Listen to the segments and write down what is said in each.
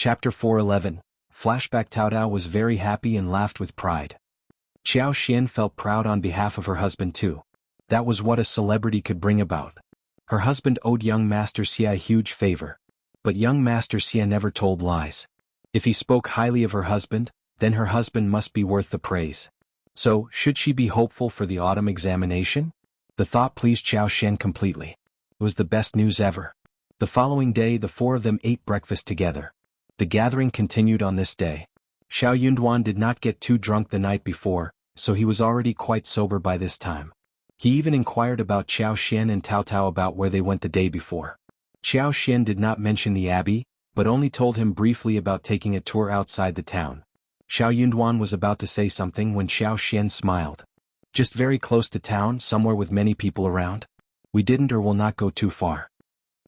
Chapter 411. Flashback. Taotao was very happy and laughed with pride. Qiao Xian felt proud on behalf of her husband too. That was what a celebrity could bring about. Her husband owed young Master Xia a huge favor. But young Master Xia never told lies. If he spoke highly of her husband, then her husband must be worth the praise. So, should she be hopeful for the autumn examination? The thought pleased Qiao Xian completely. It was the best news ever. The following day the four of them ate breakfast together. The gathering continued on this day. Xiao Yunduan did not get too drunk the night before, so he was already quite sober by this time. He even inquired about Qiao Xian and Taotao about where they went the day before. Qiao Xian did not mention the abbey, but only told him briefly about taking a tour outside the town. Xiao Yunduan was about to say something when Qiao Xian smiled. Just very close to town, somewhere with many people around? We didn't or will not go too far.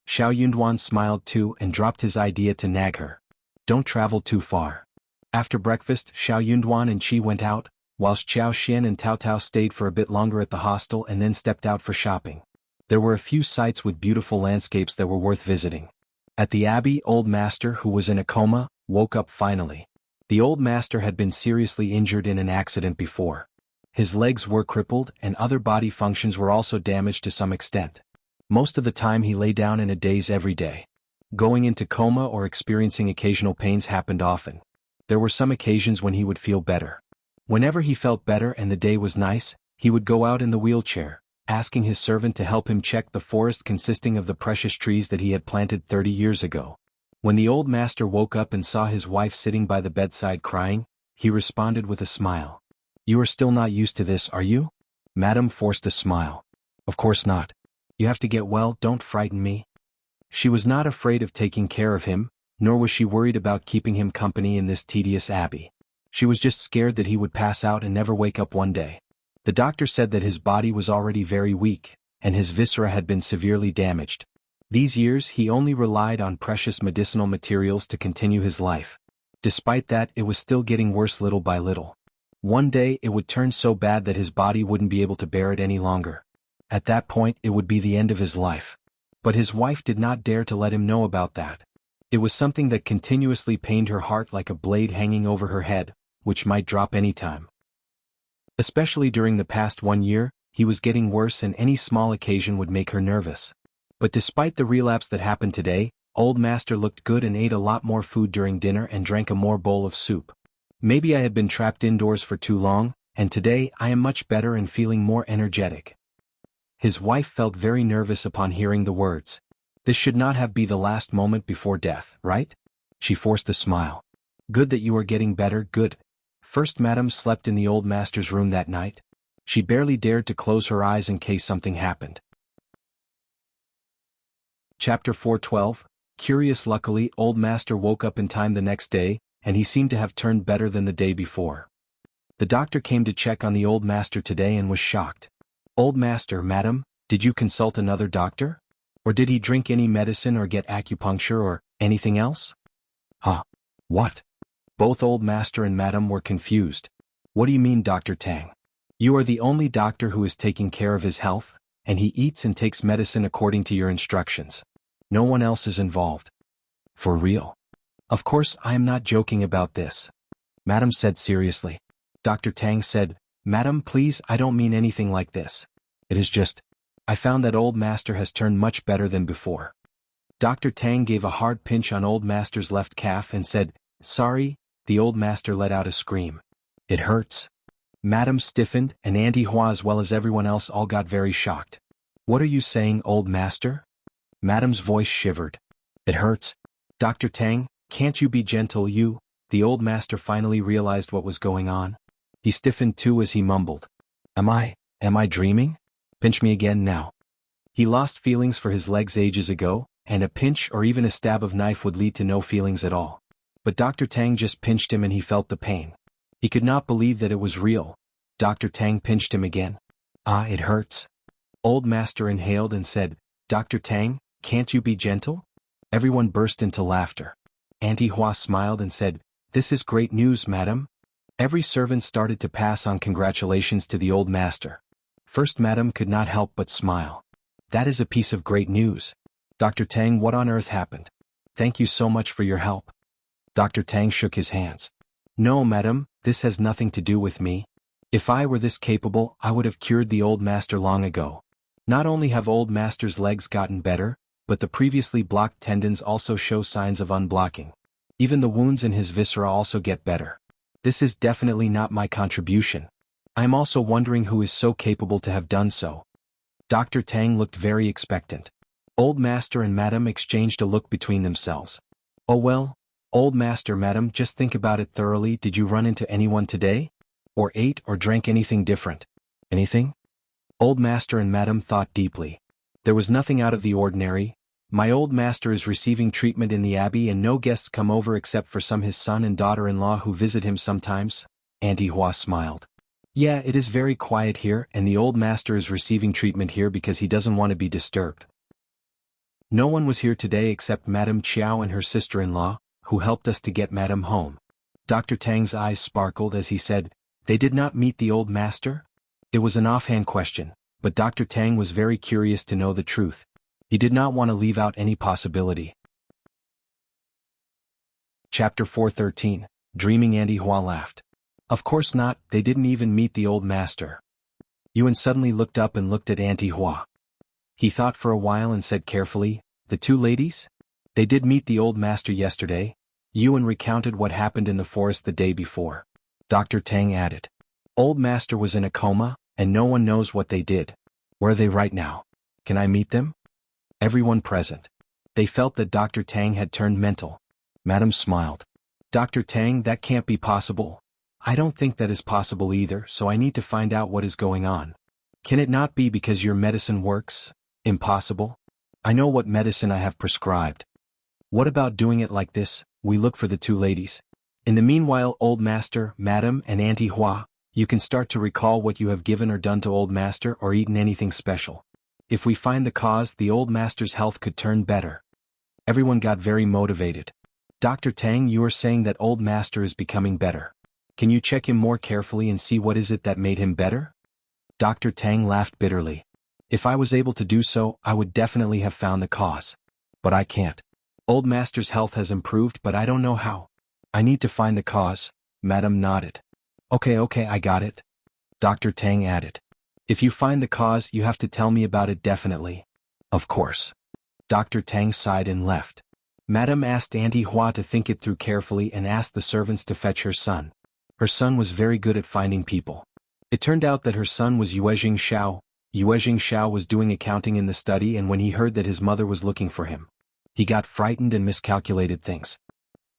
Xiao Yunduan smiled too and dropped his idea to nag her. Don't travel too far. After breakfast, Xiao Yunduan and Qi went out, whilst Qiao Xian and Taotao stayed for a bit longer at the hostel and then stepped out for shopping. There were a few sites with beautiful landscapes that were worth visiting. At the abbey, old master, who was in a coma, woke up finally. The old master had been seriously injured in an accident before. His legs were crippled and other body functions were also damaged to some extent. Most of the time he lay down in a daze every day. Going into coma or experiencing occasional pains happened often. There were some occasions when he would feel better. Whenever he felt better and the day was nice, he would go out in the wheelchair, asking his servant to help him check the forest consisting of the precious trees that he had planted 30 years ago. When the old master woke up and saw his wife sitting by the bedside crying, he responded with a smile. You are still not used to this, are you? Madam forced a smile. Of course not. You have to get well, don't frighten me. She was not afraid of taking care of him, nor was she worried about keeping him company in this tedious abbey. She was just scared that he would pass out and never wake up one day. The doctor said that his body was already very weak, and his viscera had been severely damaged. These years he only relied on precious medicinal materials to continue his life. Despite that, it was still getting worse little by little. One day it would turn so bad that his body wouldn't be able to bear it any longer. At that point it would be the end of his life. But his wife did not dare to let him know about that. It was something that continuously pained her heart like a blade hanging over her head, which might drop any time. Especially during the past 1 year, he was getting worse and any small occasion would make her nervous. But despite the relapse that happened today, old master looked good and ate a lot more food during dinner and drank a more bowl of soup. Maybe I had been trapped indoors for too long, and today I am much better and feeling more energetic. His wife felt very nervous upon hearing the words. This should not have been the last moment before death, right? She forced a smile. Good that you are getting better, good. First Madame slept in the old master's room that night. She barely dared to close her eyes in case something happened. Chapter 412. Curious. Luckily, old master woke up in time the next day, and he seemed to have turned better than the day before. The doctor came to check on the old master today and was shocked. Old master, madam, did you consult another doctor? Or did he drink any medicine or get acupuncture or anything else? Huh? What? Both old master and madam were confused. What do you mean, Dr. Tang? You are the only doctor who is taking care of his health, and he eats and takes medicine according to your instructions. No one else is involved. For real? Of course I am not joking about this. Madam said seriously. Dr. Tang said, Madam, please, I don't mean anything like this. It is just, I found that old master has turned much better than before. Dr. Tang gave a hard pinch on old master's left calf and said, Sorry. The old master let out a scream. It hurts. Madam stiffened, and Auntie Hua as well as everyone else all got very shocked. What are you saying, old master? Madam's voice shivered. It hurts. Dr. Tang, can't you be gentle, you? The old master finally realized what was going on. He stiffened too as he mumbled. Am I dreaming? Pinch me again now. He lost feelings for his legs ages ago, and a pinch or even a stab of knife would lead to no feelings at all. But Dr. Tang just pinched him and he felt the pain. He could not believe that it was real. Dr. Tang pinched him again. Ah, it hurts. Old master inhaled and said, Dr. Tang, can't you be gentle? Everyone burst into laughter. Auntie Hua smiled and said, This is great news, madam. Every servant started to pass on congratulations to the old master. First Madam could not help but smile. That is a piece of great news. Dr. Tang, what on earth happened? Thank you so much for your help. Dr. Tang shook his hands. No, madam, this has nothing to do with me. If I were this capable, I would have cured the old master long ago. Not only have old master's legs gotten better, but the previously blocked tendons also show signs of unblocking. Even the wounds in his viscera also get better. This is definitely not my contribution. I am also wondering who is so capable to have done so. Dr. Tang looked very expectant. Old master and madam exchanged a look between themselves. Oh well, old master, madam, just think about it thoroughly. Did you run into anyone today? Or ate or drank anything different? Anything? Old master and madam thought deeply. There was nothing out of the ordinary. My old master is receiving treatment in the abbey and no guests come over except for his son and daughter-in-law who visit him sometimes. Auntie Hua smiled. Yeah, it is very quiet here and the old master is receiving treatment here because he doesn't want to be disturbed. No one was here today except Madame Qiao and her sister-in-law, who helped us to get Madame home. Dr. Tang's eyes sparkled as he said, they did not meet the old master? It was an offhand question, but Dr. Tang was very curious to know the truth. He did not want to leave out any possibility. Chapter 413, Dreaming. Auntie Hua laughed. Of course not, they didn't even meet the old master. Yuan suddenly looked up and looked at Auntie Hua. He thought for a while and said carefully, the two ladies? They did meet the old master yesterday. Yuan recounted what happened in the forest the day before. Dr. Tang added. Old master was in a coma, and no one knows what they did. Where are they right now? Can I meet them? Everyone present. They felt that Dr. Tang had turned mental. Madam smiled. Dr. Tang, that can't be possible. I don't think that is possible either, so I need to find out what is going on. Can it not be because your medicine works? Impossible. I know what medicine I have prescribed. What about doing it like this? We look for the two ladies. In the meanwhile, old master, madam, and Auntie Hua, you can start to recall what you have given or done to old master or eaten anything special. If we find the cause, the old master's health could turn better. Everyone got very motivated. Dr. Tang, you are saying that old master is becoming better. Can you check him more carefully and see what is it that made him better? Dr. Tang laughed bitterly. If I was able to do so, I would definitely have found the cause. But I can't. Old master's health has improved, but I don't know how. I need to find the cause. Madam nodded. Okay, I got it. Dr. Tang added. If you find the cause, you have to tell me about it definitely. Of course. Dr. Tang sighed and left. Madam asked Auntie Hua to think it through carefully and asked the servants to fetch her son. Her son was very good at finding people. It turned out that her son was Xiao. Xiao was doing accounting in the study, and when he heard that his mother was looking for him, he got frightened and miscalculated things.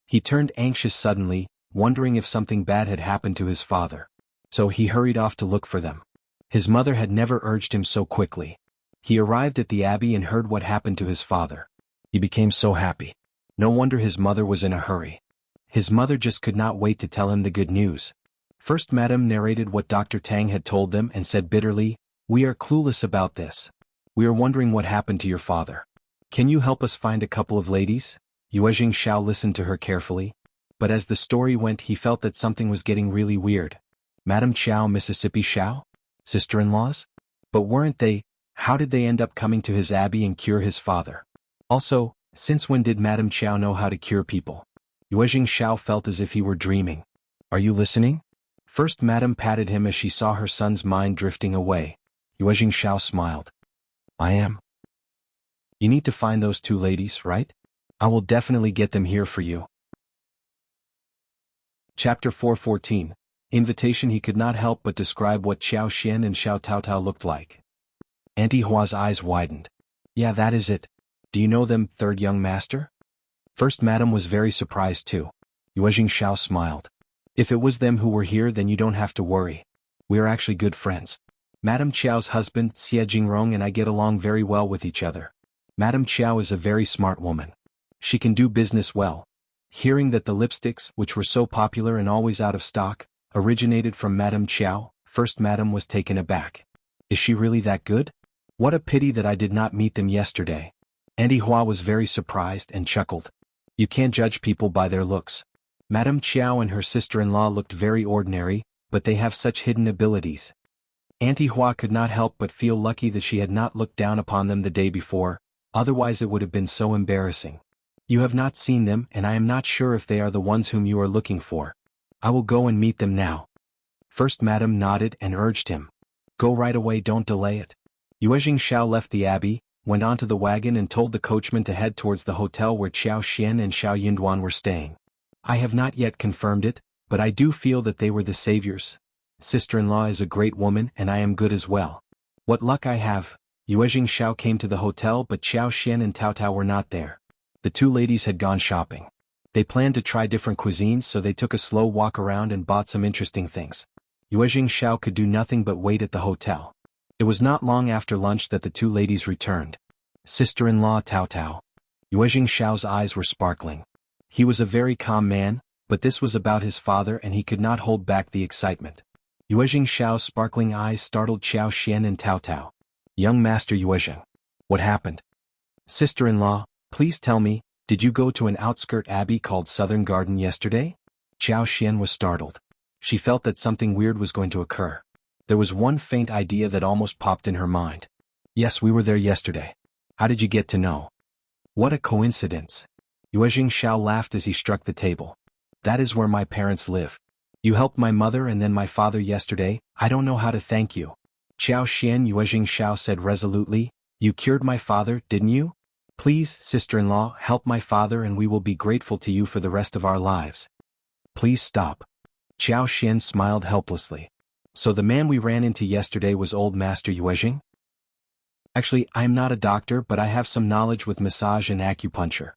He turned anxious suddenly, wondering if something bad had happened to his father. So he hurried off to look for them. His mother had never urged him so quickly. He arrived at the abbey and heard what happened to his father. He became so happy. No wonder his mother was in a hurry. His mother just could not wait to tell him the good news. First, Madam narrated what Dr. Tang had told them and said bitterly, we are clueless about this. We are wondering what happened to your father. Can you help us find a couple of ladies? Xiao listened to her carefully. But as the story went, he felt that something was getting really weird. Madam Qiao, Mississippi Xiao? Sister-in-laws? But weren't they? How did they end up coming to his abbey and cure his father? Also, since when did Madam Qiao know how to cure people? Xiao felt as if he were dreaming. Are you listening? First, Madam patted him as she saw her son's mind drifting away. Xiao smiled. I am. You need to find those two ladies, right? I will definitely get them here for you. Chapter 414, Invitation. He could not help but describe what Xiao Xian and Xiao Taotao looked like. Auntie Hua's eyes widened. Yeah, that is it. Do you know them, third young master? First, Madam was very surprised too. Xiao smiled. If it was them who were here, then you don't have to worry. We are actually good friends. Madam Qiao's husband, Xie Jingrong, and I get along very well with each other. Madam Qiao is a very smart woman. She can do business well. Hearing that the lipsticks, which were so popular and always out of stock, originated from Madam Qiao, first Madam was taken aback. Is she really that good? What a pity that I did not meet them yesterday. Auntie Hua was very surprised and chuckled. You can't judge people by their looks. Madam Qiao and her sister-in-law looked very ordinary, but they have such hidden abilities. Auntie Hua could not help but feel lucky that she had not looked down upon them the day before, otherwise it would have been so embarrassing. You have not seen them and I am not sure if they are the ones whom you are looking for. I will go and meet them now. First Madam nodded and urged him. Go right away, don't delay it. Xiao left the abbey, went onto the wagon and told the coachman to head towards the hotel where Qiao Xian and Xiao Yinduan were staying. I have not yet confirmed it, but I do feel that they were the saviors. Sister-in-law is a great woman and I am good as well. What luck I have. Xiao came to the hotel but Qiao Xian and Tao Tao were not there. The two ladies had gone shopping. They planned to try different cuisines so they took a slow walk around and bought some interesting things. Xiao could do nothing but wait at the hotel. It was not long after lunch that the two ladies returned. Sister-in-law Tao Tao. Xiao's eyes were sparkling. He was a very calm man, but this was about his father and he could not hold back the excitement. Xiao's sparkling eyes startled Qiao Xian and Tao Tao. Young Master Yuezheng. What happened? Sister-in-law, please tell me, did you go to an outskirt abbey called Southern Garden yesterday? Qiao Xian was startled. She felt that something weird was going to occur. There was one faint idea that almost popped in her mind. Yes, we were there yesterday. How did you get to know? What a coincidence. Xiao laughed as he struck the table. That is where my parents live. You helped my mother and then my father yesterday. I don't know how to thank you. Qiao Xian Xiao said resolutely. You cured my father, didn't you? Please, sister-in-law, help my father and we will be grateful to you for the rest of our lives. Please stop. Qiao Xian smiled helplessly. So the man we ran into yesterday was old Master Yuezheng? Actually, I am not a doctor but I have some knowledge with massage and acupuncture.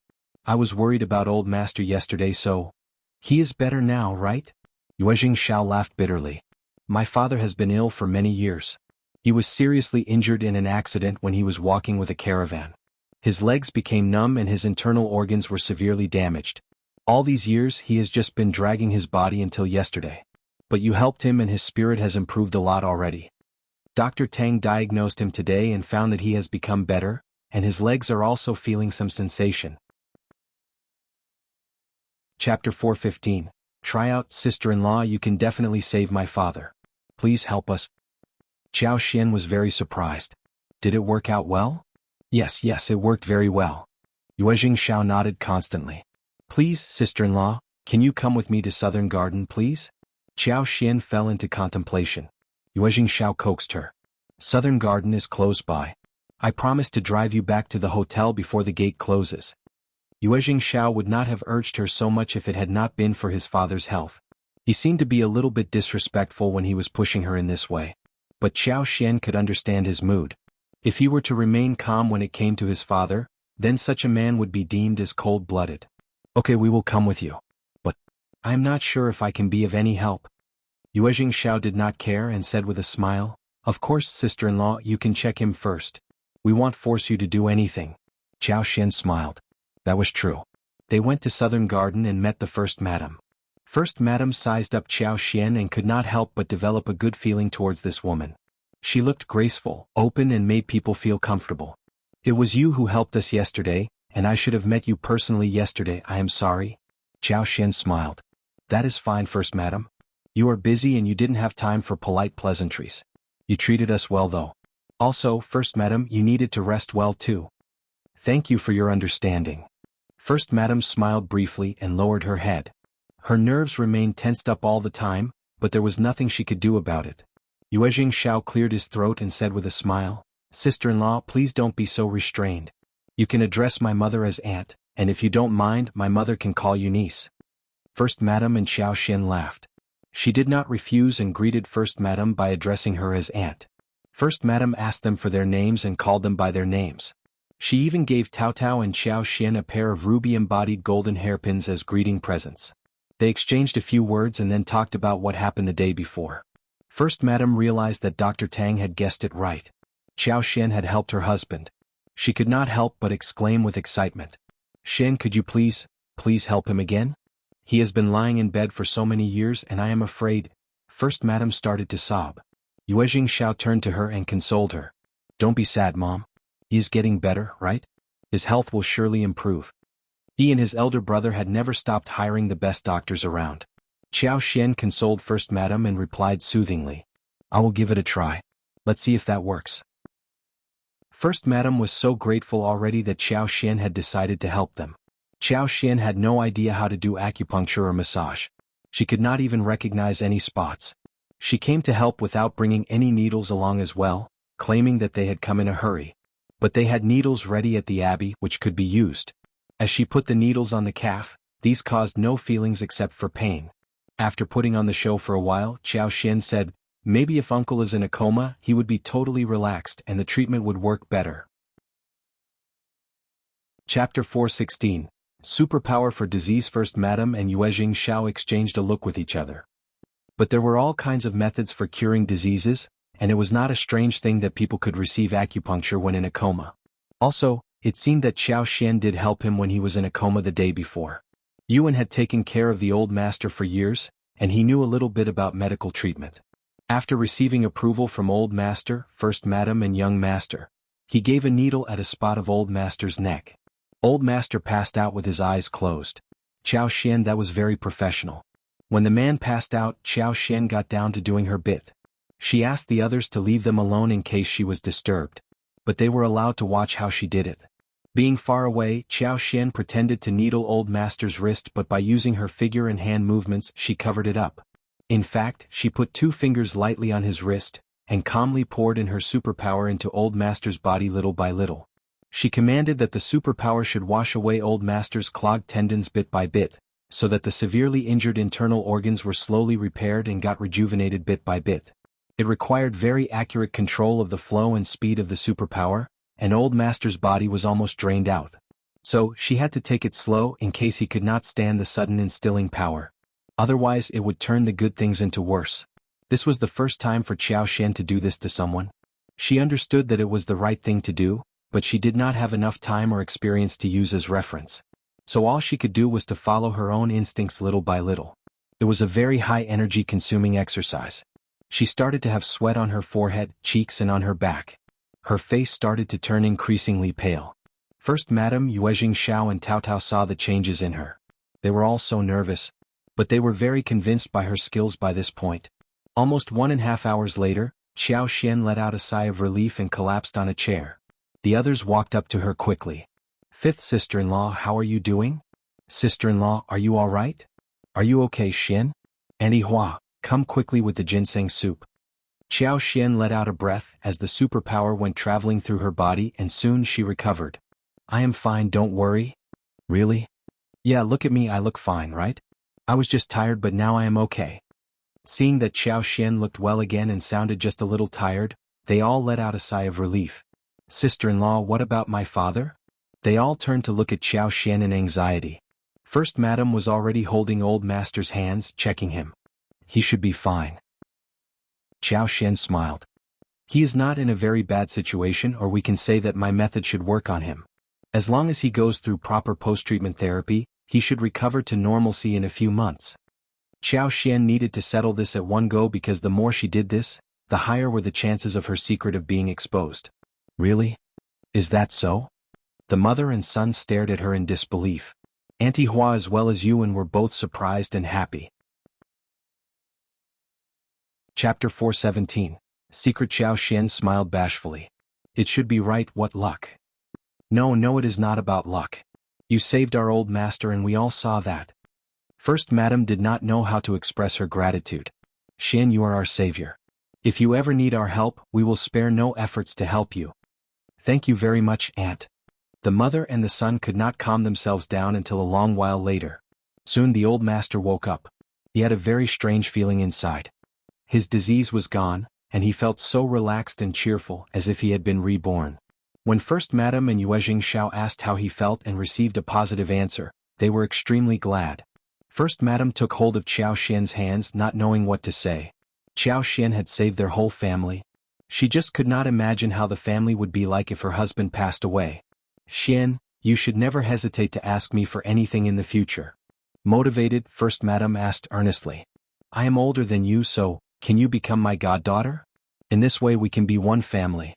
I was worried about old Master yesterday so... He is better now, right? Xiao laughed bitterly. My father has been ill for many years. He was seriously injured in an accident when he was walking with a caravan. His legs became numb and his internal organs were severely damaged. All these years he has just been dragging his body until yesterday. But you helped him and his spirit has improved a lot already. Dr. Tang diagnosed him today and found that he has become better, and his legs are also feeling some sensation. Chapter 4:15. Tryout. Sister-in-law, you can definitely save my father. Please help us. Qiao Xian was very surprised. Did it work out well? Yes, it worked very well. Xiao nodded constantly. Please, sister-in-law, can you come with me to Southern Garden, please? Qiao Xian fell into contemplation. Xiao coaxed her. Southern Garden is close by. I promise to drive you back to the hotel before the gate closes. Xiao would not have urged her so much if it had not been for his father's health. He seemed to be a little bit disrespectful when he was pushing her in this way. But Qiao Xian could understand his mood. If he were to remain calm when it came to his father, then such a man would be deemed as cold-blooded. Okay, we will come with you. But I am not sure if I can be of any help. Xiao did not care and said with a smile, Of course, sister-in-law, you can check him first. We won't force you to do anything. Qiao Xian smiled. That was true. They went to Southern Garden and met the First Madam. First Madam sized up Qiao Xian and could not help but develop a good feeling towards this woman. She looked graceful, open and made people feel comfortable. It was you who helped us yesterday, and I should have met you personally yesterday. I am sorry. Qiao Xian smiled. That is fine, First Madam. You are busy and you didn't have time for polite pleasantries. You treated us well though. Also, First Madam, you needed to rest well too. Thank you for your understanding. First Madam smiled briefly and lowered her head. Her nerves remained tensed up all the time, but there was nothing she could do about it. Xiao cleared his throat and said with a smile, Sister-in-law, please don't be so restrained. You can address my mother as aunt, and if you don't mind, my mother can call you niece. First Madam and Qiao Xian laughed. She did not refuse and greeted First Madam by addressing her as aunt. First Madam asked them for their names and called them by their names. She even gave Tao Tao and Qiao Xian a pair of ruby-embodied golden hairpins as greeting presents. They exchanged a few words and then talked about what happened the day before. First Madam realized that Dr. Tang had guessed it right. Qiao Xian had helped her husband. She could not help but exclaim with excitement. Xian, could you please help him again? He has been lying in bed for so many years and I am afraid. First Madam started to sob. Xiao turned to her and consoled her. Don't be sad, Mom. He is getting better, right? His health will surely improve. He and his elder brother had never stopped hiring the best doctors around. Qiao Xian consoled First Madam and replied soothingly. I will give it a try. Let's see if that works. First Madam was so grateful already that Qiao Xian had decided to help them. Qiao Xian had no idea how to do acupuncture or massage. She could not even recognize any spots. She came to help without bringing any needles along as well, claiming that they had come in a hurry. But they had needles ready at the abbey which could be used. As she put the needles on the calf, these caused no feelings except for pain. After putting on the show for a while, Qiao Xian said, maybe if uncle is in a coma, he would be totally relaxed and the treatment would work better. Chapter 4:16. Superpower for disease. First Madame and Xiao exchanged a look with each other. But there were all kinds of methods for curing diseases, and it was not a strange thing that people could receive acupuncture when in a coma. Also, it seemed that Qiao Xian did help him when he was in a coma the day before. Yuan had taken care of the old master for years, and he knew a little bit about medical treatment. After receiving approval from old master, first madam and young master, he gave a needle at a spot of old master's neck. Old master passed out with his eyes closed. Qiao Xian, that was very professional. When the man passed out, Qiao Xian got down to doing her bit. She asked the others to leave them alone in case she was disturbed. But they were allowed to watch how she did it. Being far away, Qiao Xian pretended to needle old master's wrist, but by using her figure and hand movements she covered it up. In fact, she put 2 fingers lightly on his wrist, and calmly poured in her superpower into old master's body little by little. She commanded that the superpower should wash away old master's clogged tendons bit by bit, so that the severely injured internal organs were slowly repaired and got rejuvenated bit by bit. It required very accurate control of the flow and speed of the superpower, and old master's body was almost drained out. So, she had to take it slow in case he could not stand the sudden instilling power. Otherwise it would turn the good things into worse. This was the first time for Qiao Xian to do this to someone. She understood that it was the right thing to do, but she did not have enough time or experience to use as reference. So all she could do was to follow her own instincts little by little. It was a very high energy consuming exercise. She started to have sweat on her forehead, cheeks and on her back. Her face started to turn increasingly pale. First Madame Xiao and Tao Tao saw the changes in her. They were all so nervous. But they were very convinced by her skills by this point. Almost 1.5 hours later, Qiao Xian let out a sigh of relief and collapsed on a chair. The others walked up to her quickly. Fifth sister-in-law, how are you doing? Sister-in-law, are you all right? Are you okay, Xian? Auntie Hua, come quickly with the ginseng soup. Qiao Xian let out a breath as the superpower went traveling through her body and soon she recovered. I am fine, don't worry. Really? Yeah, look at me, I look fine, right? I was just tired but now I am okay. Seeing that Qiao Xian looked well again and sounded just a little tired, they all let out a sigh of relief. Sister-in-law, what about my father? They all turned to look at Qiao Xian in anxiety. First Madam was already holding old master's hands, checking him. He should be fine. Qiao Xian smiled. He is not in a very bad situation, or we can say that my method should work on him. As long as he goes through proper post-treatment therapy, he should recover to normalcy in a few months. Qiao Xian needed to settle this at one go because the more she did this, the higher were the chances of her secret of being exposed. Really? Is that so? The mother and son stared at her in disbelief. Auntie Hua as well as Yuan were both surprised and happy. Chapter 4:17. Secret. Qiao Xian smiled bashfully. It should be right, what luck. No, it is not about luck. You saved our old master and we all saw that. First Madam did not know how to express her gratitude. Xian, you are our savior. If you ever need our help, we will spare no efforts to help you. Thank you very much, Aunt. The mother and the son could not calm themselves down until a long while later. Soon the old master woke up. He had a very strange feeling inside. His disease was gone, and he felt so relaxed and cheerful as if he had been reborn. When First Madam and Xiao asked how he felt and received a positive answer, they were extremely glad. First Madam took hold of Qiao Xian's hands, not knowing what to say. Qiao Xian had saved their whole family. She just could not imagine how the family would be like if her husband passed away. Xian, you should never hesitate to ask me for anything in the future. Motivated, First Madam asked earnestly. I am older than you, so, can you become my goddaughter? In this way we can be one family.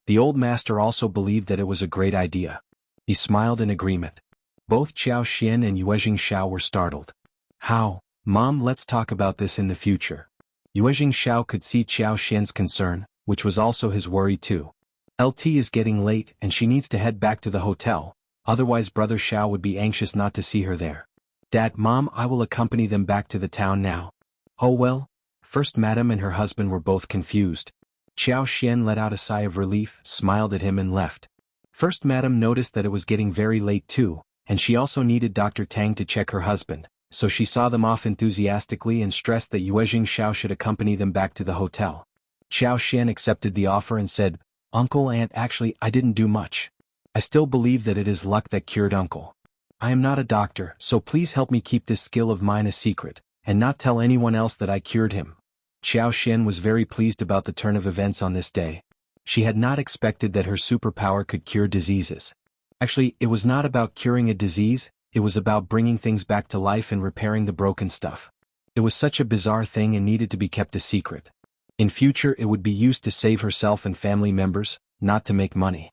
The old master also believed that it was a great idea. He smiled in agreement. Both Qiao Xian and Xiao were startled. How? Mom, let's talk about this in the future. Xiao could see Qiao Xian's concern, which was also his worry too. LT is getting late and she needs to head back to the hotel. Otherwise Brother Xiao would be anxious not to see her there. Dad, Mom, I will accompany them back to the town now. Oh well. First Madam and her husband were both confused. Xianxia let out a sigh of relief, smiled at him and left. First Madam noticed that it was getting very late too, and she also needed Dr. Tang to check her husband, so she saw them off enthusiastically and stressed that Xiao should accompany them back to the hotel. Xianxia accepted the offer and said, Uncle, Aunt, actually I didn't do much. I still believe that it is luck that cured Uncle. I am not a doctor, so please help me keep this skill of mine a secret, and not tell anyone else that I cured him. Xianxia was very pleased about the turn of events on this day. She had not expected that her superpower could cure diseases. Actually, it was not about curing a disease, it was about bringing things back to life and repairing the broken stuff. It was such a bizarre thing and needed to be kept a secret. In future it would be used to save herself and family members, not to make money.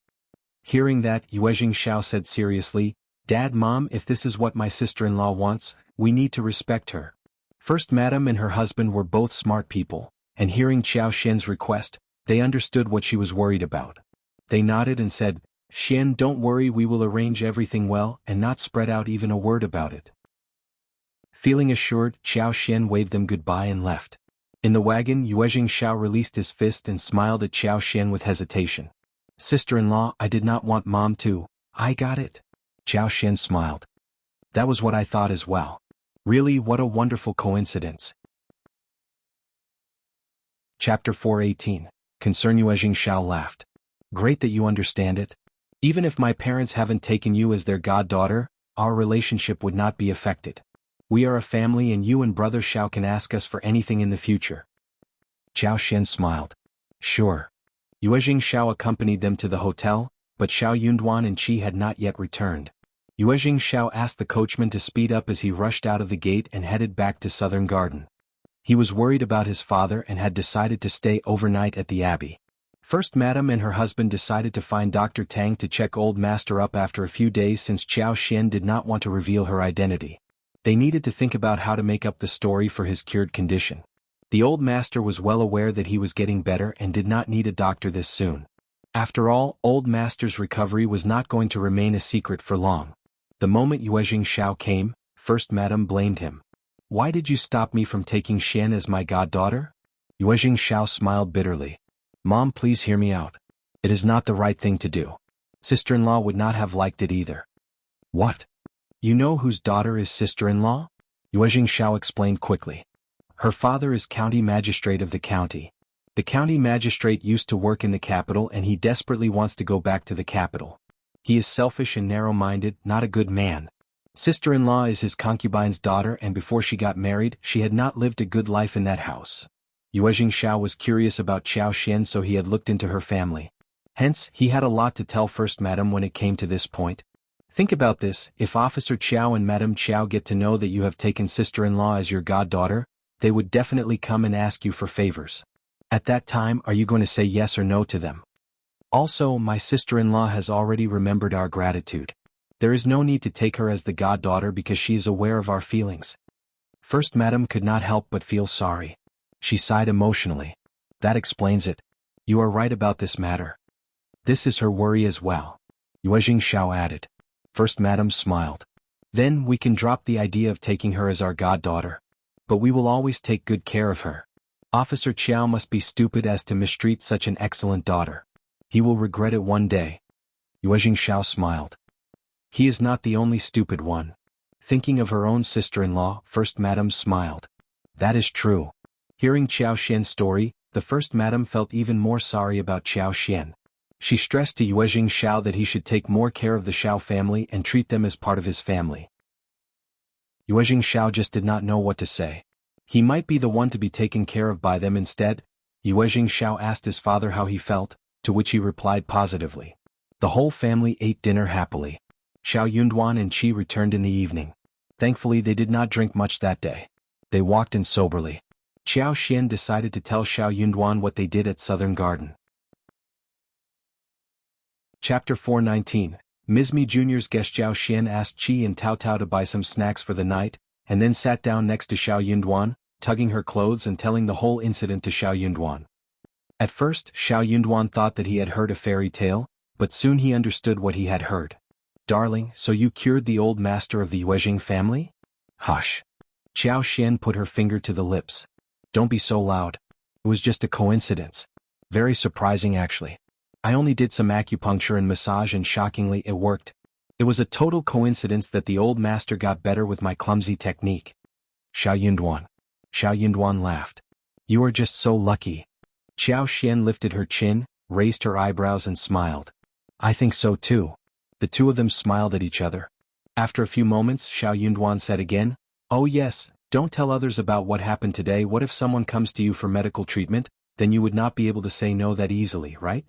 Hearing that, Xiao said seriously, Dad, Mom, if this is what my sister-in-law wants, we need to respect her. First Madam and her husband were both smart people, and hearing Xianxia's request, they understood what she was worried about. They nodded and said, Xian, don't worry, we will arrange everything well and not spread out even a word about it. Feeling assured, Xianxia waved them goodbye and left. In the wagon, Xiao released his fist and smiled at Xianxia with hesitation. Sister-in-law, I did not want Mom to. I got it. Xianxia smiled. That was what I thought as well. Really, what a wonderful coincidence. Chapter 4:18. Concern Xiao laughed. Great that you understand it. Even if my parents haven't taken you as their goddaughter, our relationship would not be affected. We are a family and you and Brother Xiao can ask us for anything in the future. Xianxia smiled. Sure. Xiao accompanied them to the hotel, but Xiao Yunduan and Qi had not yet returned. Xiao asked the coachman to speed up as he rushed out of the gate and headed back to Southern Garden. He was worried about his father and had decided to stay overnight at the abbey. First Madam and her husband decided to find Dr. Tang to check Old Master up after a few days since Xianxia did not want to reveal her identity. They needed to think about how to make up the story for his cured condition. The Old Master was well aware that he was getting better and did not need a doctor this soon. After all, Old Master's recovery was not going to remain a secret for long. The moment Xiao came, First Madam blamed him. Why did you stop me from taking Xian as my goddaughter? Xiao smiled bitterly. Mom, please hear me out. It is not the right thing to do. Sister-in-law would not have liked it either. What? You know whose daughter is sister-in-law? Xiao explained quickly. Her father is county magistrate of the county. The county magistrate used to work in the capital and he desperately wants to go back to the capital. He is selfish and narrow-minded, not a good man. Sister-in-law is his concubine's daughter and before she got married, she had not lived a good life in that house. Xiao was curious about Xianxia, so he had looked into her family. Hence, he had a lot to tell First Madam when it came to this point. Think about this, if Officer Qiao and Madam Qiao get to know that you have taken sister-in-law as your goddaughter, they would definitely come and ask you for favors. At that time, are you going to say yes or no to them? Also, my sister-in-law has already remembered our gratitude. There is no need to take her as the goddaughter because she is aware of our feelings. First Madam could not help but feel sorry. She sighed emotionally. That explains it. You are right about this matter. This is her worry as well. Xiao added. First Madam smiled. Then we can drop the idea of taking her as our goddaughter. But we will always take good care of her. Officer Qiao must be stupid as to mistreat such an excellent daughter. He will regret it one day. Xiao smiled. He is not the only stupid one. Thinking of her own sister-in-law, First Madam smiled. That is true. Hearing Xianxia's story, the First Madam felt even more sorry about Xianxia. She stressed to Xiao that he should take more care of the Xiao family and treat them as part of his family. Xiao just did not know what to say. He might be the one to be taken care of by them instead. Xiao asked his father how he felt, to which he replied positively. The whole family ate dinner happily. Xiao Yunduan and Qi returned in the evening. Thankfully they did not drink much that day. They walked in soberly. Xianxia decided to tell Xiao Yunduan what they did at Southern Garden. Chapter 4:19. Ms.Mi Jr.'s guest Xianxia asked Qi and Tao Tao to buy some snacks for the night, and then sat down next to Xiao Yunduan, tugging her clothes and telling the whole incident to Xiao Yunduan. At first, Xiao Yunduan thought that he had heard a fairy tale, but soon he understood what he had heard. Darling, so you cured the old master of the Yuezhing family? Hush. Qiao Xian put her finger to the lips. Don't be so loud. It was just a coincidence. Very surprising actually. I only did some acupuncture and massage and shockingly it worked. It was a total coincidence that the old master got better with my clumsy technique. Xiao Yunduan laughed. You are just so lucky. Qiao Xian lifted her chin, raised her eyebrows and smiled. I think so too. The two of them smiled at each other. After a few moments, Xiao Yunduan said again, Oh yes, don't tell others about what happened today. What if someone comes to you for medical treatment? Then you would not be able to say no that easily, right?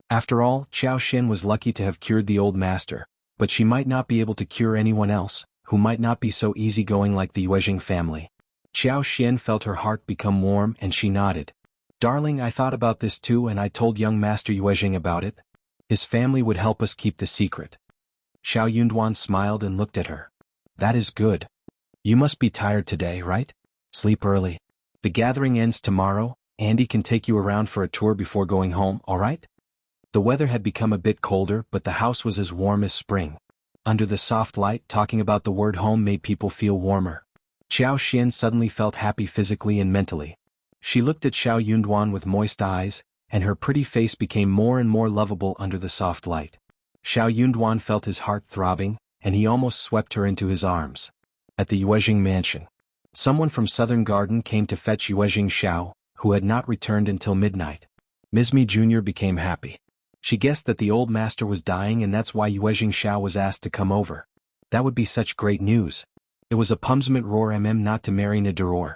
After all, Qiao Xian was lucky to have cured the old master, but she might not be able to cure anyone else, who might not be so easygoing like the Yuezhing family. Qiao Xian felt her heart become warm and she nodded. Darling, I thought about this too and I told young Master Yuezhing about it. His family would help us keep the secret. Xiao Yunduan smiled and looked at her. That is good. You must be tired today, right? Sleep early. The gathering ends tomorrow. Andy can take you around for a tour before going home, alright? The weather had become a bit colder, but the house was as warm as spring. Under the soft light, talking about the word home made people feel warmer. Qiao Xian suddenly felt happy physically and mentally. She looked at Xiao Yunduan with moist eyes, and her pretty face became more and more lovable under the soft light. Xiao Yunduan felt his heart throbbing, and he almost swept her into his arms. At the Yuezhing mansion, someone from Southern Garden came to fetch Yuezhing Xiao, who had not returned until midnight. Ms.Mi Jr. became happy. She guessed that the old master was dying and that's why Yuezhing Xiao was asked to come over. That would be such great news. It was a pumsment roar not to marry Naduror.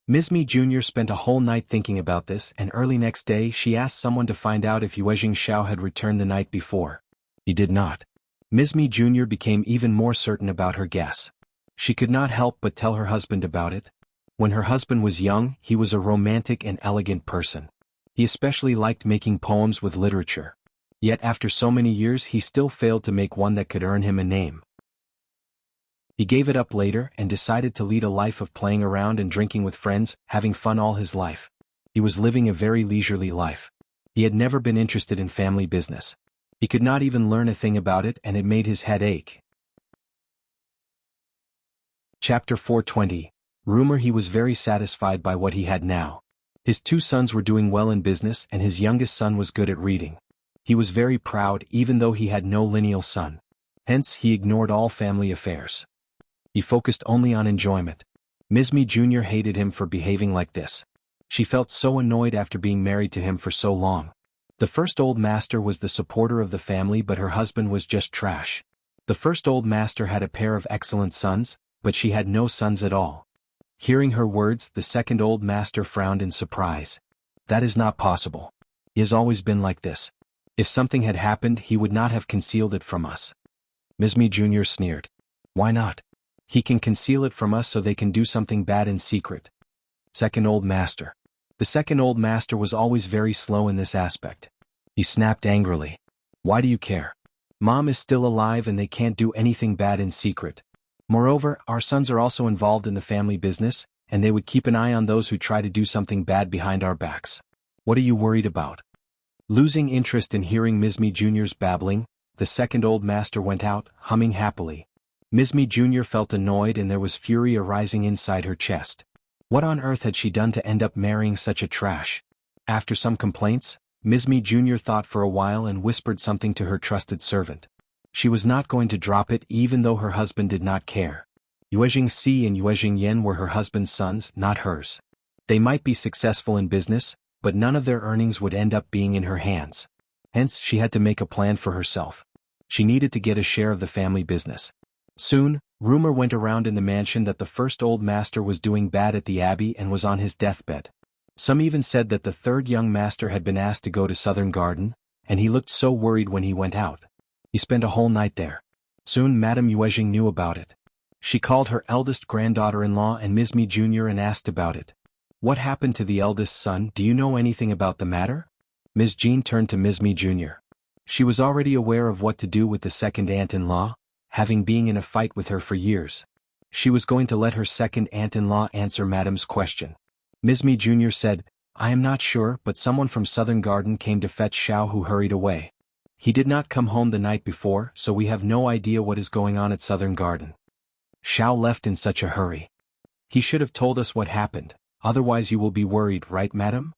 Ms.Mi Jr. spent a whole night thinking about this and early next day she asked someone to find out if Yuezhing Xiao had returned the night before. He did not. Ms.Mi Jr. became even more certain about her guess. She could not help but tell her husband about it. When her husband was young, he was a romantic and elegant person. He especially liked making poems with literature. Yet after so many years he still failed to make one that could earn him a name. He gave it up later and decided to lead a life of playing around and drinking with friends, having fun all his life. He was living a very leisurely life. He had never been interested in family business. He could not even learn a thing about it and it made his head ache. Chapter 420. Rumor. He was very satisfied by what he had now. His two sons were doing well in business and his youngest son was good at reading. He was very proud even though he had no lineal son. Hence he ignored all family affairs. He focused only on enjoyment. Ms.Mi Jr. hated him for behaving like this. She felt so annoyed after being married to him for so long. The first old master was the supporter of the family but her husband was just trash. The first old master had a pair of excellent sons, but she had no sons at all. Hearing her words, the second old master frowned in surprise. That is not possible. He has always been like this. If something had happened he would not have concealed it from us. Ms.Mi Jr. sneered. Why not? He can conceal it from us so they can do something bad in secret. Second old master. The second old master was always very slow in this aspect. He snapped angrily. Why do you care? Mom is still alive and they can't do anything bad in secret. Moreover, our sons are also involved in the family business, and they would keep an eye on those who try to do something bad behind our backs. What are you worried about? Losing interest in hearing Ms.Mi Jr.'s babbling, the second old master went out, humming happily. Ms.Mi Jr. felt annoyed and there was fury arising inside her chest. What on earth had she done to end up marrying such a trash? After some complaints, Ms.Mi Jr. thought for a while and whispered something to her trusted servant. She was not going to drop it even though her husband did not care. Yuezhing Si and Yuezhing Yan were her husband's sons, not hers. They might be successful in business, but none of their earnings would end up being in her hands. Hence, she had to make a plan for herself. She needed to get a share of the family business. Soon, rumor went around in the mansion that the first old master was doing bad at the abbey and was on his deathbed. Some even said that the third young master had been asked to go to Southern Garden, and he looked so worried when he went out. He spent a whole night there. Soon Madame Yuezhing knew about it. She called her eldest granddaughter-in-law and Ms.Mi Jr. and asked about it. What happened to the eldest son? Do you know anything about the matter? Ms. Jean turned to Ms.Mi Jr. She was already aware of what to do with the second aunt-in-law, having been in a fight with her for years. She was going to let her second aunt-in-law answer Madame's question. Ms.Mi Jr. said, I am not sure, but someone from Southern Garden came to fetch Xiao who hurried away. He did not come home the night before, so we have no idea what is going on at Southern Garden. Xiao left in such a hurry. He should have told us what happened, otherwise you will be worried, right, madam?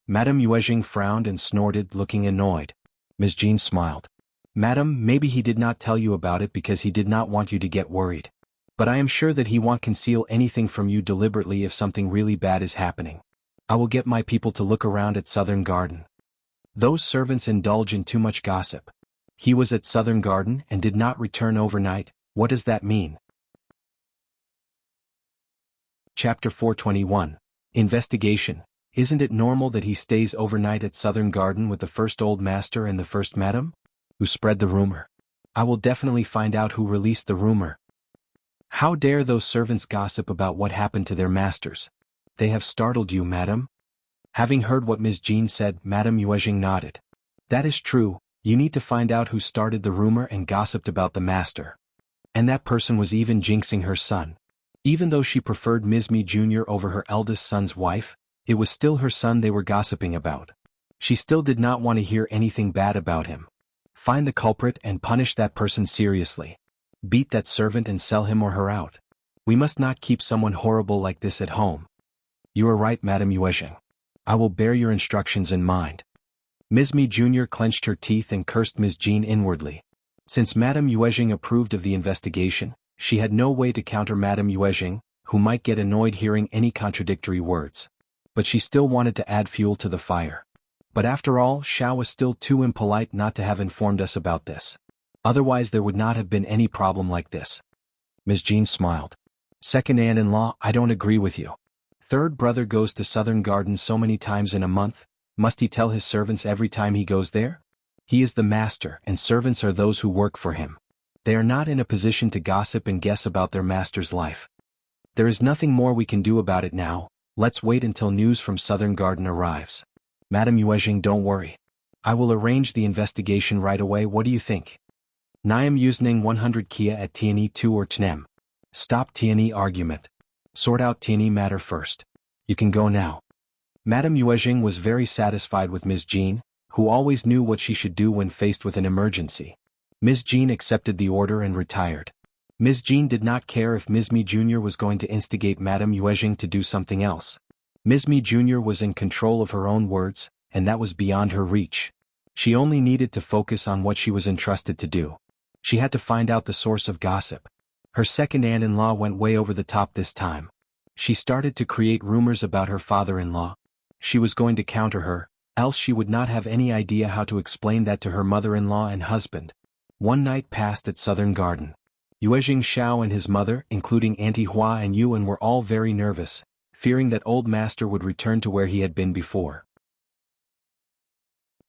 Madame Yuezhing frowned and snorted, looking annoyed. Ms. Jean smiled. Madam, maybe he did not tell you about it because he did not want you to get worried. But I am sure that he won't conceal anything from you deliberately if something really bad is happening. I will get my people to look around at Southern Garden. Those servants indulge in too much gossip. He was at Southern Garden and did not return overnight. What does that mean? Chapter 421. Investigation. Isn't it normal that he stays overnight at Southern Garden with the first old master and the first madam? Who spread the rumor? I will definitely find out who released the rumor. How dare those servants gossip about what happened to their masters? They have startled you, madam? Having heard what Ms. Jean said, Madame Yuezhing nodded. That is true, you need to find out who started the rumor and gossiped about the master. And that person was even jinxing her son. Even though she preferred Ms.Mi Jr. over her eldest son's wife, it was still her son they were gossiping about. She still did not want to hear anything bad about him. Find the culprit and punish that person seriously. Beat that servant and sell him or her out. We must not keep someone horrible like this at home. You are right, Madame Yuezhing. I will bear your instructions in mind. Ms.Mi Jr. clenched her teeth and cursed Ms. Jean inwardly. Since Madame Yuezhing approved of the investigation, she had no way to counter Madame Yuezhing, who might get annoyed hearing any contradictory words. But she still wanted to add fuel to the fire. But after all, Xiao was still too impolite not to have informed us about this. Otherwise there would not have been any problem like this. Ms. Jean smiled. Second aunt-in-law, I don't agree with you. Third brother goes to Southern Garden so many times in a month, must he tell his servants every time he goes there? He is the master, and servants are those who work for him. They are not in a position to gossip and guess about their master's life. There is nothing more we can do about it now. Let's wait until news from Southern Garden arrives. Madame Yuezhing, don't worry. I will arrange the investigation right away. What do you think? Niam Usning 100 Qiao at TNE 2 or TNEM. Stop TNE argument. Sort out TNE matter first. You can go now. Madame Yuezhing was very satisfied with Ms. Jean, who always knew what she should do when faced with an emergency. Ms. Jean accepted the order and retired. Ms. Jean did not care if Ms.Mi Jr. was going to instigate Madame Yuezhing to do something else. Ms.Mi Jr. was in control of her own words, and that was beyond her reach. She only needed to focus on what she was entrusted to do. She had to find out the source of gossip. Her second aunt-in-law went way over the top this time. She started to create rumors about her father-in-law. She was going to counter her, else she would not have any idea how to explain that to her mother-in-law and husband. One night passed at Southern Garden. Yuezhing Xiao and his mother, including Auntie Hua and Yuan, were all very nervous, fearing that old master would return to where he had been before.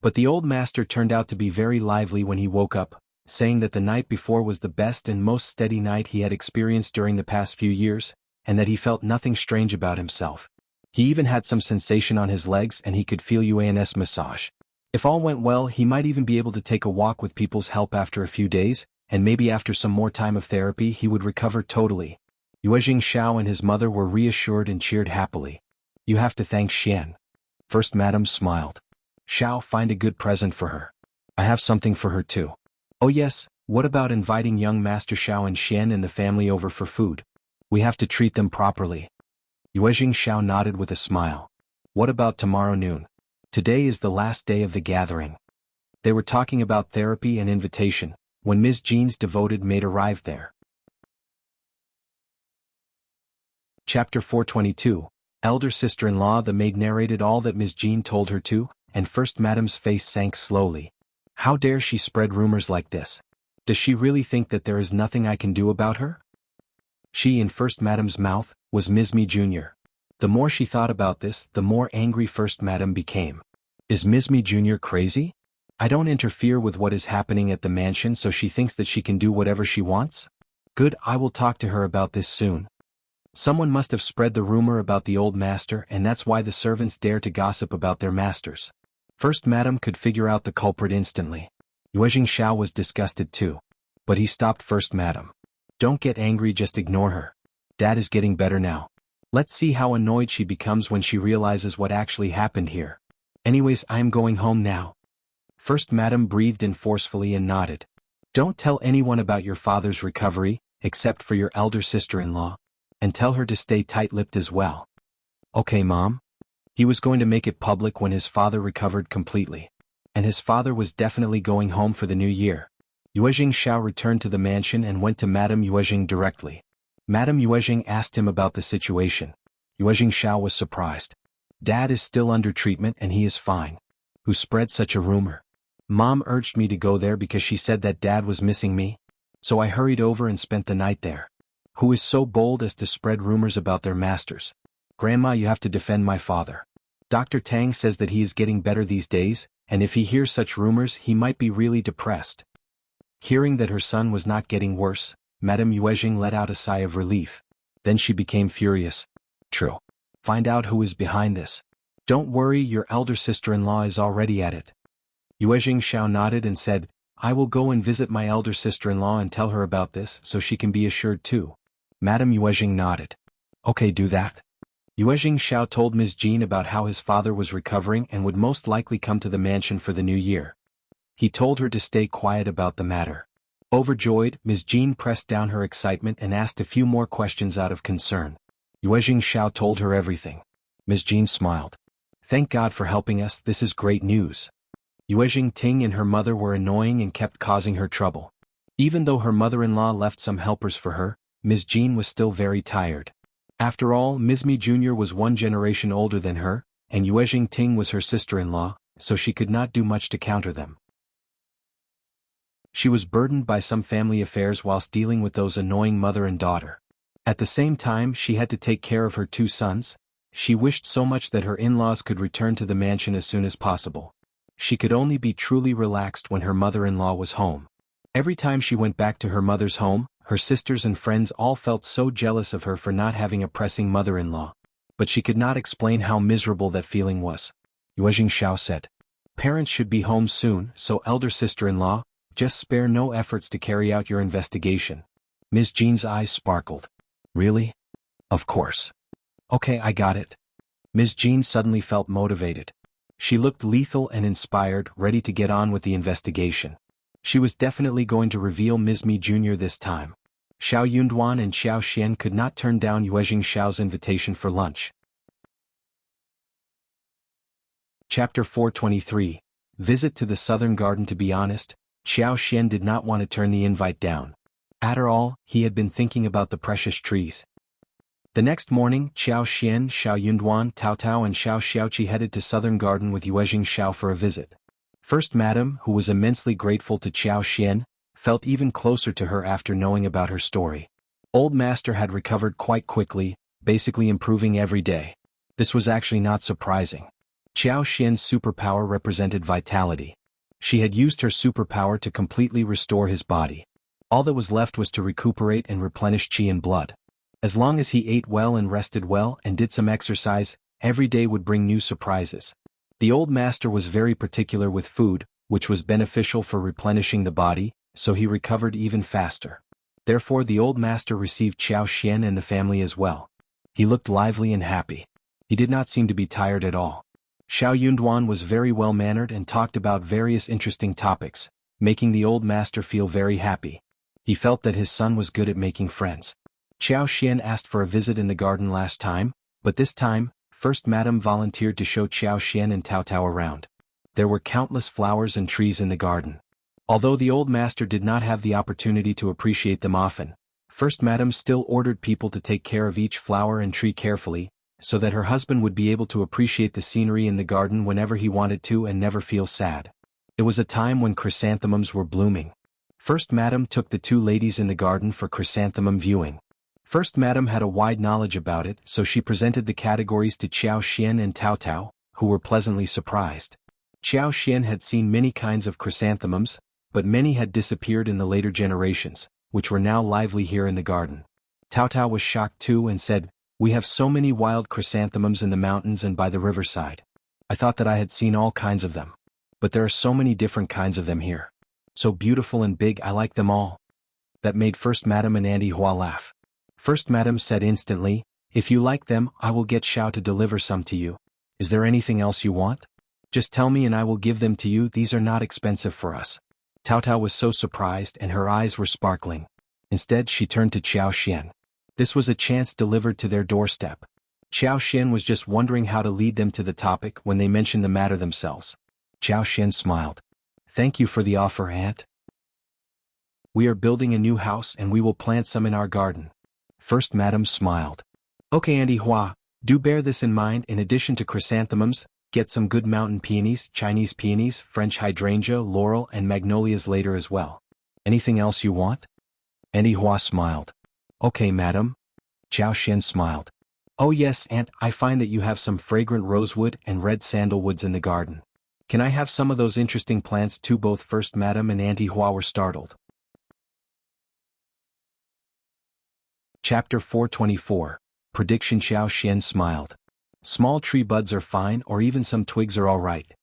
But the old master turned out to be very lively when he woke up, saying that the night before was the best and most steady night he had experienced during the past few years, and that he felt nothing strange about himself. He even had some sensation on his legs and he could feel Yuan's massage. If all went well, he might even be able to take a walk with people's help after a few days, and maybe after some more time of therapy he would recover totally. Yuezhing Xiao and his mother were reassured and cheered happily. You have to thank Xian. First Madam smiled. Xiao, find a good present for her. I have something for her too. Oh yes, what about inviting young Master Xiao and Xian and the family over for food? We have to treat them properly. Yuezhing Xiao nodded with a smile. What about tomorrow noon? Today is the last day of the gathering. They were talking about therapy and invitation, when Ms. Jean's devoted maid arrived there. Chapter 422. Elder sister-in-law. The maid narrated all that Ms. Jean told her to, and First Madam's face sank slowly. How dare she spread rumors like this? Does she really think that there is nothing I can do about her? She in First Madam's mouth was Ms.Mi Jr. The more she thought about this, the more angry First Madam became. Is Ms.Mi Jr. crazy? I don't interfere with what is happening at the mansion, so she thinks that she can do whatever she wants? Good, I will talk to her about this soon. Someone must have spread the rumor about the old master, and that's why the servants dare to gossip about their masters. First Madam could figure out the culprit instantly. Yuezhing Xiao was disgusted too. But he stopped First Madam. Don't get angry, just ignore her. Dad is getting better now. Let's see how annoyed she becomes when she realizes what actually happened here. Anyways, I am going home now. First Madam breathed in forcefully and nodded. Don't tell anyone about your father's recovery, except for your elder sister-in-law. And tell her to stay tight-lipped as well. Okay, Mom? He was going to make it public when his father recovered completely. And his father was definitely going home for the new year. Xiao returned to the mansion and went to Madame Yuejing directly. Madame Yuejing asked him about the situation. Xiao was surprised. Dad is still under treatment and he is fine. Who spread such a rumor? Mom urged me to go there because she said that Dad was missing me. So I hurried over and spent the night there. Who is so bold as to spread rumors about their masters? Grandma, you have to defend my father. Dr. Tang says that he is getting better these days, and if he hears such rumors he might be really depressed. Hearing that her son was not getting worse, Madame Yuejing let out a sigh of relief. Then she became furious. True. Find out who is behind this. Don't worry, your elder sister-in-law is already at it. Xiao nodded and said, I will go and visit my elder sister-in-law and tell her about this so she can be assured too. Madame Yuejing nodded. Okay, do that. Xiao told Ms. Jean about how his father was recovering and would most likely come to the mansion for the new year. He told her to stay quiet about the matter. Overjoyed, Ms. Jean pressed down her excitement and asked a few more questions out of concern. Xiao told her everything. Ms. Jean smiled. Thank God for helping us, this is great news. Ting and her mother were annoying and kept causing her trouble. Even though her mother-in-law left some helpers for her, Ms. Jean was still very tired. After all, Ms.Mi Jr. was one generation older than her, and Ting was her sister-in-law, so she could not do much to counter them. She was burdened by some family affairs whilst dealing with those annoying mother and daughter. At the same time, she had to take care of her two sons. She wished so much that her in-laws could return to the mansion as soon as possible. She could only be truly relaxed when her mother-in-law was home. Every time she went back to her mother's home, her sisters and friends all felt so jealous of her for not having a pressing mother-in-law. But she could not explain how miserable that feeling was. Xiao said, Parents should be home soon, so elder sister-in-law, just spare no efforts to carry out your investigation. Ms. Jean's eyes sparkled. Really? Of course. Okay, I got it. Ms. Jean suddenly felt motivated. She looked lethal and inspired, ready to get on with the investigation. She was definitely going to reveal Ms.Mi Jr. this time. Xiao Yunduan and Xiao Xian could not turn down Xiao's invitation for lunch. Chapter 423. Visit to the Southern Garden. To be honest, Xiao Xian did not want to turn the invite down. After all, he had been thinking about the precious trees. The next morning, Xiao Xian, Xiao Yunduan, Tao Tao and Xiao Xiaoqi headed to Southern Garden with Xiao for a visit. First Madam, who was immensely grateful to Xiao Xian, felt even closer to her after knowing about her story. Old Master had recovered quite quickly, basically improving every day. This was actually not surprising. Xiao Xian's superpower represented vitality. She had used her superpower to completely restore his body. All that was left was to recuperate and replenish qi and blood. As long as he ate well and rested well and did some exercise, every day would bring new surprises. The old master was very particular with food, which was beneficial for replenishing the body, so he recovered even faster. Therefore the old master received Xiao Xian and the family as well. He looked lively and happy. He did not seem to be tired at all. Xiao Yunduan was very well-mannered and talked about various interesting topics, making the old master feel very happy. He felt that his son was good at making friends. Xiao Xian asked for a visit in the garden last time, but this time, First Madam volunteered to show Xiao Xian and Tao Tao around. There were countless flowers and trees in the garden. Although the old master did not have the opportunity to appreciate them often, First Madam still ordered people to take care of each flower and tree carefully, so that her husband would be able to appreciate the scenery in the garden whenever he wanted to and never feel sad. It was a time when chrysanthemums were blooming. First Madam took the two ladies in the garden for chrysanthemum viewing. First Madam had a wide knowledge about it, so she presented the categories to Xiao Xian and Tao Tao, who were pleasantly surprised. Xiao Xian had seen many kinds of chrysanthemums, but many had disappeared in the later generations, which were now lively here in the garden. Tao Tao was shocked too and said, "We have so many wild chrysanthemums in the mountains and by the riverside. I thought that I had seen all kinds of them. But there are so many different kinds of them here. So beautiful and big, I like them all." That made First Madam and Auntie Hua laugh. First Madam said instantly, "If you like them, I will get Xiao to deliver some to you. Is there anything else you want?" Just tell me and I will give them to you. These are not expensive for us. Tao Tao was so surprised and her eyes were sparkling. Instead she turned to Qiao Xian. This was a chance delivered to their doorstep. Qiao Xian was just wondering how to lead them to the topic when they mentioned the matter themselves. Qiao Xian smiled. Thank you for the offer, Aunt. We are building a new house and we will plant some in our garden. First Madam smiled. Okay, Auntie Hua, do bear this in mind. In addition to chrysanthemums, get some good mountain peonies, Chinese peonies, French hydrangea, laurel and magnolias later as well. Anything else you want? Auntie Hua smiled. Okay, Madam. Qiao Xian smiled. Oh yes, Aunt, I find that you have some fragrant rosewood and red sandalwoods in the garden. Can I have some of those interesting plants too? Both First Madam and Auntie Hua were startled. Chapter 424. Prediction. Qiao Xian smiled. Small tree buds are fine, or even some twigs are all right.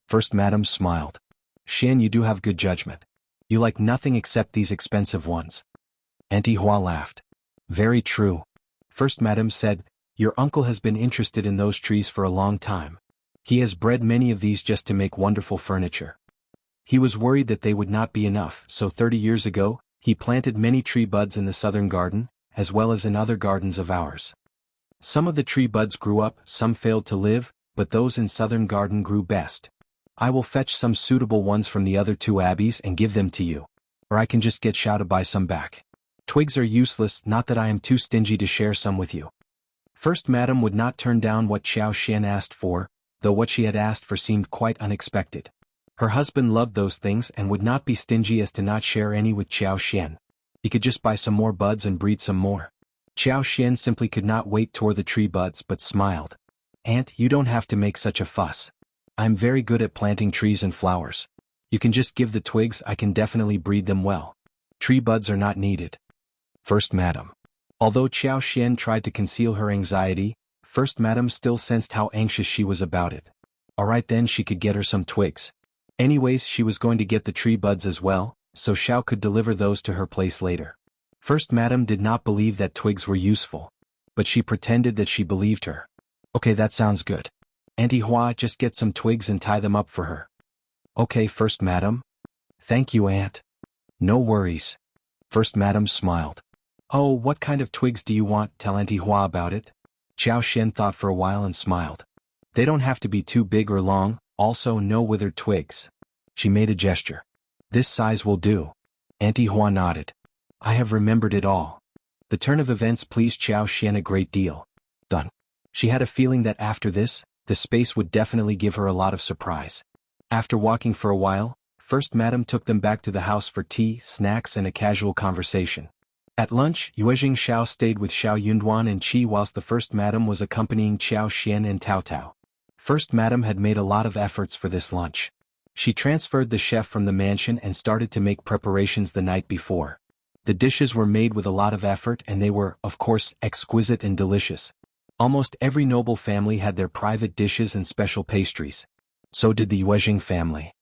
First Madam smiled. Xian, you do have good judgment. You like nothing except these expensive ones. Auntie Hua laughed. Very true. First Madam said, your uncle has been interested in those trees for a long time. He has bred many of these just to make wonderful furniture. He was worried that they would not be enough, so 30 years ago, he planted many tree buds in the southern garden, as well as in other gardens of ours. Some of the tree buds grew up, some failed to live, but those in southern garden grew best. I will fetch some suitable ones from the other two abbeys and give them to you. Or I can just get Xiao to buy some back. Twigs are useless, not that I am too stingy to share some with you. First Madam would not turn down what Qiao Xian asked for, though what she had asked for seemed quite unexpected. Her husband loved those things and would not be stingy as to not share any with Qiao Xian. He could just buy some more buds and breed some more. Qiao Xian simply could not wait toward the tree buds but smiled. Aunt, you don't have to make such a fuss. I'm very good at planting trees and flowers. You can just give the twigs, I can definitely breed them well. Tree buds are not needed. First Madam. Although Qiao Xian tried to conceal her anxiety, First Madam still sensed how anxious she was about it. Alright then, she could get her some twigs. Anyways, she was going to get the tree buds as well, so Xiao could deliver those to her place later. First Madam did not believe that twigs were useful, but she pretended that she believed her. Okay, that sounds good. Auntie Hua, just get some twigs and tie them up for her. Okay, First Madam. Thank you, Aunt. No worries. First Madam smiled. Oh, what kind of twigs do you want? Tell Auntie Hua about it. Qiao Xian thought for a while and smiled. They don't have to be too big or long, also no withered twigs. She made a gesture. This size will do. Auntie Hua nodded. I have remembered it all. The turn of events pleased Qiao Xian a great deal. Done. She had a feeling that after this, the space would definitely give her a lot of surprise. After walking for a while, First Madam took them back to the house for tea, snacks and a casual conversation. At lunch, Yuezhing Xiao stayed with Xiao Yunduan and Qi whilst the First Madam was accompanying Qiao Xian and Tao Tao. First Madam had made a lot of efforts for this lunch. She transferred the chef from the mansion and started to make preparations the night before. The dishes were made with a lot of effort and they were, of course, exquisite and delicious. Almost every noble family had their private dishes and special pastries. So did the Yuezhing family.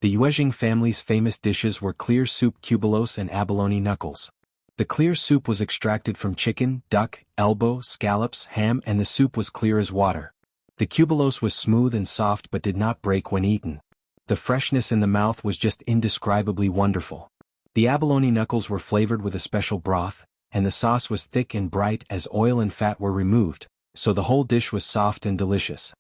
The Yuezhing family's famous dishes were clear soup cubulos and abalone knuckles. The clear soup was extracted from chicken, duck, elbow, scallops, ham and the soup was clear as water. The cubulos was smooth and soft but did not break when eaten. The freshness in the mouth was just indescribably wonderful. The abalone knuckles were flavored with a special broth, and the sauce was thick and bright as oil and fat were removed, so the whole dish was soft and delicious.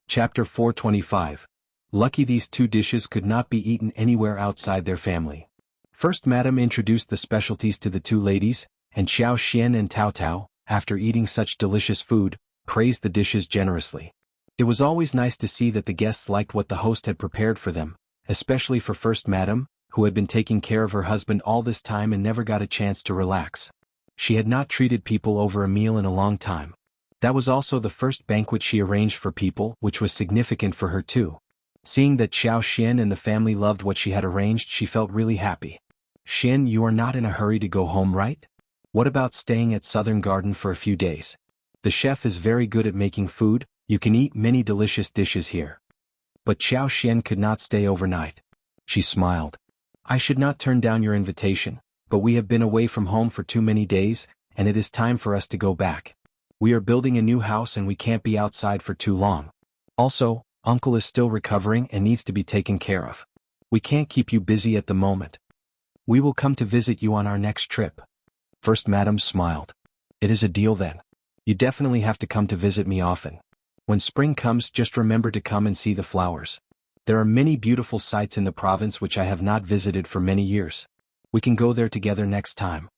Chapter 425. Lucky these two dishes could not be eaten anywhere outside their family. First Madam introduced the specialties to the two ladies, and Qiao Xian and Tao Tao, after eating such delicious food, praised the dishes generously. It was always nice to see that the guests liked what the host had prepared for them, especially for First Madam, who had been taking care of her husband all this time and never got a chance to relax. She had not treated people over a meal in a long time. That was also the first banquet she arranged for people, which was significant for her too. Seeing that Qiao Xian and the family loved what she had arranged, she felt really happy. Xian, you are not in a hurry to go home, right? What about staying at Southern Garden for a few days? The chef is very good at making food, you can eat many delicious dishes here. But Qiao Xian could not stay overnight. She smiled. I should not turn down your invitation, but we have been away from home for too many days, and it is time for us to go back. We are building a new house and we can't be outside for too long. Also, Uncle is still recovering and needs to be taken care of. We can't keep you busy at the moment. We will come to visit you on our next trip." First Madam smiled. "It is a deal then. You definitely have to come to visit me often. When spring comes, just remember to come and see the flowers. There are many beautiful sites in the province which I have not visited for many years. We can go there together next time."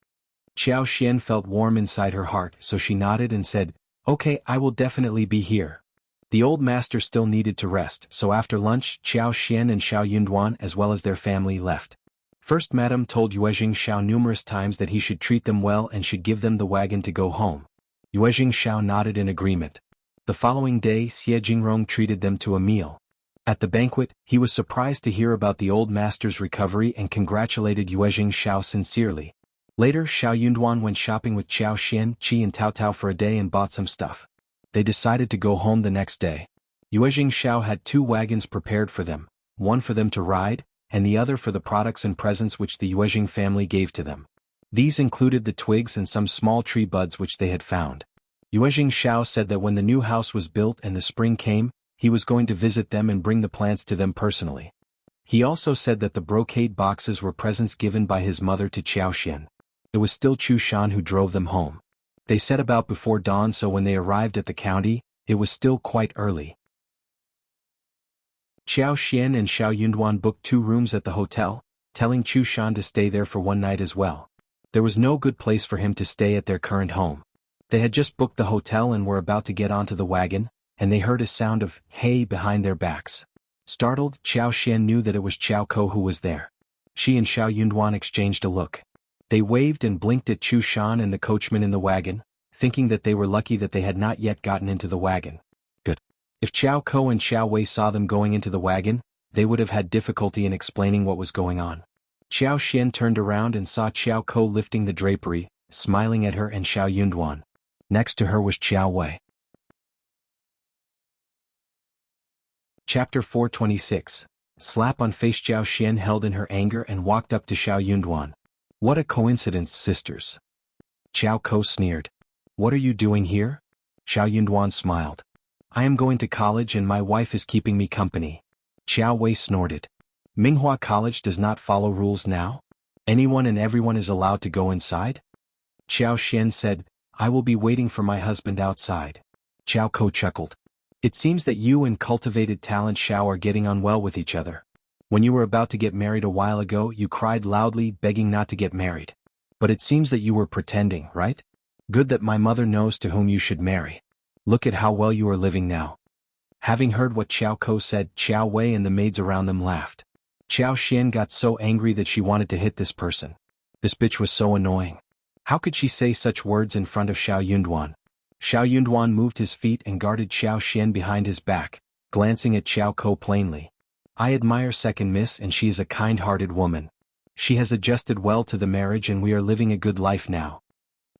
Qiao Xian felt warm inside her heart, so she nodded and said, "Okay, I will definitely be here." The old master still needed to rest, so after lunch, Qiao Xian and Xiao Yunduan as well as their family left. First Madam told Xiao numerous times that he should treat them well and should give them the wagon to go home. Xiao nodded in agreement. The following day, Xie Jingrong treated them to a meal. At the banquet, he was surprised to hear about the old master's recovery and congratulated Xiao sincerely. Later, Xiao Yunduan went shopping with Qiao Xian, Qi and Tao Tao for a day and bought some stuff. They decided to go home the next day. Xiao had 2 wagons prepared for them, one for them to ride, and the other for the products and presents which the Yuezhing family gave to them. These included the twigs and some small tree buds which they had found. Xiao said that when the new house was built and the spring came, he was going to visit them and bring the plants to them personally. He also said that the brocade boxes were presents given by his mother to Qiao Xian. It was still Chu Shan who drove them home. They set about before dawn, so when they arrived at the county, it was still quite early. Qiao Xian and Xiao Yunduan booked 2 rooms at the hotel, telling Chu Shan to stay there for one night as well. There was no good place for him to stay at their current home. They had just booked the hotel and were about to get onto the wagon, and they heard a sound of "hey" behind their backs. Startled, Qiao Xian knew that it was Qiao Ko who was there. She and Xiao Yunduan exchanged a look. They waved and blinked at Chu Shan and the coachman in the wagon, thinking that they were lucky that they had not yet gotten into the wagon. Good. If Qiao Ko and Xiao Wei saw them going into the wagon, they would have had difficulty in explaining what was going on. Qiao Xian turned around and saw Qiao Ko lifting the drapery, smiling at her and Xiao Yunduan. Next to her was Xiao Wei. Chapter 426. Slap on face. Xiao Xian held in her anger and walked up to Xiao Yunduan. "What a coincidence, sisters." Qiao Ko sneered. "What are you doing here?" Xiao Yunduan smiled. "I am going to college and my wife is keeping me company." Qiao Wei snorted. "Minghua College does not follow rules now? Anyone and everyone is allowed to go inside?" Qiao Xian said, "I will be waiting for my husband outside." Qiao Ko chuckled. "It seems that you and cultivated talent Xiao are getting on well with each other. When you were about to get married a while ago, you cried loudly, begging not to get married. But it seems that you were pretending, right? Good that my mother knows to whom you should marry. Look at how well you are living now." Having heard what Qiao Ko said, Qiao Wei and the maids around them laughed. Qiao Xian got so angry that she wanted to hit this person. This bitch was so annoying. How could she say such words in front of Xiao Yunduan? Xiao Yunduan moved his feet and guarded Qiao Xian behind his back, glancing at Qiao Ko plainly. "I admire second miss and she is a kind-hearted woman. She has adjusted well to the marriage and we are living a good life now."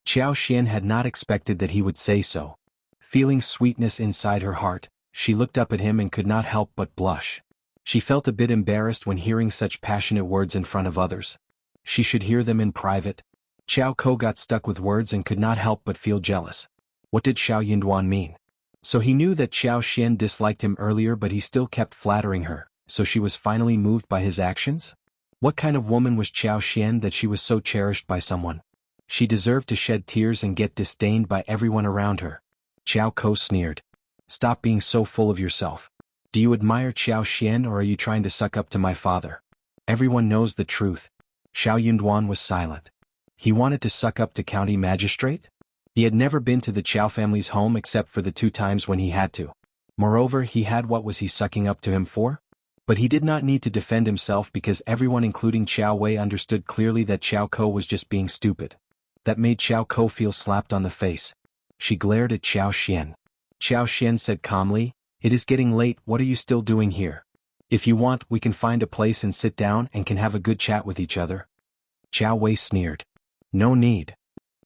Qiao Xian had not expected that he would say so. Feeling sweetness inside her heart, she looked up at him and could not help but blush. She felt a bit embarrassed when hearing such passionate words in front of others. She should hear them in private. Qiao Ko got stuck with words and could not help but feel jealous. What did Xiao Yunduan mean? So he knew that Qiao Xian disliked him earlier, but he still kept flattering her, so she was finally moved by his actions? What kind of woman was Qiao Xian that she was so cherished by someone? She deserved to shed tears and get disdained by everyone around her. Qiao Ko sneered. "Stop being so full of yourself. Do you admire Qiao Xian or are you trying to suck up to my father? Everyone knows the truth." Xiao Yunduan was silent. He wanted to suck up to county magistrate? He had never been to the Qiao family's home except for the 2 times when he had to. Moreover, he had what was he sucking up to him for? But he did not need to defend himself because everyone including Qiao Wei understood clearly that Qiao Ko was just being stupid. That made Qiao Ko feel slapped on the face. She glared at Qiao Xian. Qiao Xian said calmly, "It is getting late, what are you still doing here? If you want, we can find a place and sit down and can have a good chat with each other." Qiao Wei sneered. "No need."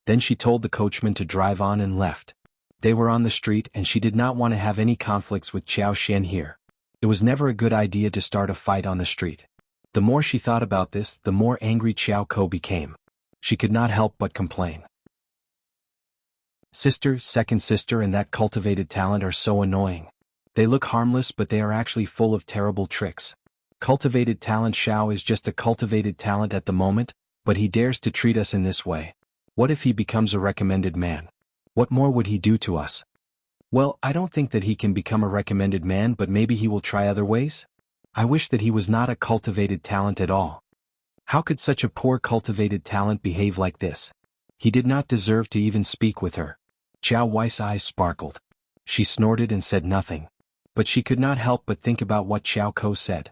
Then she told the coachman to drive on and left. They were on the street and she did not want to have any conflicts with Qiao Xian here. It was never a good idea to start a fight on the street. The more she thought about this, the more angry Qiao Ko became. She could not help but complain. Sister, second sister and that cultivated talent are so annoying. They look harmless but they are actually full of terrible tricks. Cultivated talent Xiao is just a cultivated talent at the moment, but he dares to treat us in this way. What if he becomes a recommended man? What more would he do to us? Well, I don't think that he can become a recommended man, but maybe he will try other ways? I wish that he was not a cultivated talent at all. How could such a poor cultivated talent behave like this? He did not deserve to even speak with her. Qiao Wei's eyes sparkled. She snorted and said nothing. But she could not help but think about what Qiao Ko said.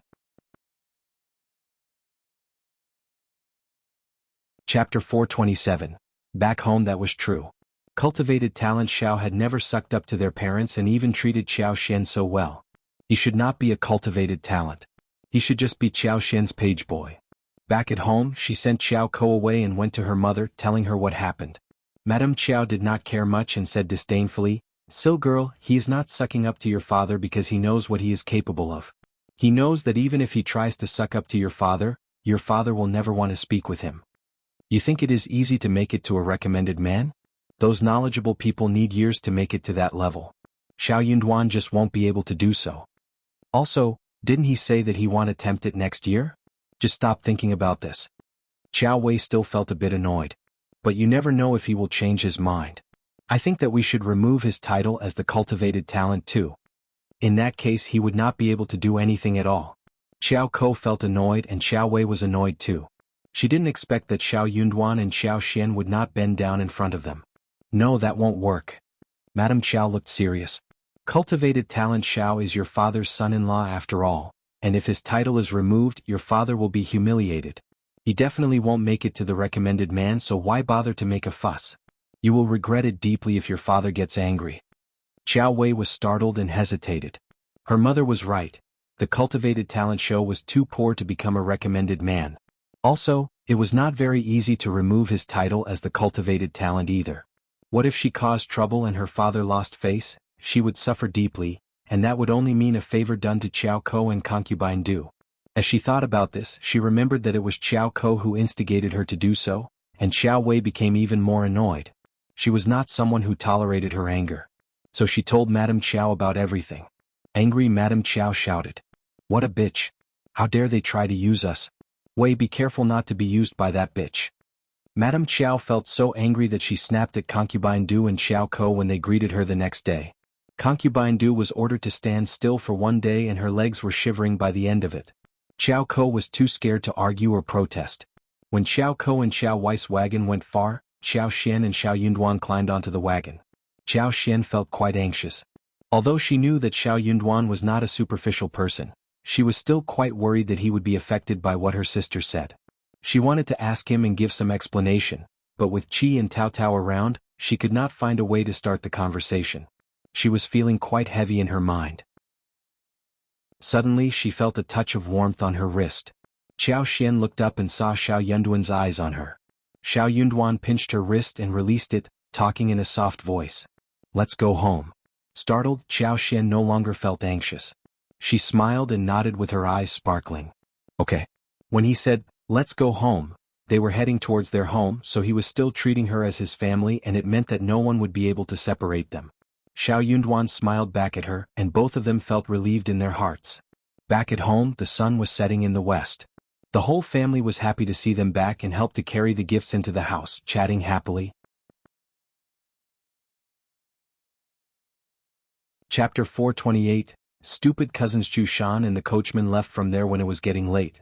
Chapter 427. Back home that was true. Cultivated talent Xiao had never sucked up to their parents and even treated Qiao Xian so well. He should not be a cultivated talent. He should just be Qiao Xian's page boy. Back at home, she sent Qiao Ko away and went to her mother, telling her what happened. Madame Qiao did not care much and said disdainfully, "So girl, he is not sucking up to your father because he knows what he is capable of. He knows that even if he tries to suck up to your father will never want to speak with him. You think it is easy to make it to a recommended man? Those knowledgeable people need years to make it to that level. Xiao Yunduan just won't be able to do so. Also, didn't he say that he won't attempt it next year? Just stop thinking about this." Qiao Wei still felt a bit annoyed. But you never know if he will change his mind. I think that we should remove his title as the cultivated talent too. In that case he would not be able to do anything at all. Qiao Ko felt annoyed and Qiao Wei was annoyed too. She didn't expect that Xiao Yunduan and Xiao Xian would not bend down in front of them. No, that won't work. Madame Qiao looked serious. Cultivated talent Xiao is your father's son-in-law after all, and if his title is removed, your father will be humiliated. He definitely won't make it to the recommended man, so why bother to make a fuss? You will regret it deeply if your father gets angry. Qiao Wei was startled and hesitated. Her mother was right. The cultivated talent show was too poor to become a recommended man. Also, it was not very easy to remove his title as the cultivated talent either. What if she caused trouble and her father lost face? She would suffer deeply, and that would only mean a favor done to Qiao Ko and concubine Du. As she thought about this, she remembered that it was Qiao Ko who instigated her to do so, and Qiao Wei became even more annoyed. She was not someone who tolerated her anger. So she told Madame Qiao about everything. Angry Madame Qiao shouted, "What a bitch! How dare they try to use us? Wei, be careful not to be used by that bitch." Madame Qiao felt so angry that she snapped at concubine Du and Qiao Ko when they greeted her the next day. Concubine Du was ordered to stand still for 1 day and her legs were shivering by the end of it. Qiao Ko was too scared to argue or protest. When Qiao Ko and Qiao Wei's wagon went far, Xiao Xian and Xiao Yunduan climbed onto the wagon. Xiao Xian felt quite anxious. Although she knew that Xiao Yunduan was not a superficial person, she was still quite worried that he would be affected by what her sister said. She wanted to ask him and give some explanation, but with Qi and Tao Tao around, she could not find a way to start the conversation. She was feeling quite heavy in her mind. Suddenly she felt a touch of warmth on her wrist. Xiao Xian looked up and saw Xiao Yunduan's eyes on her. Xiao Yunduan pinched her wrist and released it, talking in a soft voice. "Let's go home." Startled, Xiao Xian no longer felt anxious. She smiled and nodded with her eyes sparkling. Okay. When he said, "Let's go home," they were heading towards their home, so he was still treating her as his family and it meant that no one would be able to separate them. Xiao Yunduan smiled back at her, and both of them felt relieved in their hearts. Back at home, the sun was setting in the west. The whole family was happy to see them back and helped to carry the gifts into the house, chatting happily. Chapter 428. Stupid cousins Zhu Shan and the coachman left from there when it was getting late.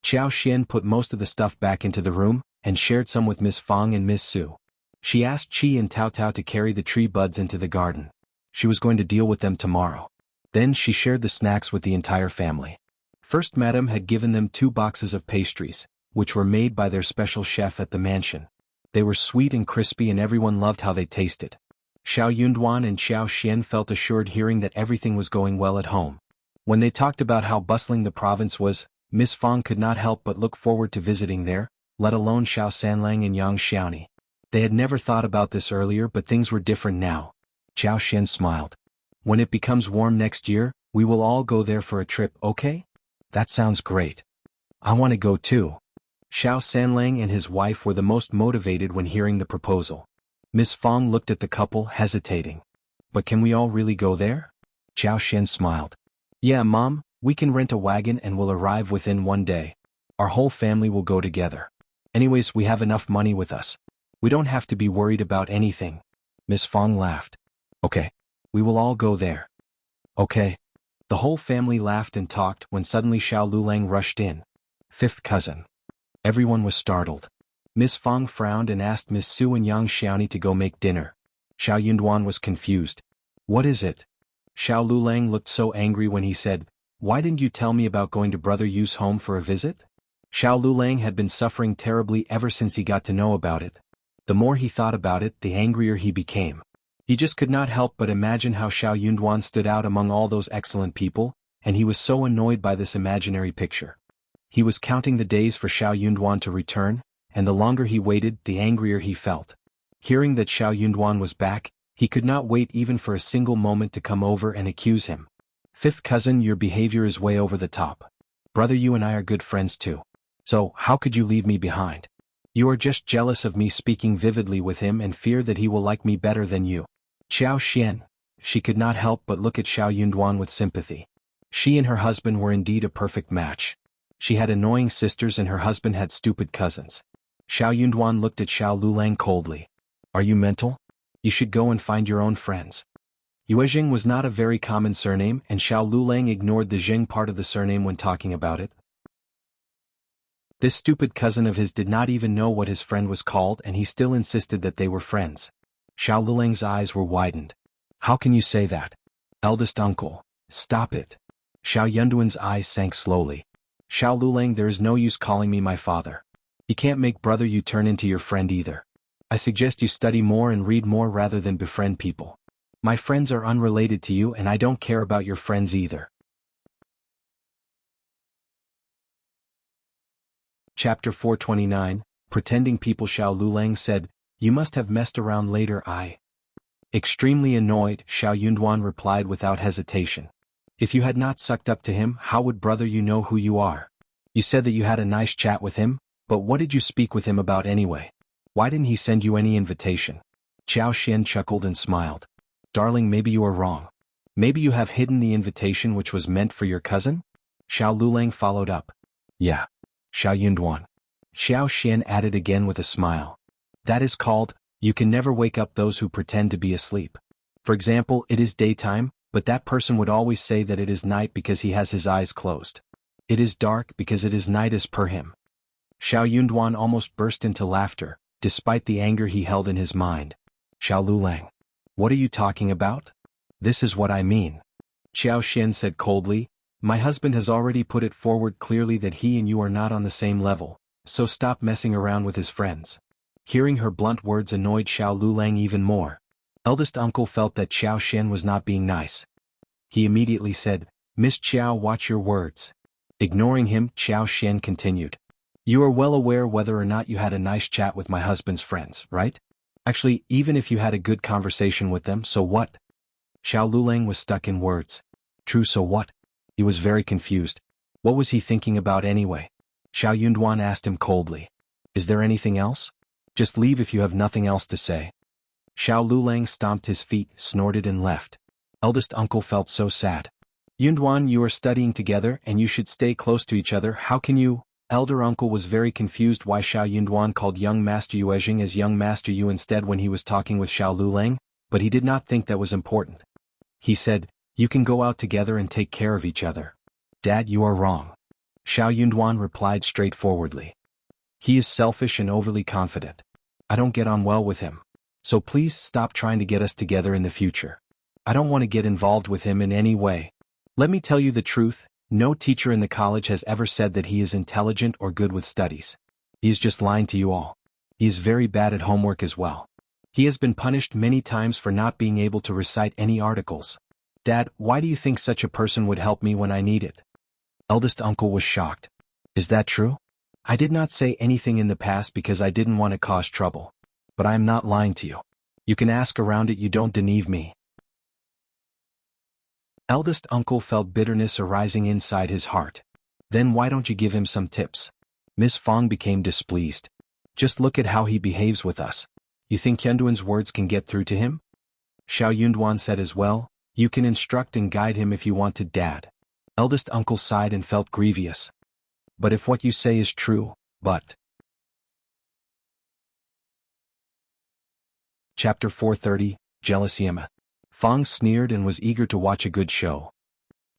Xiao Xian put most of the stuff back into the room, and shared some with Miss Fang and Miss Su. She asked Qi and Tao Tao to carry the tree buds into the garden. She was going to deal with them tomorrow. Then she shared the snacks with the entire family. First, Madame had given them 2 boxes of pastries, which were made by their special chef at the mansion. They were sweet and crispy and everyone loved how they tasted. Xiao Yunduan and Xiao Xian felt assured hearing that everything was going well at home. When they talked about how bustling the province was, Miss Fang could not help but look forward to visiting there, let alone Xiao Sanlang and Yang Xiaoni. They had never thought about this earlier, but things were different now. Xiao Xian smiled. "When it becomes warm next year, we will all go there for a trip, okay?" "That sounds great. I want to go too." Xiao Sanlang and his wife were the most motivated when hearing the proposal. Miss Fong looked at the couple, hesitating. But can we all really go there? Xiao smiled. Yeah, Mom, we can rent a wagon and we'll arrive within 1 day. Our whole family will go together. Anyways, we have enough money with us. We don't have to be worried about anything. Miss Fong laughed. Okay. We will all go there. Okay. The whole family laughed and talked when suddenly Xiao Lulang rushed in. Fifth cousin. Everyone was startled. Miss Fong frowned and asked Miss Su and Yang Xiaoni to go make dinner. Xiao Yunduan was confused. What is it? Xiao Lulang looked so angry when he said, Why didn't you tell me about going to Brother Yu's home for a visit? Xiao Lulang had been suffering terribly ever since he got to know about it. The more he thought about it, the angrier he became. He just could not help but imagine how Xiao Yunduan stood out among all those excellent people, and he was so annoyed by this imaginary picture. He was counting the days for Xiao Yunduan to return, and the longer he waited, the angrier he felt. Hearing that Xiao Yunduan was back, he could not wait even for a single moment to come over and accuse him. Fifth cousin, your behavior is way over the top. Brother, you and I are good friends too. So, how could you leave me behind? You are just jealous of me speaking vividly with him and fear that he will like me better than you. Xiao Xian. She could not help but look at Xiao Yunduan with sympathy. She and her husband were indeed a perfect match. She had annoying sisters and her husband had stupid cousins. Xiao Yunduan looked at Xiao Lulang coldly. Are you mental? You should go and find your own friends. Yuezheng was not a very common surname, and Xiao Lulang ignored the Zheng part of the surname when talking about it. This stupid cousin of his did not even know what his friend was called, and he still insisted that they were friends. Xiao Lulang's eyes were widened. How can you say that? Eldest uncle, stop it. Xiao Yunduan's eyes sank slowly. Xiao Lulang, there is no use calling me my father. You can't make Brother Yu turn into your friend either. I suggest you study more and read more rather than befriend people. My friends are unrelated to you and I don't care about your friends either. Chapter 429, Pretending People. Xiao Lulang said, You must have messed around later. Extremely annoyed, Xiao Yunduan replied without hesitation. If you had not sucked up to him, how would Brother Yu know who you are? You said that you had a nice chat with him, but what did you speak with him about anyway? Why didn't he send you any invitation? Qiao Xian chuckled and smiled. Darling, maybe you are wrong. Maybe you have hidden the invitation which was meant for your cousin? Xiao Lulang followed up. Yeah. Xiao Yunduan. Xiao Xian added again with a smile. That is called, you can never wake up those who pretend to be asleep. For example, it is daytime, but that person would always say that it is night because he has his eyes closed. It is dark because it is night as per him. Xiao Yunduan almost burst into laughter, despite the anger he held in his mind. Xiao Lulang. What are you talking about? This is what I mean. Qiao Xian said coldly, My husband has already put it forward clearly that he and you are not on the same level, so stop messing around with his friends. Hearing her blunt words annoyed Xiao Lulang even more. Eldest uncle felt that Qiao Xian was not being nice. He immediately said, Miss Qiao, watch your words. Ignoring him, Qiao Xian continued. You are well aware whether or not you had a nice chat with my husband's friends, right? Actually, even if you had a good conversation with them, so what? Xiao Lulang was stuck in words. True, so what? He was very confused. What was he thinking about anyway? Xiao Yunduan asked him coldly. Is there anything else? Just leave if you have nothing else to say. Xiao Lulang stomped his feet, snorted and left. Eldest uncle felt so sad. Yunduan, you are studying together and you should stay close to each other. How can you? Elder uncle was very confused why Xiao Yunduan called young Master Yuezheng as young Master Yu instead when he was talking with Xiao Lulang, but he did not think that was important. He said, You can go out together and take care of each other. Dad, you are wrong. Xiao Yunduan replied straightforwardly. He is selfish and overly confident. I don't get on well with him. So please stop trying to get us together in the future. I don't want to get involved with him in any way. Let me tell you the truth, no teacher in the college has ever said that he is intelligent or good with studies. He is just lying to you all. He is very bad at homework as well. He has been punished many times for not being able to recite any articles. Dad, why do you think such a person would help me when I need it? Eldest uncle was shocked. Is that true? I did not say anything in the past because I didn't want to cause trouble. But I am not lying to you. You can ask around it, you don't deceive me. Eldest uncle felt bitterness arising inside his heart. Then why don't you give him some tips? Miss Fong became displeased. Just look at how he behaves with us. You think Yunduan's words can get through to him? Xiao Yunduan said as well, you can instruct and guide him if you want to, Dad. Eldest uncle sighed and felt grievous. But if what you say is true, but... Chapter 430, Jealous Emma. Fang sneered and was eager to watch a good show.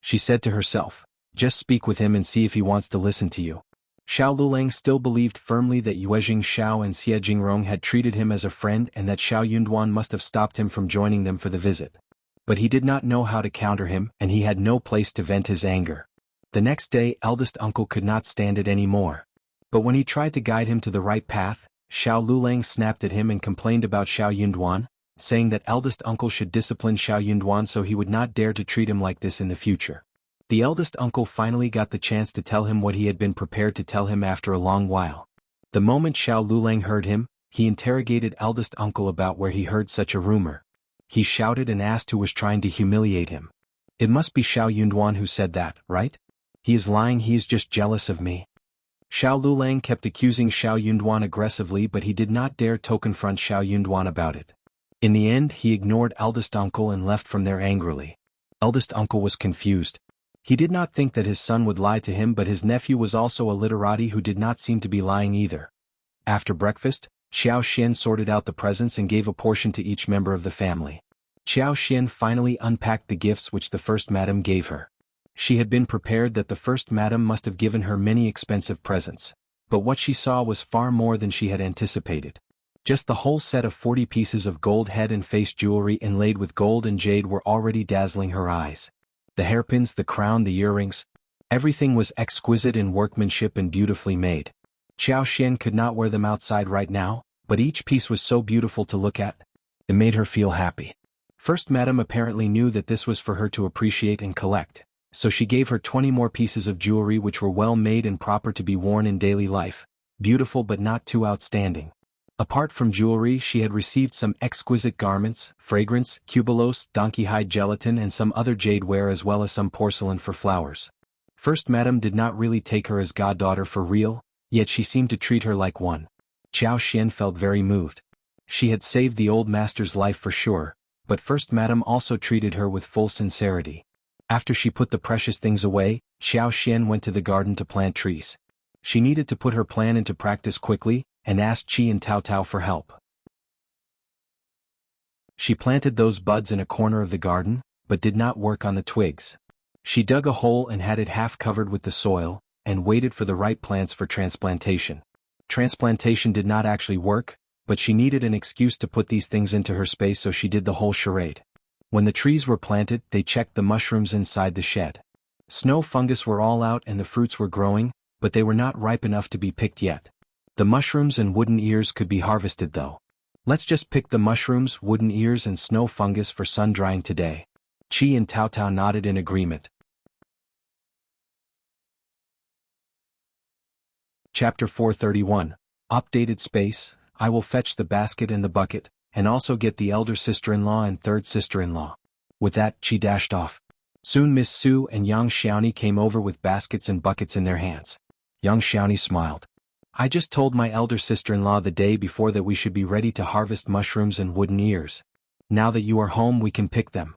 She said to herself, just speak with him and see if he wants to listen to you. Xiao Lulang still believed firmly that Yuezhing Xiao and Xie Jingrong had treated him as a friend and that Xiao Yunduan must have stopped him from joining them for the visit. But he did not know how to counter him and he had no place to vent his anger. The next day eldest uncle could not stand it any more. But when he tried to guide him to the right path, Xiao Lulang snapped at him and complained about Xiao Yunduan, saying that eldest uncle should discipline Xiao Yunduan so he would not dare to treat him like this in the future. The eldest uncle finally got the chance to tell him what he had been prepared to tell him after a long while. The moment Xiao Lulang heard him, he interrogated eldest uncle about where he heard such a rumor. He shouted and asked who was trying to humiliate him. It must be Xiao Yunduan who said that, right? He is lying, he is just jealous of me. Xiao Lulang kept accusing Xiao Yunduan aggressively but he did not dare to confront Xiao Yunduan about it. In the end he ignored eldest uncle and left from there angrily. Eldest uncle was confused. He did not think that his son would lie to him but his nephew was also a literati who did not seem to be lying either. After breakfast, Xiao Xian sorted out the presents and gave a portion to each member of the family. Xiao Xian finally unpacked the gifts which the first madam gave her. She had been prepared that the first madam must have given her many expensive presents, but what she saw was far more than she had anticipated. Just the whole set of 40 pieces of gold head and face jewelry inlaid with gold and jade were already dazzling her eyes. The hairpins, the crown, the earrings, everything was exquisite in workmanship and beautifully made. Xiao Xian could not wear them outside right now, but each piece was so beautiful to look at. It made her feel happy. First madam apparently knew that this was for her to appreciate and collect, so she gave her 20 more pieces of jewelry which were well made and proper to be worn in daily life, beautiful but not too outstanding. Apart from jewelry she had received some exquisite garments, fragrance, cubulos, donkey hide gelatin and some other jadeware as well as some porcelain for flowers. First madam did not really take her as goddaughter for real, yet she seemed to treat her like one. Xiao Xian felt very moved. She had saved the old master's life for sure, but first madam also treated her with full sincerity. After she put the precious things away, Xiao Xian went to the garden to plant trees. She needed to put her plan into practice quickly, and asked Qi and Tao Tao for help. She planted those buds in a corner of the garden, but did not work on the twigs. She dug a hole and had it half covered with the soil, and waited for the right plants for transplantation. Transplantation did not actually work, but she needed an excuse to put these things into her space so she did the whole charade. When the trees were planted, they checked the mushrooms inside the shed. Snow fungus were all out and the fruits were growing, but they were not ripe enough to be picked yet. The mushrooms and wooden ears could be harvested though. Let's just pick the mushrooms, wooden ears and snow fungus for sun drying today. Qi and Tao Tao nodded in agreement. Chapter 431. Updated space. I will fetch the basket and the bucket, and also get the elder sister-in-law and third sister-in-law. With that, Qi dashed off. Soon Miss Su and Yang Xiaoni came over with baskets and buckets in their hands. Yang Xiaoni smiled. I just told my elder sister-in-law the day before that we should be ready to harvest mushrooms and wooden ears. Now that you are home we can pick them.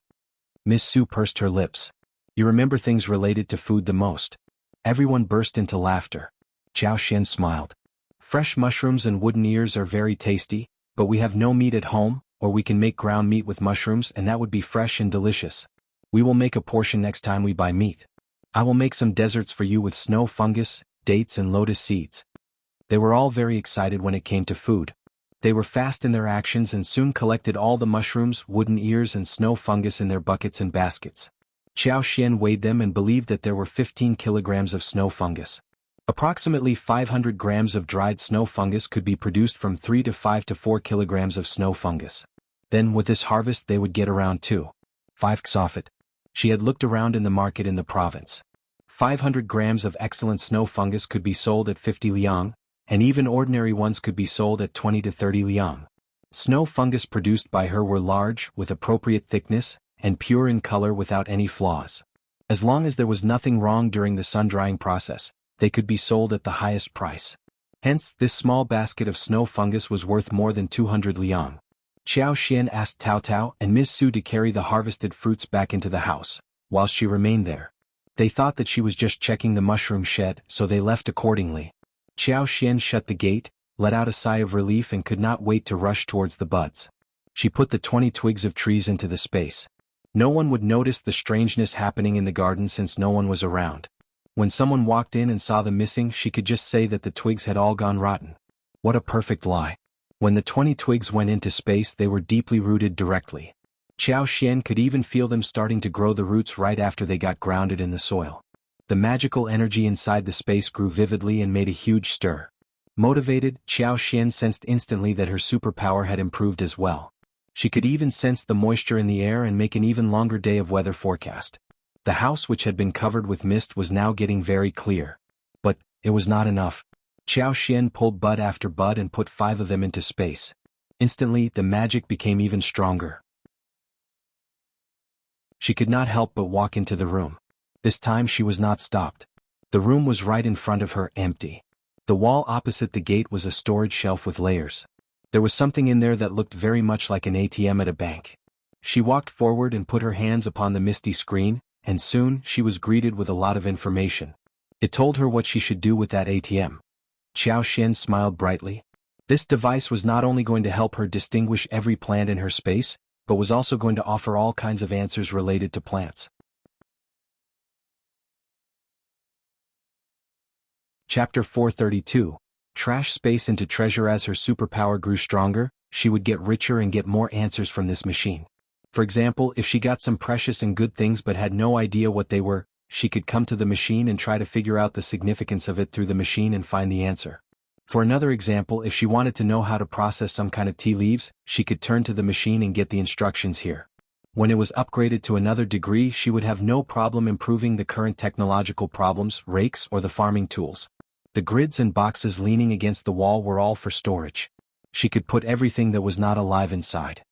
Miss Su pursed her lips. You remember things related to food the most. Everyone burst into laughter. Xiao Xian smiled. Fresh mushrooms and wooden ears are very tasty, but we have no meat at home, or we can make ground meat with mushrooms and that would be fresh and delicious. We will make a portion next time we buy meat. I will make some desserts for you with snow fungus, dates and lotus seeds. They were all very excited when it came to food. They were fast in their actions and soon collected all the mushrooms, wooden ears and snow fungus in their buckets and baskets. Xiao Xian weighed them and believed that there were 15 kilograms of snow fungus. Approximately 500 grams of dried snow fungus could be produced from 3 to 5 to 4 kilograms of snow fungus. Then with this harvest they would get around 2.5 xofit. She had looked around in the market in the province. 500 grams of excellent snow fungus could be sold at 50 liang, and even ordinary ones could be sold at 20 to 30 liang. Snow fungus produced by her were large, with appropriate thickness, and pure in color without any flaws. As long as there was nothing wrong during the sun-drying process, they could be sold at the highest price. Hence, this small basket of snow fungus was worth more than 200 liang. Qiao Xian asked Tao Tao and Ms.Mi to carry the harvested fruits back into the house, whilst she remained there. They thought that she was just checking the mushroom shed, so they left accordingly. Qiao Xian shut the gate, let out a sigh of relief and could not wait to rush towards the buds. She put the 20 twigs of trees into the space. No one would notice the strangeness happening in the garden since no one was around. When someone walked in and saw them missing, she could just say that the twigs had all gone rotten. What a perfect lie. When the 20 twigs went into space, they were deeply rooted directly. Qiao Xian could even feel them starting to grow the roots right after they got grounded in the soil. The magical energy inside the space grew vividly and made a huge stir. Motivated, Qiao Xian sensed instantly that her superpower had improved as well. She could even sense the moisture in the air and make an even longer day of weather forecast. The house, which had been covered with mist, was now getting very clear. But it was not enough. Qiao Xian pulled bud after bud and put 5 of them into space. Instantly, the magic became even stronger. She could not help but walk into the room. This time she was not stopped. The room was right in front of her, empty. The wall opposite the gate was a storage shelf with layers. There was something in there that looked very much like an ATM at a bank. She walked forward and put her hands upon the misty screen, and soon she was greeted with a lot of information. It told her what she should do with that ATM. Qiao Xian smiled brightly. This device was not only going to help her distinguish every plant in her space, but was also going to offer all kinds of answers related to plants. Chapter 432. Trash space into treasure. As her superpower grew stronger, she would get richer and get more answers from this machine. For example, if she got some precious and good things but had no idea what they were, she could come to the machine and try to figure out the significance of it through the machine and find the answer. For another example, if she wanted to know how to process some kind of tea leaves, she could turn to the machine and get the instructions here. When it was upgraded to another degree, she would have no problem improving the current technological problems, rakes, or the farming tools. The grids and boxes leaning against the wall were all for storage. She could put everything that was not alive inside.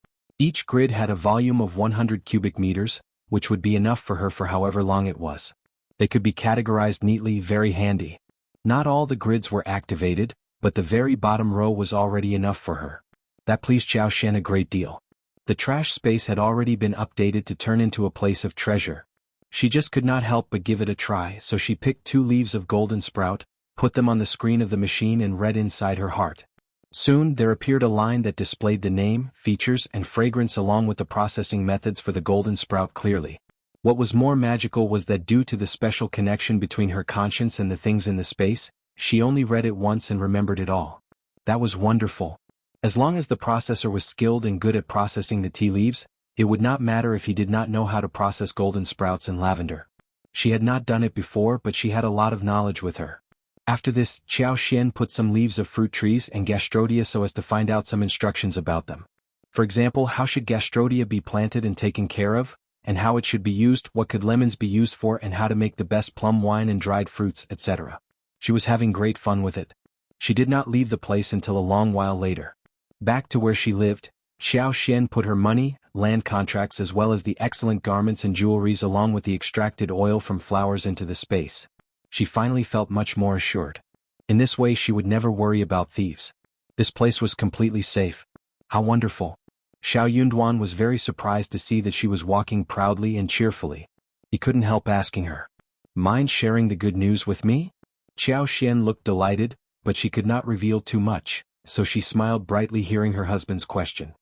Each grid had a volume of 100 cubic meters, which would be enough for her for however long it was. They could be categorized neatly, very handy. Not all the grids were activated, but the very bottom row was already enough for her. That pleased Qiao Xian a great deal. The trash space had already been updated to turn into a place of treasure. She just could not help but give it a try, so she picked 2 leaves of golden sprout, put them on the screen of the machine and read inside her heart. Soon there appeared a line that displayed the name, features, and fragrance along with the processing methods for the golden sprout clearly. What was more magical was that due to the special connection between her conscience and the things in the space, she only read it once and remembered it all. That was wonderful. As long as the processor was skilled and good at processing the tea leaves, it would not matter if he did not know how to process golden sprouts and lavender. She had not done it before, but she had a lot of knowledge with her. After this, Qiao Xian put some leaves of fruit trees and gastrodia so as to find out some instructions about them. For example, how should gastrodia be planted and taken care of, and how it should be used, what could lemons be used for, and how to make the best plum wine and dried fruits, etc. She was having great fun with it. She did not leave the place until a long while later. Back to where she lived, Qiao Xian put her money, land contracts as well as the excellent garments and jewelries along with the extracted oil from flowers into the space. She finally felt much more assured. In this way she would never worry about thieves. This place was completely safe. How wonderful. Xiao Yunduan was very surprised to see that she was walking proudly and cheerfully. He couldn't help asking her, "Mind sharing the good news with me?" Qiao Xian looked delighted, but she could not reveal too much, so she smiled brightly hearing her husband's question.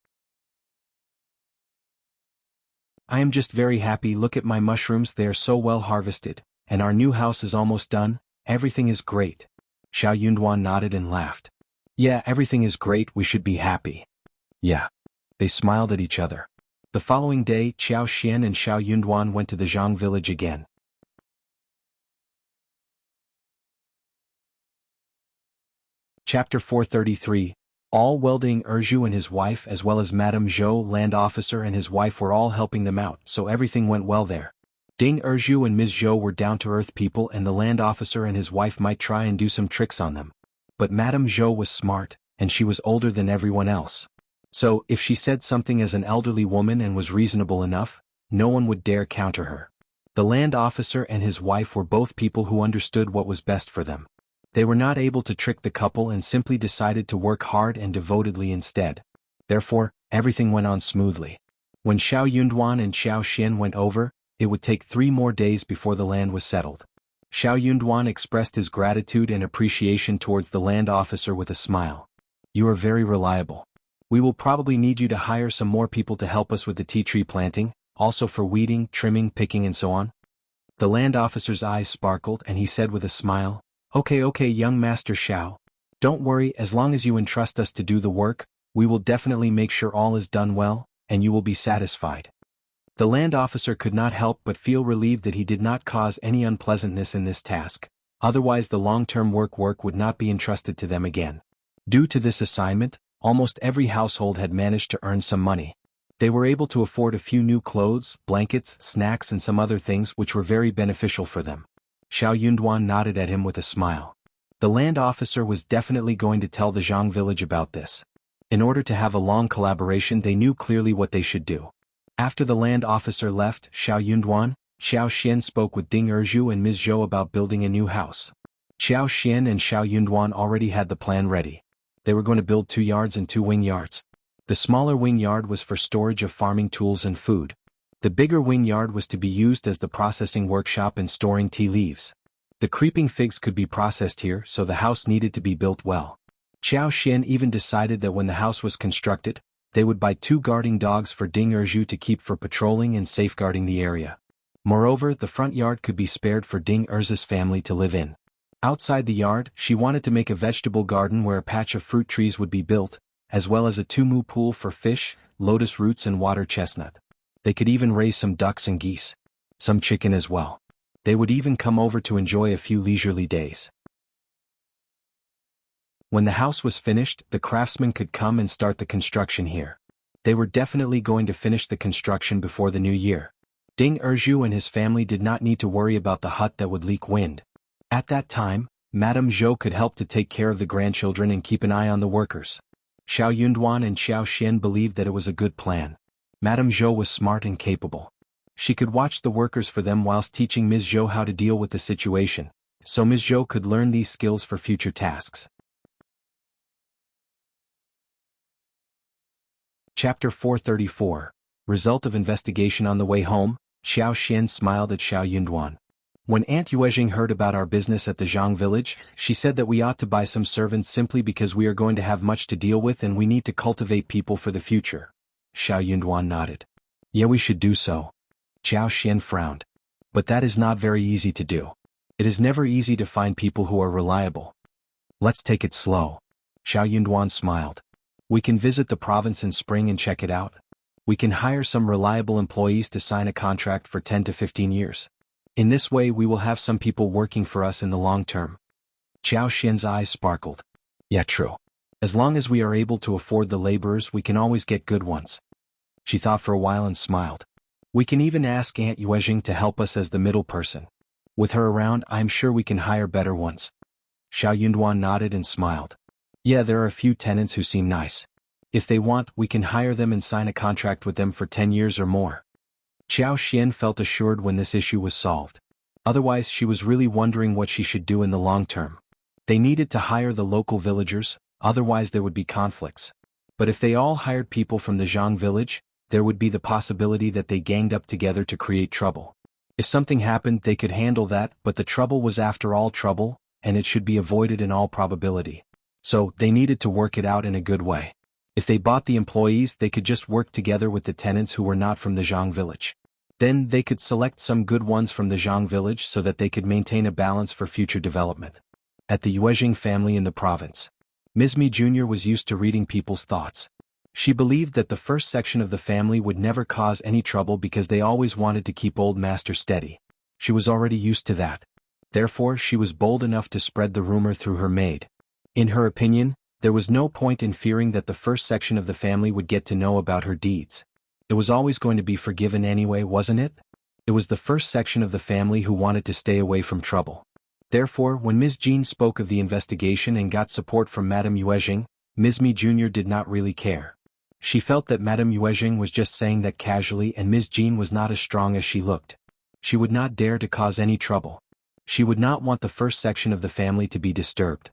"I am just very happy. Look at my mushrooms, they are so well harvested. And our new house is almost done, everything is great." Xiao Yunduan nodded and laughed. "Yeah, everything is great, we should be happy." "Yeah." They smiled at each other. The following day, Qiao Xian and Xiao Yunduan went to the Jianghu village again. Chapter 433. All well-being. Erju and his wife as well as Madame Zhou, land officer, and his wife were all helping them out, so everything went well there. Ding Erju and Ms. Zhou were down-to-earth people and the land officer and his wife might try and do some tricks on them. But Madame Zhou was smart, and she was older than everyone else. So, if she said something as an elderly woman and was reasonable enough, no one would dare counter her. The land officer and his wife were both people who understood what was best for them. They were not able to trick the couple and simply decided to work hard and devotedly instead. Therefore, everything went on smoothly. When Xiao Yunduan and Xiao Xian went over, it would take 3 more days before the land was settled. Xiao Yunduan expressed his gratitude and appreciation towards the land officer with a smile. "You are very reliable. We will probably need you to hire some more people to help us with the tea tree planting, also for weeding, trimming, picking and so on." The land officer's eyes sparkled and he said with a smile, Okay, young Master Xiao. Don't worry, as long as you entrust us to do the work, we will definitely make sure all is done well, and you will be satisfied." The land officer could not help but feel relieved that he did not cause any unpleasantness in this task, otherwise the long-term work would not be entrusted to them again. Due to this assignment, almost every household had managed to earn some money. They were able to afford a few new clothes, blankets, snacks and some other things which were very beneficial for them. Xiao Yunduan nodded at him with a smile. The land officer was definitely going to tell the Jianghu village about this. In order to have a long collaboration, they knew clearly what they should do. After the land officer left, Xiao Yunduan, Xiao Xian spoke with Ding Erzhu and Ms. Zhou about building a new house. Xiao Xian and Xiao Yunduan already had the plan ready. They were going to build 2 yards and 2 wing yards. The smaller wing yard was for storage of farming tools and food. The bigger wing yard was to be used as the processing workshop and storing tea leaves. The creeping figs could be processed here, so the house needed to be built well. Xiao Xian even decided that when the house was constructed, they would buy 2 guarding dogs for Ding Erzhu to keep for patrolling and safeguarding the area. Moreover, the front yard could be spared for Ding Erzhu's family to live in. Outside the yard, she wanted to make a vegetable garden where a patch of fruit trees would be built, as well as a tumu pool for fish, lotus roots and water chestnut. They could even raise some ducks and geese. Some chicken as well. They would even come over to enjoy a few leisurely days. When the house was finished, the craftsmen could come and start the construction here. They were definitely going to finish the construction before the new year. Ding Erzhu and his family did not need to worry about the hut that would leak wind. At that time, Madame Zhou could help to take care of the grandchildren and keep an eye on the workers. Xiao Yunduan and Xiao Xian believed that it was a good plan. Madame Zhou was smart and capable. She could watch the workers for them whilst teaching Ms. Zhou how to deal with the situation, so Ms. Zhou could learn these skills for future tasks. Chapter 434. Result of investigation. On the way home, Xiao Xian smiled at Xiao Yunduan. When Aunt Yuejing heard about our business at the Jianghu village, she said that we ought to buy some servants simply because we are going to have much to deal with and we need to cultivate people for the future. Xiao Yunduan nodded. Yeah, we should do so. Xiao Xian frowned. But that is not very easy to do. It is never easy to find people who are reliable. Let's take it slow. Xiao Yunduan smiled. We can visit the province in spring and check it out. We can hire some reliable employees to sign a contract for 10 to 15 years. In this way we will have some people working for us in the long term. Xiao Xian's eyes sparkled. Yeah, true. As long as we are able to afford the laborers, we can always get good ones. She thought for a while and smiled. We can even ask Aunt Yuejing to help us as the middle person. With her around, I am sure we can hire better ones. Xiao Yunduan nodded and smiled. Yeah, there are a few tenants who seem nice. If they want, we can hire them and sign a contract with them for 10 years or more. Xiao Xian felt assured when this issue was solved. Otherwise, she was really wondering what she should do in the long term. They needed to hire the local villagers, otherwise there would be conflicts. But if they all hired people from the Jianghu village, there would be the possibility that they ganged up together to create trouble. If something happened, they could handle that, but the trouble was after all trouble, and it should be avoided in all probability. So, they needed to work it out in a good way. If they bought the employees, they could just work together with the tenants who were not from the Jianghu village. Then they could select some good ones from the Jianghu village so that they could maintain a balance for future development. At the Yuejing family in the province, Ms.Mi Jr. was used to reading people's thoughts. She believed that the first section of the family would never cause any trouble because they always wanted to keep old master steady. She was already used to that. Therefore, she was bold enough to spread the rumor through her maid. In her opinion, there was no point in fearing that the first section of the family would get to know about her deeds. It was always going to be forgiven anyway, wasn't it? It was the first section of the family who wanted to stay away from trouble. Therefore, when Ms. Jean spoke of the investigation and got support from Madame Yuejing, Ms.Mi Jr. did not really care. She felt that Madame Yuejing was just saying that casually and Ms. Jean was not as strong as she looked. She would not dare to cause any trouble. She would not want the first section of the family to be disturbed.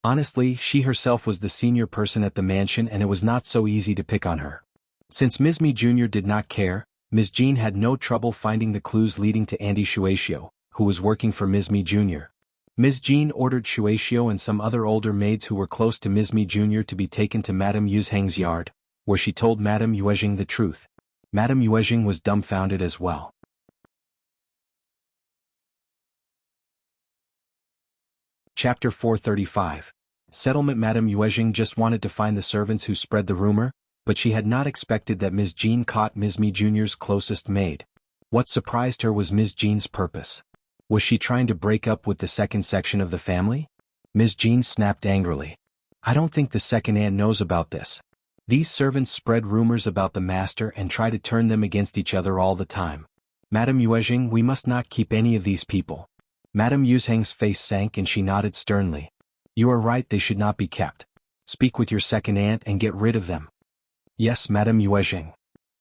Honestly, she herself was the senior person at the mansion and it was not so easy to pick on her. Since Ms.Mi Jr. did not care, Ms. Jean had no trouble finding the clues leading to Andy Qiao, who was working for Ms.Mi Jr. Ms. Jean ordered Qiao and some other older maids who were close to Ms.Mi Jr. to be taken to Madame Yuezhang's yard, where she told Madame Yuezhang the truth. Madame Yuezhang was dumbfounded as well. Chapter 435. Settlement. Madame Yuezhang just wanted to find the servants who spread the rumor, but she had not expected that Ms. Jean caught Ms.Mi Jr.'s closest maid. What surprised her was Ms. Jean's purpose. Was she trying to break up with the second section of the family? Ms. Jean snapped angrily. I don't think the second aunt knows about this. These servants spread rumors about the master and try to turn them against each other all the time. Madame Yuezhang, we must not keep any of these people. Madame Yuezhang's face sank and she nodded sternly. You are right, they should not be kept. Speak with your second aunt and get rid of them. Yes, Madame Yuezhang.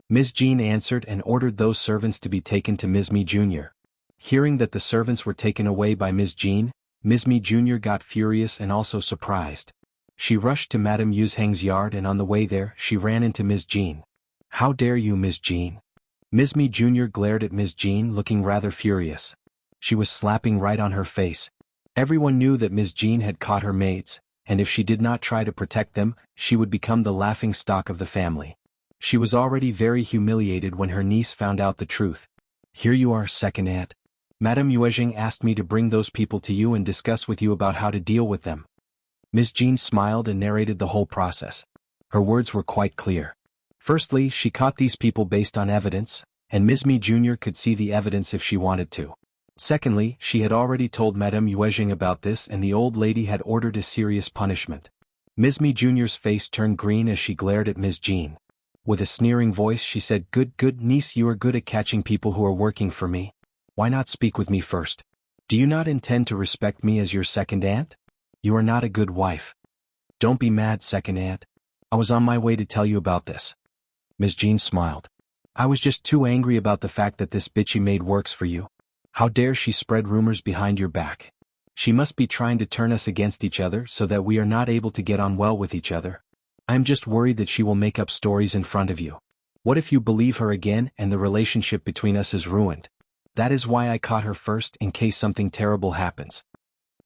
Ms. Jean answered and ordered those servants to be taken to Ms.Mi Jr. Hearing that the servants were taken away by Ms. Jean, Ms.Mi Jr. got furious and also surprised. She rushed to Madame Yuezhang's yard and on the way there she ran into Ms. Jean. How dare you, Ms. Jean? Ms.Mi Jr. glared at Ms. Jean looking rather furious. She was slapping right on her face. Everyone knew that Ms. Jean had caught her maids, and if she did not try to protect them, she would become the laughing stock of the family. She was already very humiliated when her niece found out the truth. Here you are, second aunt. Madame Yuezhang asked me to bring those people to you and discuss with you about how to deal with them. Ms. Jean smiled and narrated the whole process. Her words were quite clear. Firstly, she caught these people based on evidence, and Ms.Mi Jr. could see the evidence if she wanted to. Secondly, she had already told Madame Yuezhang about this and the old lady had ordered a serious punishment. Ms.Mi Jr.'s face turned green as she glared at Ms. Jean. With a sneering voice she said, Good niece, you are good at catching people who are working for me. Why not speak with me first? Do you not intend to respect me as your second aunt? You are not a good wife. Don't be mad, second aunt. I was on my way to tell you about this. Ms. Jean smiled. I was just too angry about the fact that this bitchy maid works for you. How dare she spread rumors behind your back? She must be trying to turn us against each other so that we are not able to get on well with each other. I am just worried that she will make up stories in front of you. What if you believe her again and the relationship between us is ruined? That is why I caught her first in case something terrible happens.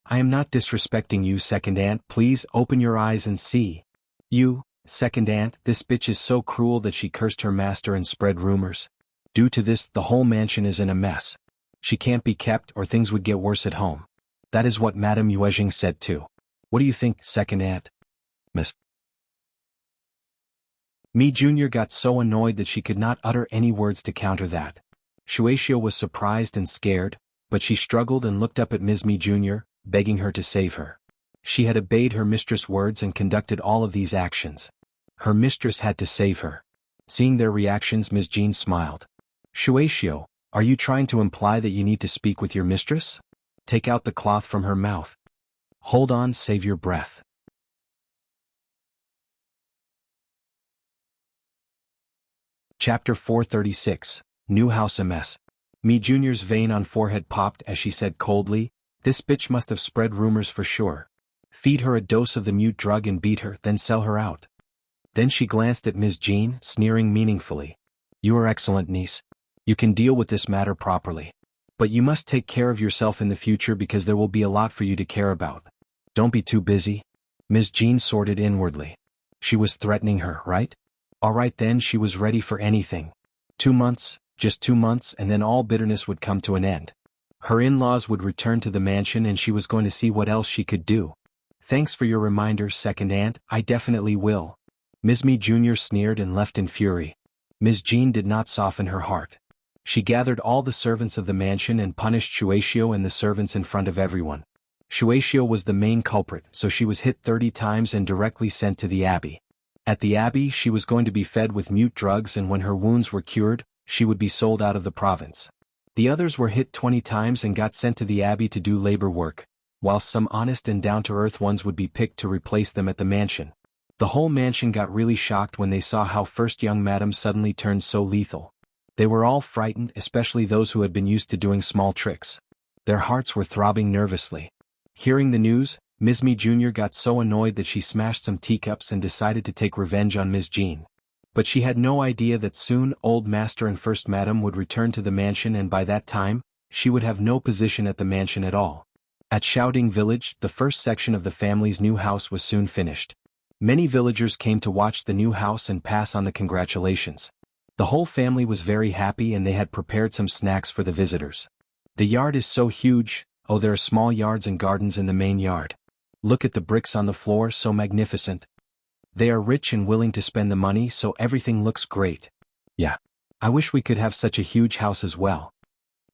I am not disrespecting you, second aunt. Please open your eyes and see. You, second aunt, this bitch is so cruel that she cursed her master and spread rumors. Due to this, the whole mansion is in a mess. She can't be kept or things would get worse at home. That is what Madame Yuezhang said too. What do you think, second aunt? Ms.Mi Jr. got so annoyed that she could not utter any words to counter that. Xianxia was surprised and scared, but she struggled and looked up at Ms.Mi Jr., begging her to save her. She had obeyed her mistress' words and conducted all of these actions. Her mistress had to save her. Seeing their reactions, Ms. Jean smiled. Xianxia, are you trying to imply that you need to speak with your mistress? Take out the cloth from her mouth. Hold on, save your breath. Chapter 436. New House Ms.Mi Jr.'s vein on forehead popped as she said coldly, this bitch must have spread rumors for sure. Feed her a dose of the mute drug and beat her, then sell her out. Then she glanced at Ms. Jean, sneering meaningfully. You are excellent, niece. You can deal with this matter properly. But you must take care of yourself in the future because there will be a lot for you to care about. Don't be too busy. Ms. Jean sorted inwardly. She was threatening her, right? Alright then, she was ready for anything. 2 months, just 2 months, and then all bitterness would come to an end. Her in-laws would return to the mansion and she was going to see what else she could do. Thanks for your reminder, second aunt, I definitely will. Ms.Mi Jr. sneered and left in fury. Ms. Jean did not soften her heart. She gathered all the servants of the mansion and punished Qiao and the servants in front of everyone. Qiao was the main culprit, so she was hit 30 times and directly sent to the abbey. At the abbey, she was going to be fed with mute drugs and when her wounds were cured, she would be sold out of the province. The others were hit 20 times and got sent to the abbey to do labor work, whilst some honest and down-to-earth ones would be picked to replace them at the mansion. The whole mansion got really shocked when they saw how first young madam suddenly turned so lethal. They were all frightened, especially those who had been used to doing small tricks. Their hearts were throbbing nervously. Hearing the news, Ms.Mi Jr. got so annoyed that she smashed some teacups and decided to take revenge on Ms. Jean. But she had no idea that soon Old Master and First Madam would return to the mansion, and by that time, she would have no position at the mansion at all. At Xiaoding village, the first section of the family's new house was soon finished. Many villagers came to watch the new house and pass on the congratulations. The whole family was very happy and they had prepared some snacks for the visitors. The yard is so huge. Oh, there are small yards and gardens in the main yard. Look at the bricks on the floor, so magnificent. They are rich and willing to spend the money, so everything looks great. Yeah. I wish we could have such a huge house as well.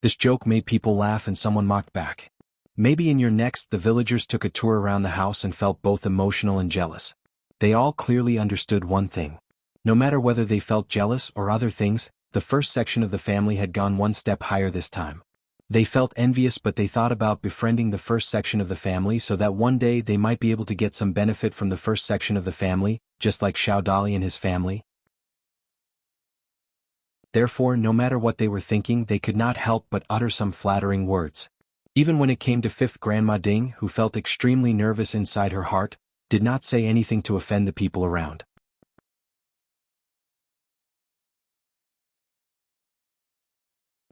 This joke made people laugh and someone mocked back. Maybe in your next, the villagers took a tour around the house and felt both emotional and jealous. They all clearly understood one thing. No matter whether they felt jealous or other things, the first section of the family had gone one step higher this time. They felt envious, but they thought about befriending the first section of the family so that one day they might be able to get some benefit from the first section of the family, just like Xiao Dali and his family. Therefore, no matter what they were thinking, they could not help but utter some flattering words. Even when it came to fifth Grandma Ding, who felt extremely nervous inside her heart, did not say anything to offend the people around.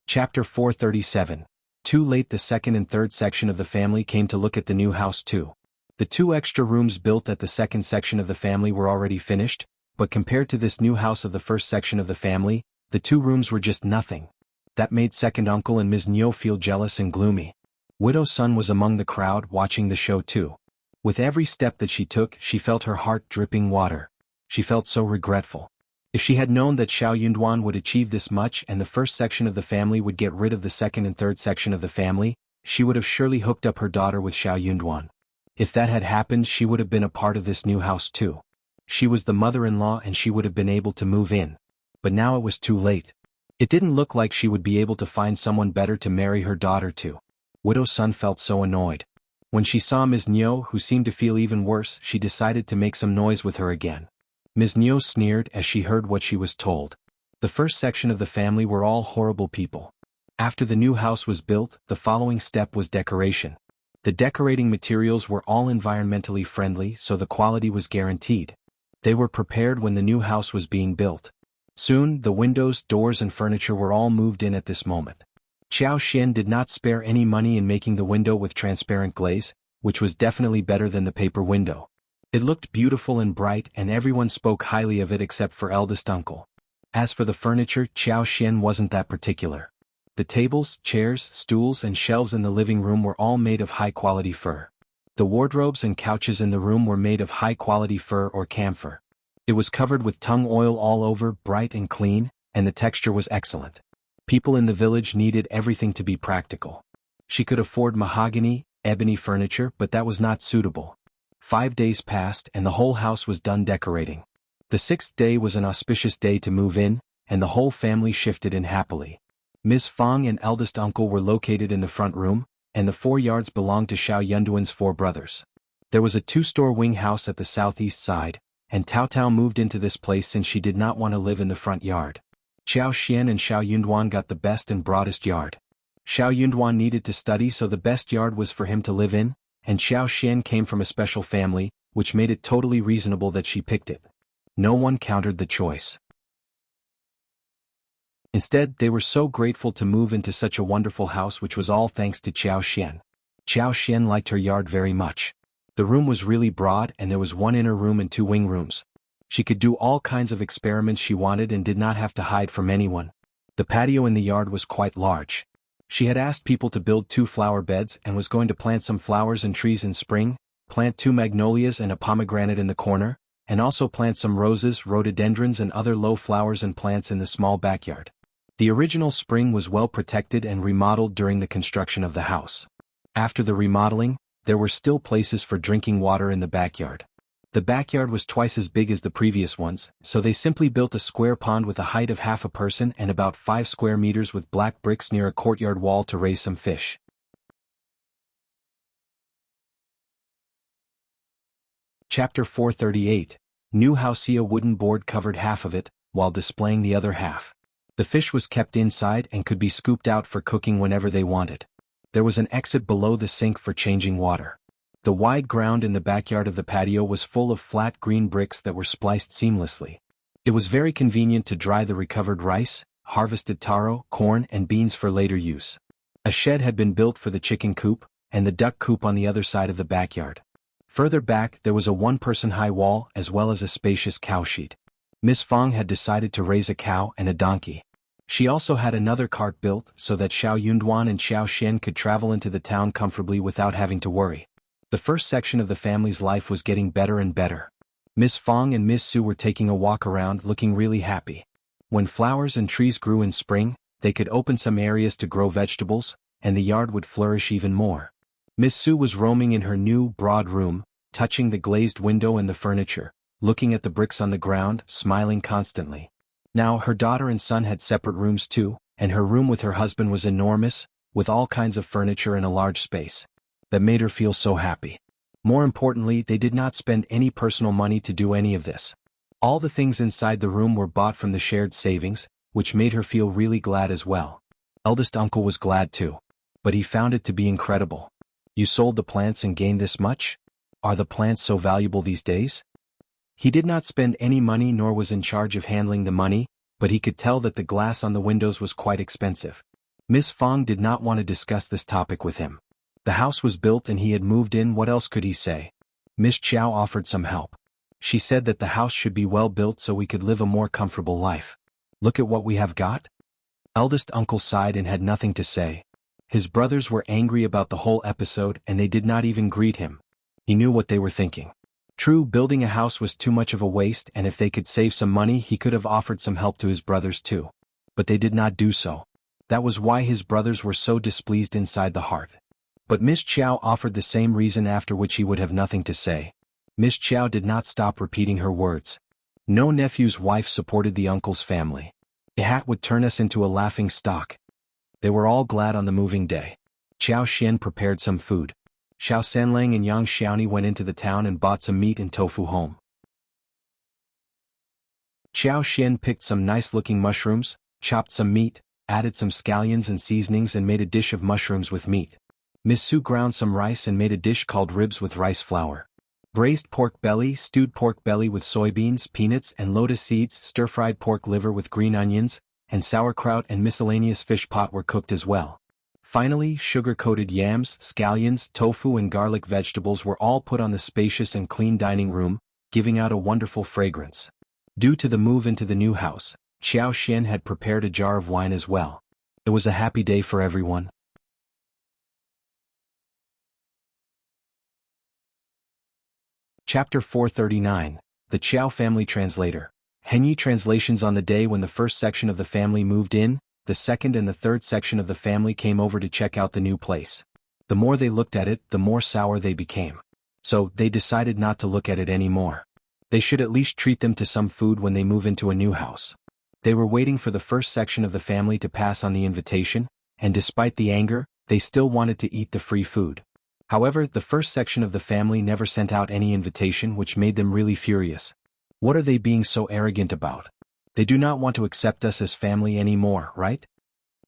Chapter 437. Too late. The second and third section of the family came to look at the new house too. The 2 extra rooms built at the second section of the family were already finished, but compared to this new house of the first section of the family, the 2 rooms were just nothing. That made second uncle and Ms. Nyo feel jealous and gloomy. Widow Sun was among the crowd watching the show too. With every step that she took, she felt her heart dripping water. She felt so regretful. If she had known that Xiao Yunduan would achieve this much and the first section of the family would get rid of the second and third section of the family, she would have surely hooked up her daughter with Xiao Yunduan. If that had happened, she would have been a part of this new house too. She was the mother-in-law and she would have been able to move in. But now it was too late. It didn't look like she would be able to find someone better to marry her daughter to. Widow Sun felt so annoyed. When she saw Ms. Nyo, who seemed to feel even worse, she decided to make some noise with her again. Ms. Nyo sneered as she heard what she was told. The first section of the family were all horrible people. After the new house was built, the following step was decoration. The decorating materials were all environmentally friendly, so the quality was guaranteed. They were prepared when the new house was being built. Soon, the windows, doors and furniture were all moved in at this moment. Qiao Xian did not spare any money in making the window with transparent glaze, which was definitely better than the paper window. It looked beautiful and bright and everyone spoke highly of it except for eldest uncle. As for the furniture, Qiao Xian wasn't that particular. The tables, chairs, stools and shelves in the living room were all made of high-quality fur. The wardrobes and couches in the room were made of high-quality fur or camphor. It was covered with tung oil all over, bright and clean, and the texture was excellent. People in the village needed everything to be practical. She could afford mahogany, ebony furniture, but that was not suitable. 5 days passed and the whole house was done decorating. The 6th day was an auspicious day to move in, and the whole family shifted in happily. Ms. Fang and eldest uncle were located in the front room, and the 4 yards belonged to Xiao Yunduan's 4 brothers. There was a 2-store wing house at the southeast side, and Tao Tao moved into this place since she did not want to live in the front yard. Qiao Xian and Xiao Yunduan got the best and broadest yard. Xiao Yunduan needed to study, so the best yard was for him to live in, and Xiao Xian came from a special family, which made it totally reasonable that she picked it. No one countered the choice. Instead, they were so grateful to move into such a wonderful house, which was all thanks to Qiao Xian. Qiao Xian liked her yard very much. The room was really broad and there was 1 inner room and 2 wing rooms. She could do all kinds of experiments she wanted and did not have to hide from anyone. The patio in the yard was quite large. She had asked people to build 2 flower beds and was going to plant some flowers and trees in spring, plant 2 magnolias and a pomegranate in the corner, and also plant some roses, rhododendrons and other low flowers and plants in the small backyard. The original spring was well protected and remodeled during the construction of the house. After the remodeling, there were still places for drinking water in the backyard. The backyard was twice as big as the previous ones, so they simply built a square pond with a height of half a person and about 5 square meters with black bricks near a courtyard wall to raise some fish. Chapter 438. New house. A wooden board covered half of it, while displaying the other half. The fish was kept inside and could be scooped out for cooking whenever they wanted. There was an exit below the sink for changing water. The wide ground in the backyard of the patio was full of flat green bricks that were spliced seamlessly. It was very convenient to dry the recovered rice, harvested taro, corn, and beans for later use. A shed had been built for the chicken coop, and the duck coop on the other side of the backyard. Further back there was a one-person high wall as well as a spacious cow shed. Miss Fang had decided to raise a cow and a donkey. She also had another cart built so that Xiao Yunduan and Xiao Xian could travel into the town comfortably without having to worry. The first section of the family's life was getting better and better. Miss Fang and Miss Su were taking a walk around looking really happy. When flowers and trees grew in spring, they could open some areas to grow vegetables, and the yard would flourish even more. Miss Su was roaming in her new, broad room, touching the glazed window and the furniture, looking at the bricks on the ground, smiling constantly. Now her daughter and son had separate rooms too, and her room with her husband was enormous, with all kinds of furniture and a large space. That made her feel so happy. More importantly, they did not spend any personal money to do any of this. All the things inside the room were bought from the shared savings, which made her feel really glad as well. Eldest uncle was glad too. But he found it to be incredible. You sold the plants and gained this much? Are the plants so valuable these days? He did not spend any money nor was in charge of handling the money, but he could tell that the glass on the windows was quite expensive. Miss Fang did not want to discuss this topic with him. The house was built and he had moved in. What else could he say? Miss Qiao offered some help. She said that the house should be well built so we could live a more comfortable life. Look at what we have got. Eldest uncle sighed and had nothing to say. His brothers were angry about the whole episode and they did not even greet him. He knew what they were thinking. True, building a house was too much of a waste, and if they could save some money he could have offered some help to his brothers too. But they did not do so. That was why his brothers were so displeased inside the heart. But Miss Qiao offered the same reason, after which he would have nothing to say. Miss Qiao did not stop repeating her words. No nephew's wife supported the uncle's family. A hat would turn us into a laughing stock. They were all glad on the moving day. Xiao Xian prepared some food. Xiao Sanlang and Yang Xiaoni went into the town and bought some meat and tofu home. Xiao Xian picked some nice-looking mushrooms, chopped some meat, added some scallions and seasonings and made a dish of mushrooms with meat. Miss Su ground some rice and made a dish called ribs with rice flour. Braised pork belly, stewed pork belly with soybeans, peanuts and lotus seeds, stir-fried pork liver with green onions, and sauerkraut and miscellaneous fish pot were cooked as well. Finally, sugar-coated yams, scallions, tofu and garlic vegetables were all put on the spacious and clean dining room, giving out a wonderful fragrance. Due to the move into the new house, Xiao Xian had prepared a jar of wine as well. It was a happy day for everyone. Chapter 439, The Qiao Family Translator. Henyi translations. On the day when the first section of the family moved in, the second and the third section of the family came over to check out the new place. The more they looked at it, the more sour they became. So, they decided not to look at it anymore. They should at least treat them to some food when they move into a new house. They were waiting for the first section of the family to pass on the invitation, and despite the anger, they still wanted to eat the free food. However, the first section of the family never sent out any invitation, which made them really furious. What are they being so arrogant about? They do not want to accept us as family anymore, right?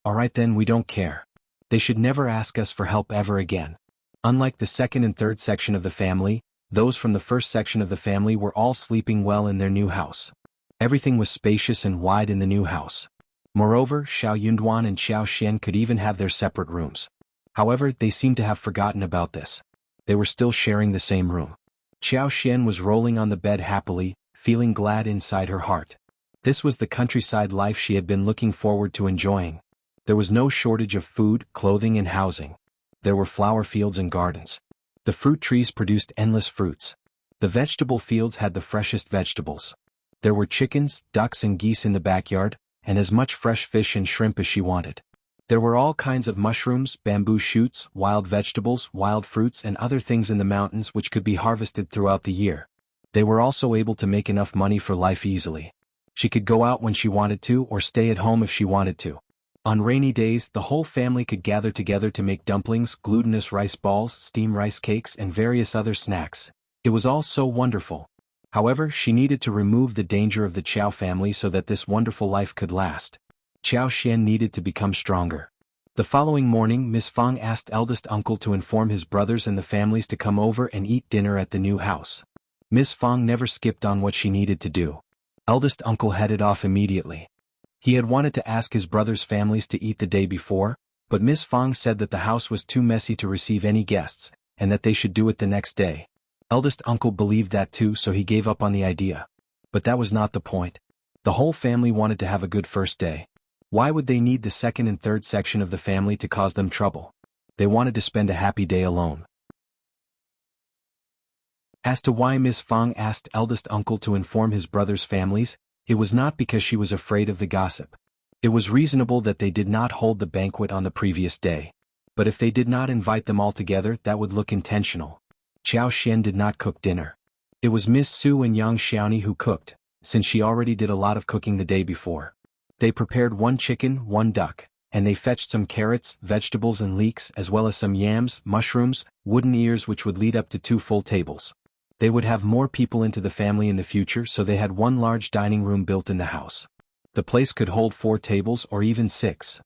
Alright then, we don't care. They should never ask us for help ever again. Unlike the second and third section of the family, those from the first section of the family were all sleeping well in their new house. Everything was spacious and wide in the new house. Moreover, Xiao Yunduan and Xiao Xian could even have their separate rooms. However, they seemed to have forgotten about this. They were still sharing the same room. Xiao Xian was rolling on the bed happily, feeling glad inside her heart. This was the countryside life she had been looking forward to enjoying. There was no shortage of food, clothing and housing. There were flower fields and gardens. The fruit trees produced endless fruits. The vegetable fields had the freshest vegetables. There were chickens, ducks and geese in the backyard, and as much fresh fish and shrimp as she wanted. There were all kinds of mushrooms, bamboo shoots, wild vegetables, wild fruits and other things in the mountains which could be harvested throughout the year. They were also able to make enough money for life easily. She could go out when she wanted to or stay at home if she wanted to. On rainy days, the whole family could gather together to make dumplings, glutinous rice balls, steam rice cakes and various other snacks. It was all so wonderful. However, she needed to remove the danger of the Qiao family so that this wonderful life could last. Xian needed to become stronger. The following morning Miss Fang asked eldest uncle to inform his brothers and the families to come over and eat dinner at the new house. Miss Fang never skipped on what she needed to do. Eldest uncle headed off immediately. He had wanted to ask his brothers' families to eat the day before, but Miss Fang said that the house was too messy to receive any guests, and that they should do it the next day. Eldest uncle believed that too, so he gave up on the idea. But that was not the point. The whole family wanted to have a good first day. Why would they need the second and third section of the family to cause them trouble? They wanted to spend a happy day alone. As to why Miss Fang asked eldest uncle to inform his brothers' families, it was not because she was afraid of the gossip. It was reasonable that they did not hold the banquet on the previous day. But if they did not invite them all together, that would look intentional. Qiao did not cook dinner. It was Miss Su and Yang Xiaoni who cooked, since she already did a lot of cooking the day before. They prepared 1 chicken, 1 duck, and they fetched some carrots, vegetables and leeks, as well as some yams, mushrooms, wooden ears, which would lead up to 2 full tables. They would have more people into the family in the future, so they had 1 large dining room built in the house. The place could hold 4 tables or even 6.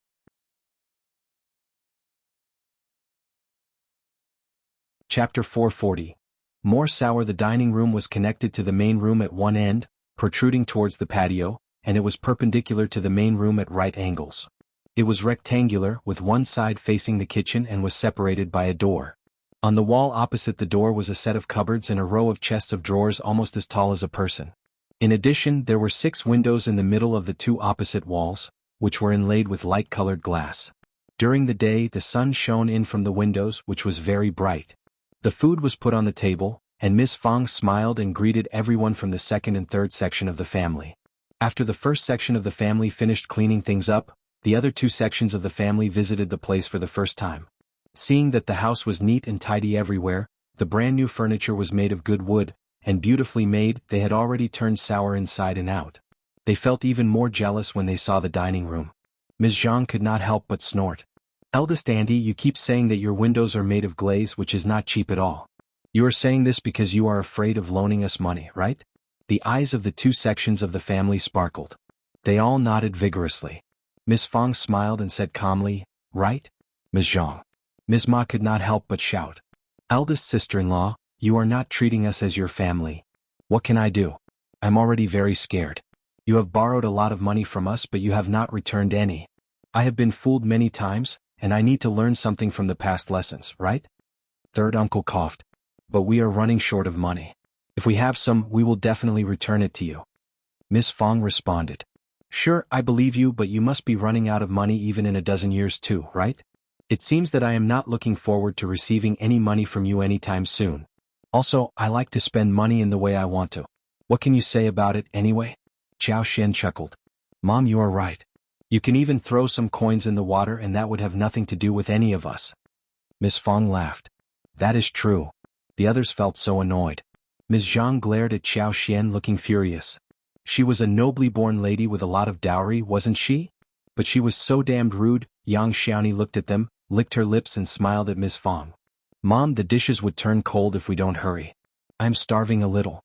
Chapter 440. More sour. The dining room was connected to the main room at one end, protruding towards the patio, and it was perpendicular to the main room at right angles. It was rectangular, with one side facing the kitchen and was separated by a door. On the wall opposite the door was a set of cupboards and a row of chests of drawers almost as tall as a person. In addition, there were 6 windows in the middle of the 2 opposite walls, which were inlaid with light-colored glass. During the day, the sun shone in from the windows, which was very bright. The food was put on the table, and Miss Fang smiled and greeted everyone from the second and third section of the family. After the first section of the family finished cleaning things up, the other 2 sections of the family visited the place for the first time. Seeing that the house was neat and tidy everywhere, the brand new furniture was made of good wood, and beautifully made, they had already turned sour inside and out. They felt even more jealous when they saw the dining room. Ms. Zhang could not help but snort. Eldest auntie, you keep saying that your windows are made of glaze, which is not cheap at all. You are saying this because you are afraid of loaning us money, right? The eyes of the 2 sections of the family sparkled. They all nodded vigorously. Miss Fang smiled and said calmly, right? Ms. Zhang. Ms.Mi could not help but shout. Eldest sister-in-law, you are not treating us as your family. What can I do? I'm already very scared. You have borrowed a lot of money from us, but you have not returned any. I have been fooled many times, and I need to learn something from the past lessons, right? Third uncle coughed. But we are running short of money. If we have some, we will definitely return it to you. Miss Fang responded. Sure, I believe you, but you must be running out of money even in a dozen years too, right? It seems that I am not looking forward to receiving any money from you anytime soon. Also, I like to spend money in the way I want to. What can you say about it, anyway? Qiao chuckled. Mom, you are right. You can even throw some coins in the water and that would have nothing to do with any of us. Miss Fang laughed. That is true. The others felt so annoyed. Ms. Zhang glared at Qiao looking furious. She was a nobly born lady with a lot of dowry, wasn't she? But she was so damned rude. Yang Xiaoni looked at them, licked her lips and smiled at Miss Fang. Mom, the dishes would turn cold if we don't hurry. I'm starving a little.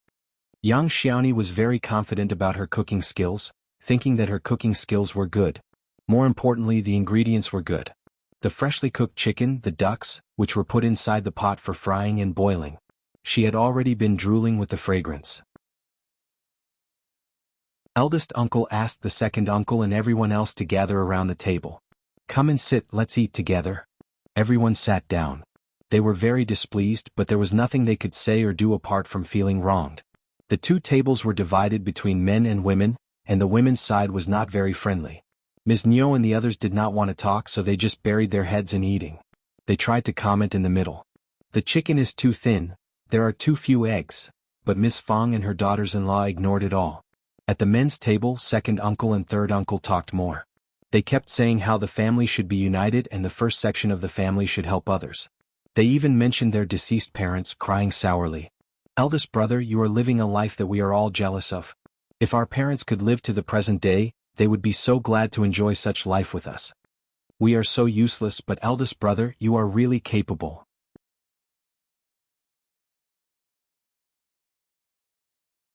Yang Xiaoni was very confident about her cooking skills, thinking that her cooking skills were good. More importantly, the ingredients were good. The freshly cooked chicken, the ducks, which were put inside the pot for frying and boiling. She had already been drooling with the fragrance. Eldest uncle asked the second uncle and everyone else to gather around the table. Come and sit, let's eat together. Everyone sat down. They were very displeased, but there was nothing they could say or do apart from feeling wronged. The 2 tables were divided between men and women, and the women's side was not very friendly. Ms.Mi and the others did not want to talk, so they just buried their heads in eating. They tried to comment in the middle. The chicken is too thin, there are too few eggs, but Miss Fang and her daughters-in-law ignored it all. At the men's table, second uncle and third uncle talked more. They kept saying how the family should be united and the first section of the family should help others. They even mentioned their deceased parents, crying sourly. Eldest brother, you are living a life that we are all jealous of. If our parents could live to the present day, they would be so glad to enjoy such life with us. We are so useless, but eldest brother, you are really capable.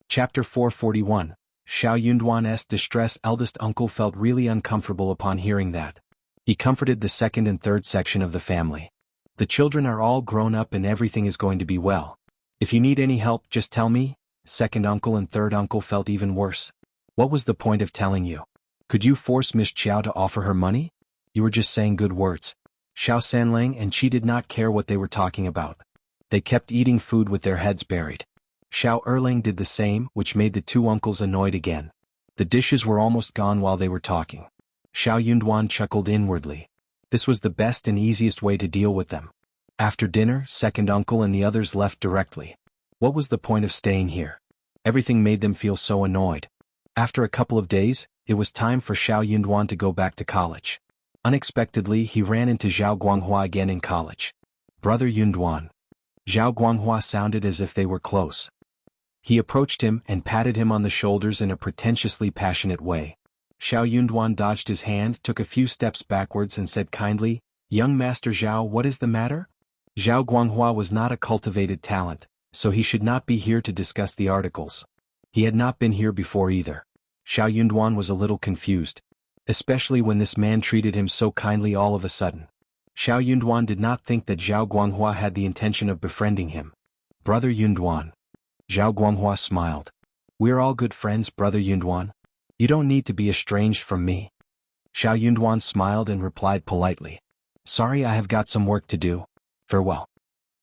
Chapter 441. Xiao Yunduan's distressed eldest uncle felt really uncomfortable upon hearing that. He comforted the second and third section of the family. The children are all grown up and everything is going to be well. If you need any help, just tell me. Second uncle and third uncle felt even worse. What was the point of telling you? Could you force Miss Qiao to offer her money? You were just saying good words. Xiao Sanlang and Qi did not care what they were talking about. They kept eating food with their heads buried. Xiao Erlang did the same, which made the two uncles annoyed again. The dishes were almost gone while they were talking. Xiao Yunduan chuckled inwardly. This was the best and easiest way to deal with them. After dinner, second uncle and the others left directly. What was the point of staying here? Everything made them feel so annoyed. After a couple of days, it was time for Xiao Yunduan to go back to college. Unexpectedly, he ran into Zhao Guanghua again in college. Brother Yunduan. Zhao Guanghua sounded as if they were close. He approached him and patted him on the shoulders in a pretentiously passionate way. Xiao Yunduan dodged his hand, took a few steps backwards and said kindly, "Young Master Zhao, what is the matter?" Zhao Guanghua was not a cultivated talent, so he should not be here to discuss the articles. He had not been here before either. Xiao Yunduan was a little confused, especially when this man treated him so kindly all of a sudden. Xiao Yunduan did not think that Zhao Guanghua had the intention of befriending him. Brother Yunduan. Zhao Guanghua smiled. We're all good friends, Brother Yunduan. You don't need to be estranged from me. Xiao Yunduan smiled and replied politely. Sorry, I have got some work to do. Farewell.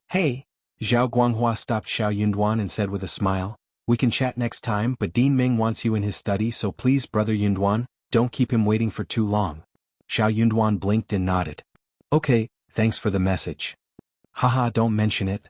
Hey, Zhao Guanghua stopped Xiao Yunduan and said with a smile, we can chat next time, but Dean Ming wants you in his study, so please, Brother Yunduan, don't keep him waiting for too long. Xiao Yunduan blinked and nodded. Okay, thanks for the message. Haha, don't mention it.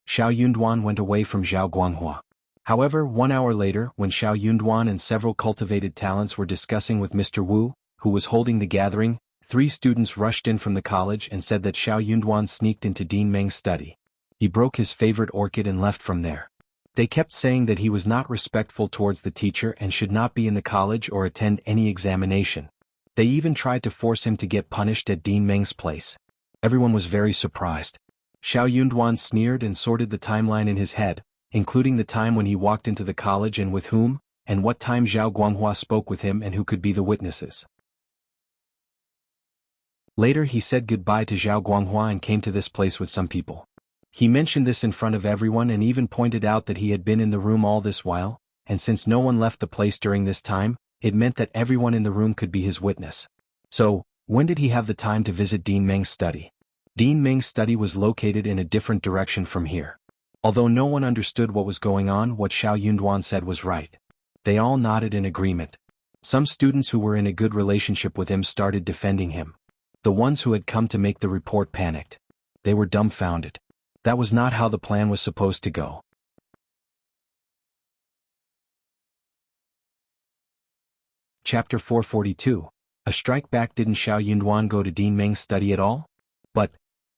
Xiao Yunduan went away from Zhao Guanghua. However, 1 hour later, when Xiao Yunduan and several cultivated talents were discussing with Mr. Wu, who was holding the gathering, 3 students rushed in from the college and said that Xiao Yunduan sneaked into Dean Meng's study. He broke his favorite orchid and left from there. They kept saying that he was not respectful towards the teacher and should not be in the college or attend any examination. They even tried to force him to get punished at Dean Meng's place. Everyone was very surprised. Xiao Yunduan sneered and sorted the timeline in his head, including the time when he walked into the college and with whom, and what time Zhao Guanghua spoke with him and who could be the witnesses. Later he said goodbye to Zhao Guanghua and came to this place with some people. He mentioned this in front of everyone and even pointed out that he had been in the room all this while, and since no one left the place during this time, it meant that everyone in the room could be his witness. So, when did he have the time to visit Dean Meng's study? Dean Meng's study was located in a different direction from here. Although no one understood what was going on, what Xiao Yunduan said was right. They all nodded in agreement. Some students who were in a good relationship with him started defending him. The ones who had come to make the report panicked. They were dumbfounded. That was not how the plan was supposed to go. Chapter 442. A strike back. Didn't Xiao Yunduan go to Dean Meng's study at all? But,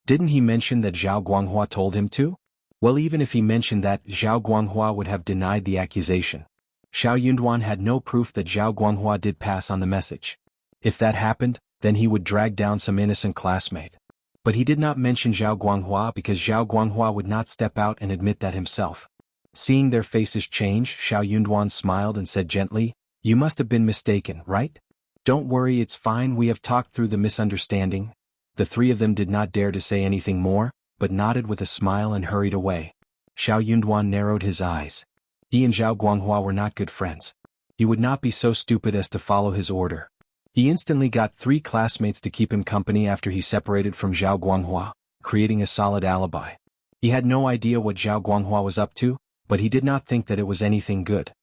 didn't he mention that Zhao Guanghua told him to? Well, even if he mentioned that, Zhao Guanghua would have denied the accusation. Xiao Yunduan had no proof that Zhao Guanghua did pass on the message. If that happened, then he would drag down some innocent classmate. But he did not mention Zhao Guanghua because Zhao Guanghua would not step out and admit that himself. Seeing their faces change, Xiao Yunduan smiled and said gently, "You must have been mistaken, right? Don't worry, it's fine, we have talked through the misunderstanding." The 3 of them did not dare to say anything more, but nodded with a smile and hurried away. Xiao Yunduan narrowed his eyes. He and Zhao Guanghua were not good friends. He would not be so stupid as to follow his order. He instantly got 3 classmates to keep him company after he separated from Zhao Guanghua, creating a solid alibi. He had no idea what Zhao Guanghua was up to, but he did not think that it was anything good.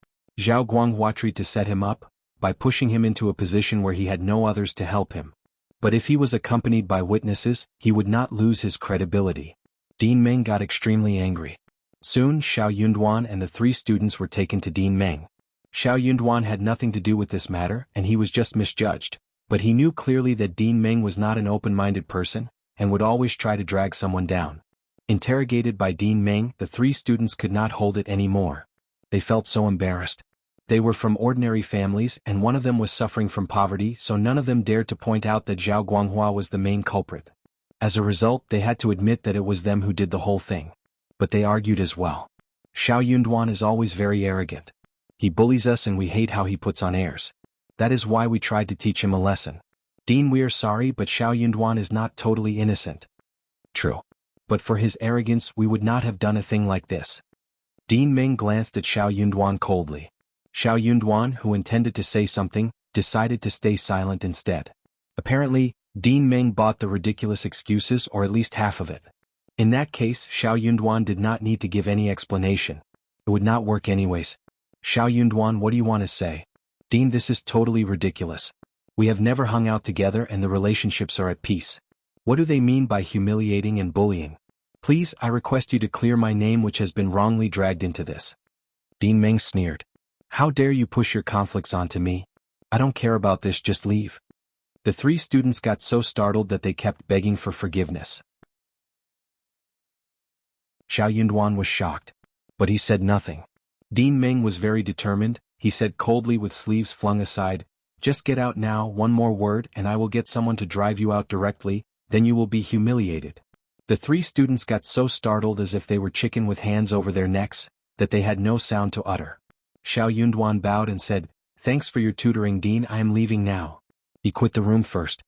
Zhao Guanghua tried to set him up, by pushing him into a position where he had no others to help him. But if he was accompanied by witnesses, he would not lose his credibility. Dean Meng got extremely angry. Soon, Xiao Yunduan and the 3 students were taken to Dean Meng. Xiao Yunduan had nothing to do with this matter, and he was just misjudged, but he knew clearly that Dean Meng was not an open-minded person, and would always try to drag someone down. Interrogated by Dean Meng, the 3 students could not hold it anymore. They felt so embarrassed. They were from ordinary families and one of them was suffering from poverty, so none of them dared to point out that Zhao Guanghua was the main culprit. As a result, they had to admit that it was them who did the whole thing. But they argued as well. Xiao Yunduan is always very arrogant. He bullies us and we hate how he puts on airs. That is why we tried to teach him a lesson. Dean, we are sorry, but Xiao Yunduan is not totally innocent. True. But for his arrogance we would not have done a thing like this. Dean Ming glanced at Xiao Yunduan coldly. Xiao Yunduan, who intended to say something, decided to stay silent instead. Apparently, Dean Ming bought the ridiculous excuses, or at least half of it. In that case, Xiao Yunduan did not need to give any explanation. It would not work anyways. Xiao Yunduan, what do you want to say? Dean, this is totally ridiculous. We have never hung out together and the relationships are at peace. What do they mean by humiliating and bullying? Please, I request you to clear my name, which has been wrongly dragged into this. Dean Ming sneered. How dare you push your conflicts onto me? I don't care about this, just leave. The three students got so startled that they kept begging for forgiveness. Xiao Yunduan was shocked. But he said nothing. Dean Ming was very determined. He said coldly with sleeves flung aside, just get out now, one more word and I will get someone to drive you out directly, then you will be humiliated. The three students got so startled as if they were chicken with hands over their necks, that they had no sound to utter. Xiao Yunduan bowed and said, thanks for your tutoring, Dean, I am leaving now. He quit the room first.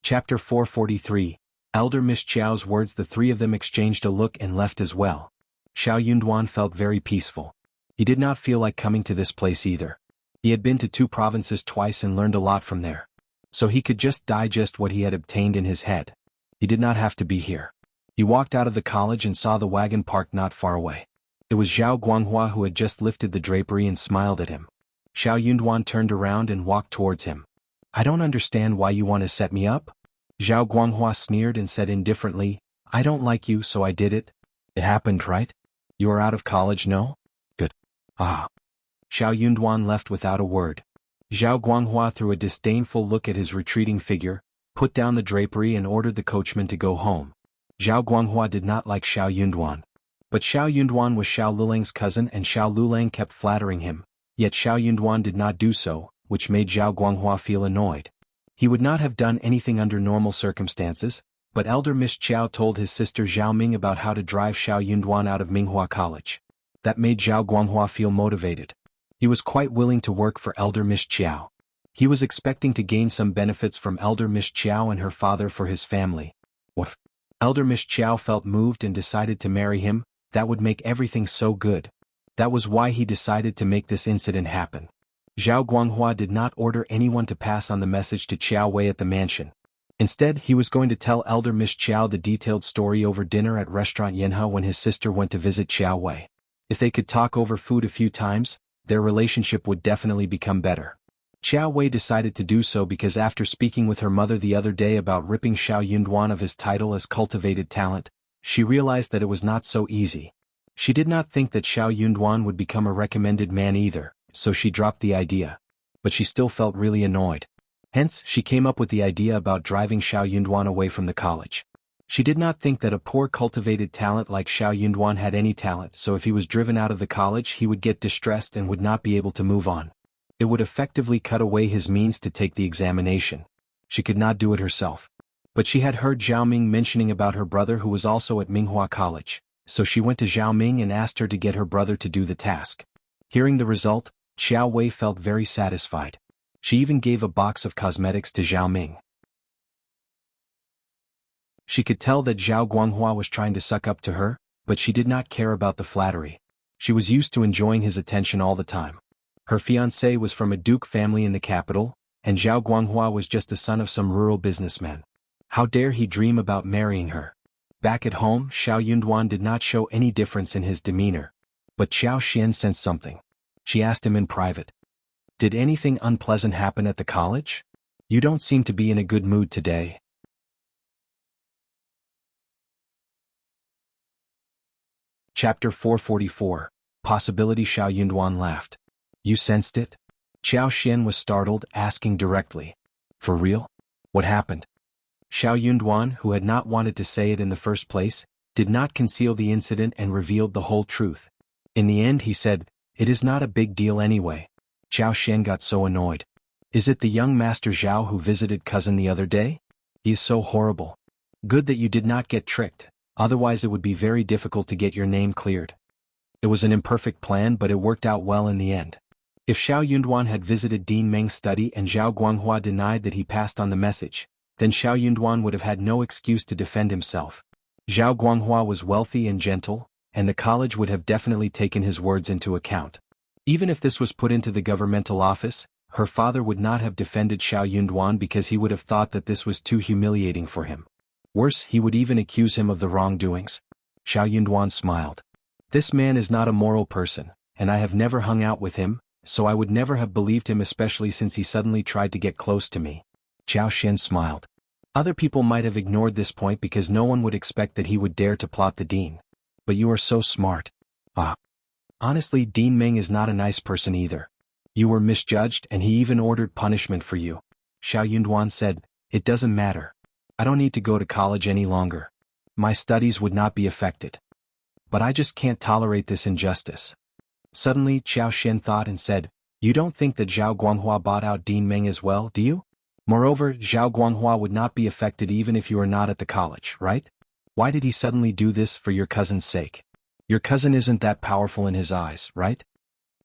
Chapter 443. Elder Miss Qiao's words. The three of them exchanged a look and left as well. Xiao Yunduan felt very peaceful. He did not feel like coming to this place either. He had been to 2 provinces twice and learned a lot from there. So he could just digest what he had obtained in his head. He did not have to be here. He walked out of the college and saw the wagon parked not far away. It was Zhao Guanghua who had just lifted the drapery and smiled at him. Xiao Yunduan turned around and walked towards him. I don't understand why you want to set me up? Zhao Guanghua sneered and said indifferently, I don't like you, so I did it. It happened, right? You are out of college, no? Good. Ah. Xiao Yunduan left without a word. Zhao Guanghua threw a disdainful look at his retreating figure, put down the drapery and ordered the coachman to go home. Zhao Guanghua did not like Xiao Yunduan. But Xiao Yunduan was Xiao Lulang's cousin and Xiao Lulang kept flattering him, yet Xiao Yunduan did not do so, which made Zhao Guanghua feel annoyed. He would not have done anything under normal circumstances, but Elder Miss Qiao told his sister Zhao Ming about how to drive Xiao Yunduan out of Minghua College. That made Zhao Guanghua feel motivated. He was quite willing to work for Elder Miss Qiao. He was expecting to gain some benefits from Elder Miss Qiao and her father for his family. What? Elder Miss Qiao felt moved and decided to marry him. That would make everything so good. That was why he decided to make this incident happen. Zhao Guanghua did not order anyone to pass on the message to Qiao Wei at the mansion. Instead, he was going to tell Elder Miss Qiao the detailed story over dinner at restaurant Yanhe when his sister went to visit Qiao Wei. If they could talk over food a few times, their relationship would definitely become better. Qiao Wei decided to do so because after speaking with her mother the other day about ripping Xiao Yunduan of his title as cultivated talent, she realized that it was not so easy. She did not think that Xiao Yunduan would become a recommended man either, so she dropped the idea. But she still felt really annoyed. Hence, she came up with the idea about driving Xiao Yunduan away from the college. She did not think that a poor cultivated talent like Xiao Yunduan had any talent, so if he was driven out of the college he would get distressed and would not be able to move on. It would effectively cut away his means to take the examination. She could not do it herself. But she had heard Zhao Ming mentioning about her brother who was also at Minghua College, so she went to Zhao Ming and asked her to get her brother to do the task. Hearing the result, Qiao Wei felt very satisfied. She even gave a box of cosmetics to Zhao Ming. She could tell that Zhao Guanghua was trying to suck up to her, but she did not care about the flattery. She was used to enjoying his attention all the time. Her fiancé was from a duke family in the capital, and Zhao Guanghua was just the son of some rural businessman. How dare he dream about marrying her? Back at home, Xiao Yunduan did not show any difference in his demeanor. But Qiao Xian sensed something. She asked him in private. Did anything unpleasant happen at the college? You don't seem to be in a good mood today. Chapter 444. Possibility. Xiao Yunduan laughed. You sensed it? Qiao Xian was startled, asking directly. For real? What happened? Xiao Yunduan, who had not wanted to say it in the first place, did not conceal the incident and revealed the whole truth. In the end he said, it is not a big deal anyway. Qiao Xian got so annoyed. Is it the young Master Zhao who visited cousin the other day? He is so horrible. Good that you did not get tricked, Otherwise it would be very difficult to get your name cleared. It was an imperfect plan, but it worked out well in the end. If Xiao Yunduan had visited Dean Meng's study and Zhao Guanghua denied that he passed on the message, then Xiao Yunduan would have had no excuse to defend himself. Zhao Guanghua was wealthy and gentle, and the college would have definitely taken his words into account. Even if this was put into the governmental office, her father would not have defended Xiao Yunduan because he would have thought that this was too humiliating for him. Worse, he would even accuse him of the wrongdoings. Xiao Yunduan smiled. This man is not a moral person, and I have never hung out with him, so I would never have believed him, especially since he suddenly tried to get close to me. Zhao Xian smiled. Other people might have ignored this point because no one would expect that he would dare to plot the dean. But you are so smart. Honestly, Dean Meng is not a nice person either. You were misjudged and he even ordered punishment for you. Xiao Yunduan said, it doesn't matter. I don't need to go to college any longer. My studies would not be affected. But I just can't tolerate this injustice. Suddenly, Qiao Xian thought and said, you don't think that Zhao Guanghua bought out Dean Meng as well, do you? Moreover, Zhao Guanghua would not be affected even if you are not at the college, right? Why did he suddenly do this for your cousin's sake? Your cousin isn't that powerful in his eyes, right?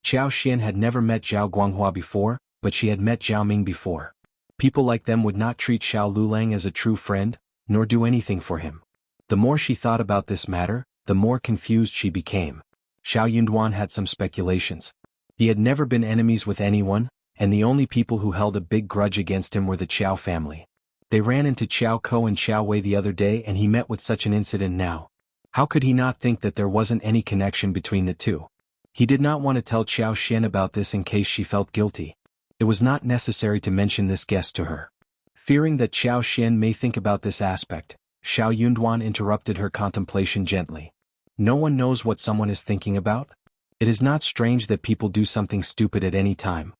Qiao Xian had never met Zhao Guanghua before, but she had met Zhao Ming before. People like them would not treat Xiao Lulang as a true friend, nor do anything for him. The more she thought about this matter, the more confused she became. Xiao Yunduan had some speculations. He had never been enemies with anyone, and the only people who held a big grudge against him were the Qiao family. They ran into Qiao Ko and Qiao Wei the other day and he met with such an incident now. How could he not think that there wasn't any connection between the two? He did not want to tell Qiao Xian about this in case she felt guilty. It was not necessary to mention this guest to her. Fearing that Qiao Xian may think about this aspect, Xiao Yunduan interrupted her contemplation gently. No one knows what someone is thinking about? It is not strange that people do something stupid at any time.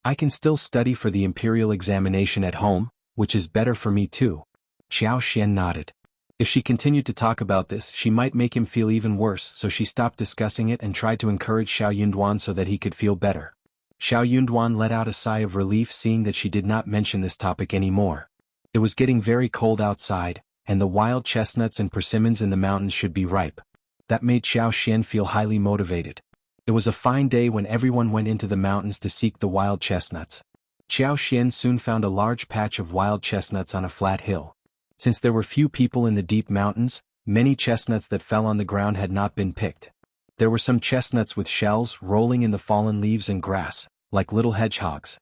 I can still study for the imperial examination at home, which is better for me too. Xiao Xian nodded. If she continued to talk about this, she might make him feel even worse, so she stopped discussing it and tried to encourage Xiao Yunduan so that he could feel better. Xiao Yunduan let out a sigh of relief seeing that she did not mention this topic anymore. It was getting very cold outside, and the wild chestnuts and persimmons in the mountains should be ripe. That made Xiao Xian feel highly motivated. It was a fine day when everyone went into the mountains to seek the wild chestnuts. Xiao Xian soon found a large patch of wild chestnuts on a flat hill. Since there were few people in the deep mountains, many chestnuts that fell on the ground had not been picked. There were some chestnuts with shells rolling in the fallen leaves and grass, like little hedgehogs.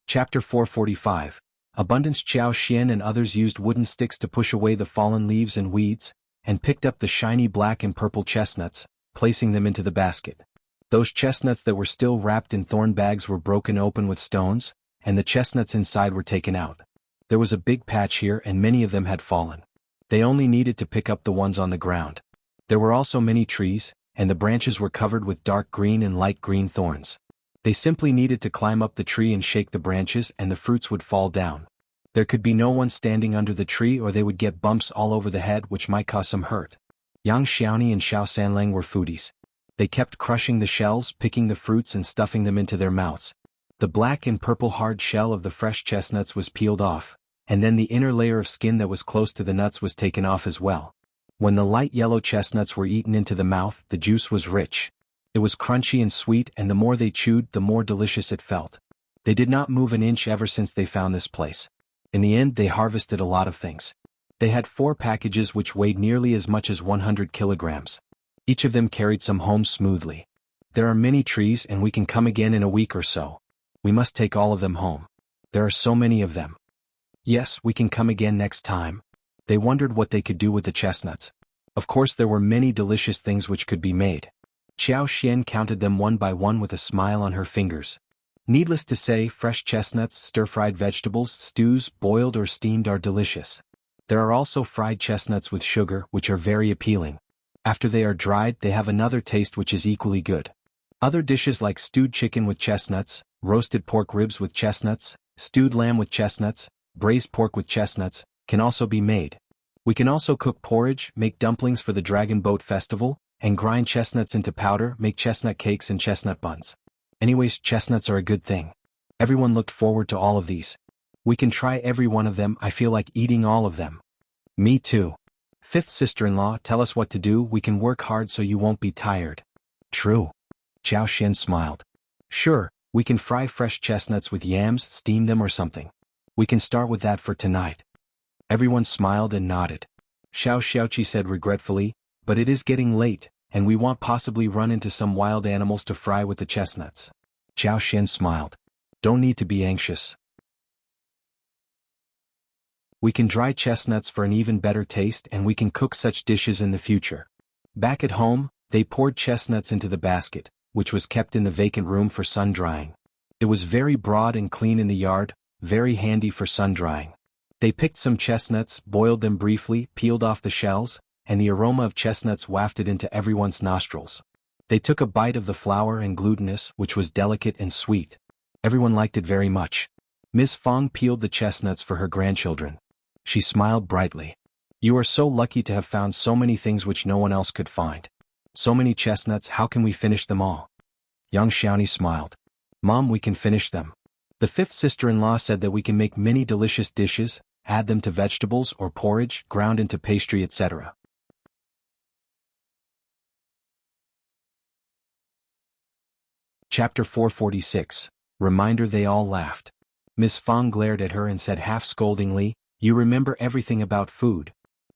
Chapter 445. Abundance. Qiao Xian and others used wooden sticks to push away the fallen leaves and weeds, and picked up the shiny black and purple chestnuts, placing them into the basket. Those chestnuts that were still wrapped in thorn bags were broken open with stones, and the chestnuts inside were taken out. There was a big patch here and many of them had fallen. They only needed to pick up the ones on the ground. There were also many trees, and the branches were covered with dark green and light green thorns. They simply needed to climb up the tree and shake the branches and the fruits would fall down. There could be no one standing under the tree or they would get bumps all over the head which might cause some hurt. Yang Xiaoni and Xiao Sanlang were foodies. They kept crushing the shells, picking the fruits and stuffing them into their mouths. The black and purple hard shell of the fresh chestnuts was peeled off, and then the inner layer of skin that was close to the nuts was taken off as well. When the light yellow chestnuts were eaten into the mouth, the juice was rich. It was crunchy and sweet, and the more they chewed, the more delicious it felt. They did not move an inch ever since they found this place. In the end, they harvested a lot of things. They had 4 packages which weighed nearly as much as 100 kilograms. Each of them carried some home smoothly. There are many trees and we can come again in a week or so. We must take all of them home. There are so many of them. Yes, we can come again next time. They wondered what they could do with the chestnuts. Of course there were many delicious things which could be made. Qiao Xian counted them one by one with a smile on her fingers. Needless to say, fresh chestnuts, stir-fried vegetables, stews, boiled or steamed are delicious. There are also fried chestnuts with sugar, which are very appealing. After they are dried, they have another taste which is equally good. Other dishes like stewed chicken with chestnuts, roasted pork ribs with chestnuts, stewed lamb with chestnuts, braised pork with chestnuts, can also be made. We can also cook porridge, make dumplings for the Dragon Boat Festival, and grind chestnuts into powder, make chestnut cakes and chestnut buns. Anyways, chestnuts are a good thing. Everyone looked forward to all of these. We can try every one of them, I feel like eating all of them. Me too. Fifth sister-in-law, tell us what to do, we can work hard so you won't be tired. True. Xianxia smiled. Sure, we can fry fresh chestnuts with yams, steam them or something. We can start with that for tonight. Everyone smiled and nodded. Xianxia said regretfully, but it is getting late, and we want possibly run into some wild animals to fry with the chestnuts. Xianxia smiled. Don't need to be anxious. We can dry chestnuts for an even better taste and we can cook such dishes in the future. Back at home, they poured chestnuts into the basket, which was kept in the vacant room for sun drying. It was very broad and clean in the yard, very handy for sun drying. They picked some chestnuts, boiled them briefly, peeled off the shells, and the aroma of chestnuts wafted into everyone's nostrils. They took a bite of the flour and glutinous, which was delicate and sweet. Everyone liked it very much. Ms. Fong peeled the chestnuts for her grandchildren. She smiled brightly. You are so lucky to have found so many things which no one else could find. So many chestnuts, how can we finish them all? Xianxia smiled. Mom, we can finish them. The fifth sister-in-law said that we can make many delicious dishes, add them to vegetables or porridge, ground into pastry, etc. Chapter 446. Reminder. They all laughed. Ms. Fong glared at her and said half scoldingly, you remember everything about food.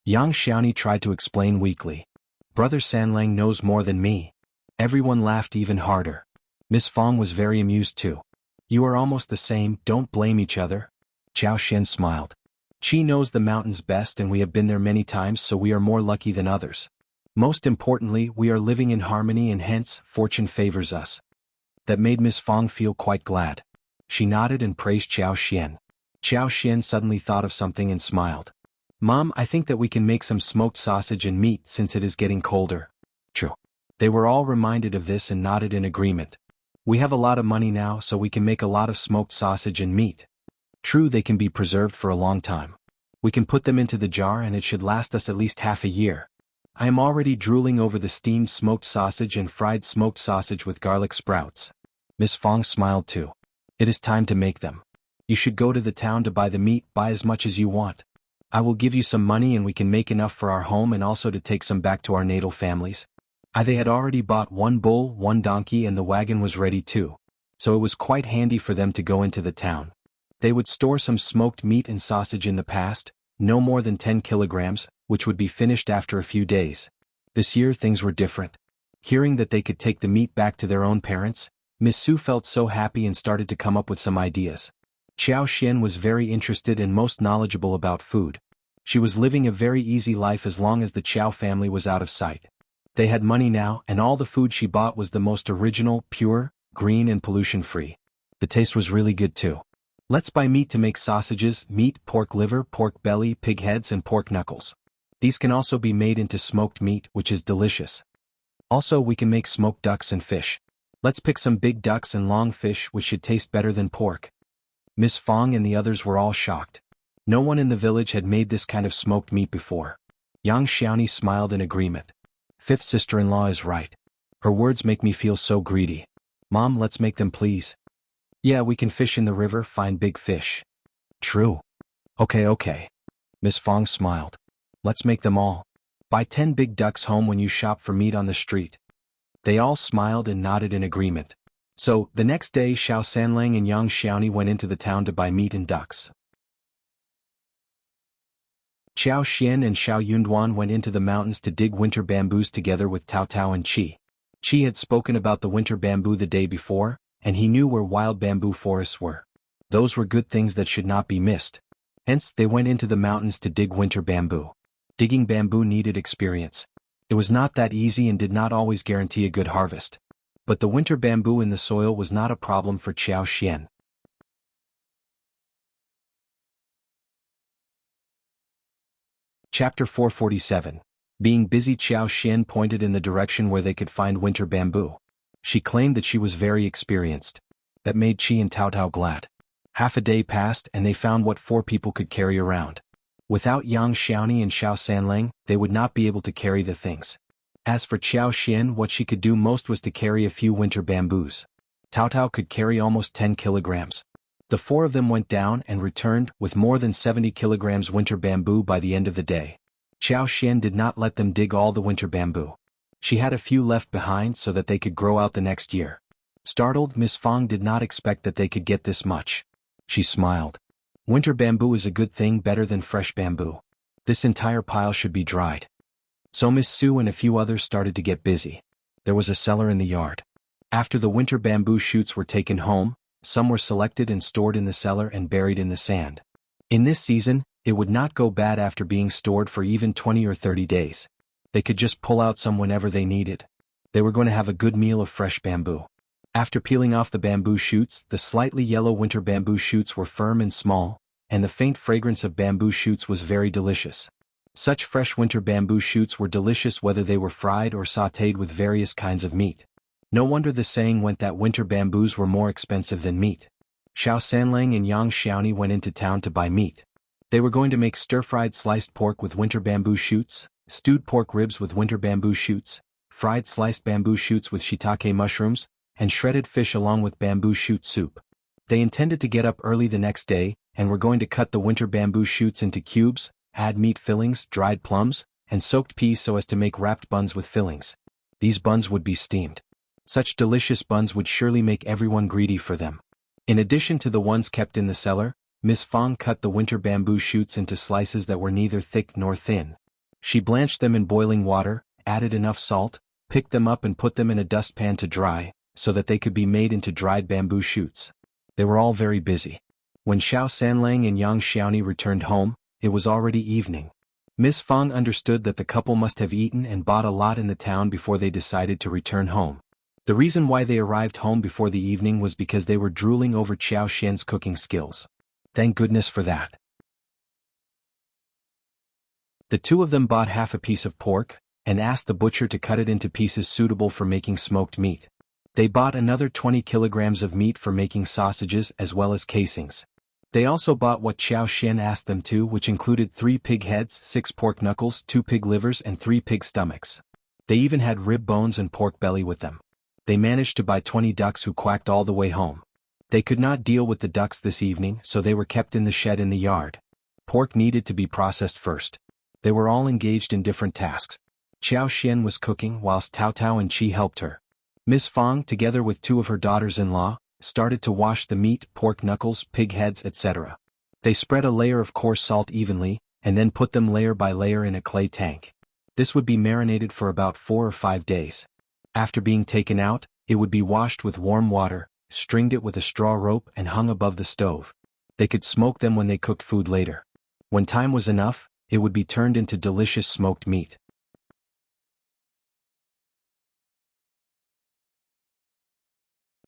Xianxia tried to explain weakly. Brother Sanlang knows more than me. Everyone laughed even harder. Ms. Fong was very amused too. You are almost the same, don't blame each other. Xianxia smiled. Qi knows the mountains best and we have been there many times, so we are more lucky than others. Most importantly, we are living in harmony and hence, fortune favors us. That made Ms. Fong feel quite glad. She nodded and praised Xianxia. Xianxia suddenly thought of something and smiled. Mom, I think that we can make some smoked sausage and meat since it is getting colder. True. They were all reminded of this and nodded in agreement. We have a lot of money now, so we can make a lot of smoked sausage and meat. True, they can be preserved for a long time. We can put them into the jar and it should last us at least half a year. I am already drooling over the steamed smoked sausage and fried smoked sausage with garlic sprouts. Ms. Fong smiled too. It is time to make them. You should go to the town to buy the meat, buy as much as you want. I will give you some money and we can make enough for our home and also to take some back to our natal families. They had already bought 1 bull, 1 donkey and the wagon was ready too. So it was quite handy for them to go into the town. They would store some smoked meat and sausage in the past, no more than 10 kilograms, which would be finished after a few days. This year things were different. Hearing that they could take the meat back to their own parents, Miss Su felt so happy and started to come up with some ideas. Xianxia was very interested and most knowledgeable about food. She was living a very easy life as long as the Qiao family was out of sight. They had money now and all the food she bought was the most original, pure, green and pollution-free. The taste was really good too. Let's buy meat to make sausages, meat, pork liver, pork belly, pig heads and pork knuckles. These can also be made into smoked meat, which is delicious. Also we can make smoked ducks and fish. Let's pick some big ducks and long fish which should taste better than pork. Miss Fong and the others were all shocked. No one in the village had made this kind of smoked meat before. Xianxia smiled in agreement. Fifth sister-in-law is right. Her words make me feel so greedy. Mom, let's make them please. Yeah, we can fish in the river, find big fish. True. Okay. Miss Fong smiled. Let's make them all. Buy 10 big ducks home when you shop for meat on the street. They all smiled and nodded in agreement. So, the next day Xiao Sanlang and Xianxia went into the town to buy meat and ducks. Qiao Xian and Xiao Yunduan went into the mountains to dig winter bamboos together with Tao Tao and Qi. Qi had spoken about the winter bamboo the day before, and he knew where wild bamboo forests were. Those were good things that should not be missed. Hence, they went into the mountains to dig winter bamboo. Digging bamboo needed experience. It was not that easy and did not always guarantee a good harvest. But the winter bamboo in the soil was not a problem for Qiao Xian. Chapter 447. Being busy, Qiao Xian pointed in the direction where they could find winter bamboo. She claimed that she was very experienced. That made Qi and Tao Tao glad. Half a day passed and they found what 4 people could carry around. Without Yang Xiaoni and Xiao Sanlang, they would not be able to carry the things. As for Qiao Xian, what she could do most was to carry a few winter bamboos. Tao Tao could carry almost 10 kilograms. The four of them went down and returned with more than 70 kilograms winter bamboo by the end of the day. Xianxia did not let them dig all the winter bamboo. She had a few left behind so that they could grow out the next year. Startled, Ms.Mi did not expect that they could get this much. She smiled. Winter bamboo is a good thing, better than fresh bamboo. This entire pile should be dried. So Ms.Mi and a few others started to get busy. There was a cellar in the yard. After the winter bamboo shoots were taken home, some were selected and stored in the cellar and buried in the sand. In this season, it would not go bad after being stored for even 20 or 30 days. They could just pull out some whenever they needed. They were going to have a good meal of fresh bamboo. After peeling off the bamboo shoots, the slightly yellow winter bamboo shoots were firm and small, and the faint fragrance of bamboo shoots was very delicious. Such fresh winter bamboo shoots were delicious whether they were fried or sautéed with various kinds of meat. No wonder the saying went that winter bamboos were more expensive than meat. Xiao Sanlang and Yang Xiaoni went into town to buy meat. They were going to make stir-fried sliced pork with winter bamboo shoots, stewed pork ribs with winter bamboo shoots, fried sliced bamboo shoots with shiitake mushrooms, and shredded fish along with bamboo shoot soup. They intended to get up early the next day, and were going to cut the winter bamboo shoots into cubes, add meat fillings, dried plums, and soaked peas so as to make wrapped buns with fillings. These buns would be steamed. Such delicious buns would surely make everyone greedy for them. In addition to the ones kept in the cellar, Ms.Mi cut the winter bamboo shoots into slices that were neither thick nor thin. She blanched them in boiling water, added enough salt, picked them up and put them in a dustpan to dry, so that they could be made into dried bamboo shoots. They were all very busy. When Xiao Sanlang and Yang Xiaoni returned home, it was already evening. Ms.Mi understood that the couple must have eaten and bought a lot in the town before they decided to return home. The reason why they arrived home before the evening was because they were drooling over Xiaoxian's cooking skills. Thank goodness for that. The two of them bought half a piece of pork, and asked the butcher to cut it into pieces suitable for making smoked meat. They bought another 20 kilograms of meat for making sausages as well as casings. They also bought what Xiaoxian asked them to, which included 3 pig heads, 6 pork knuckles, 2 pig livers and 3 pig stomachs. They even had rib bones and pork belly with them. They managed to buy 20 ducks who quacked all the way home. They could not deal with the ducks this evening, so they were kept in the shed in the yard. Pork needed to be processed first. They were all engaged in different tasks. Xiaoxian was cooking whilst Tao Tao and Qi helped her. Ms.Mi, together with 2 of her daughters-in-law, started to wash the meat, pork knuckles, pig heads, etc. They spread a layer of coarse salt evenly, and then put them layer by layer in a clay tank. This would be marinated for about 4 or 5 days. After being taken out, it would be washed with warm water, stringed it with a straw rope and hung above the stove. They could smoke them when they cooked food later. When time was enough, it would be turned into delicious smoked meat.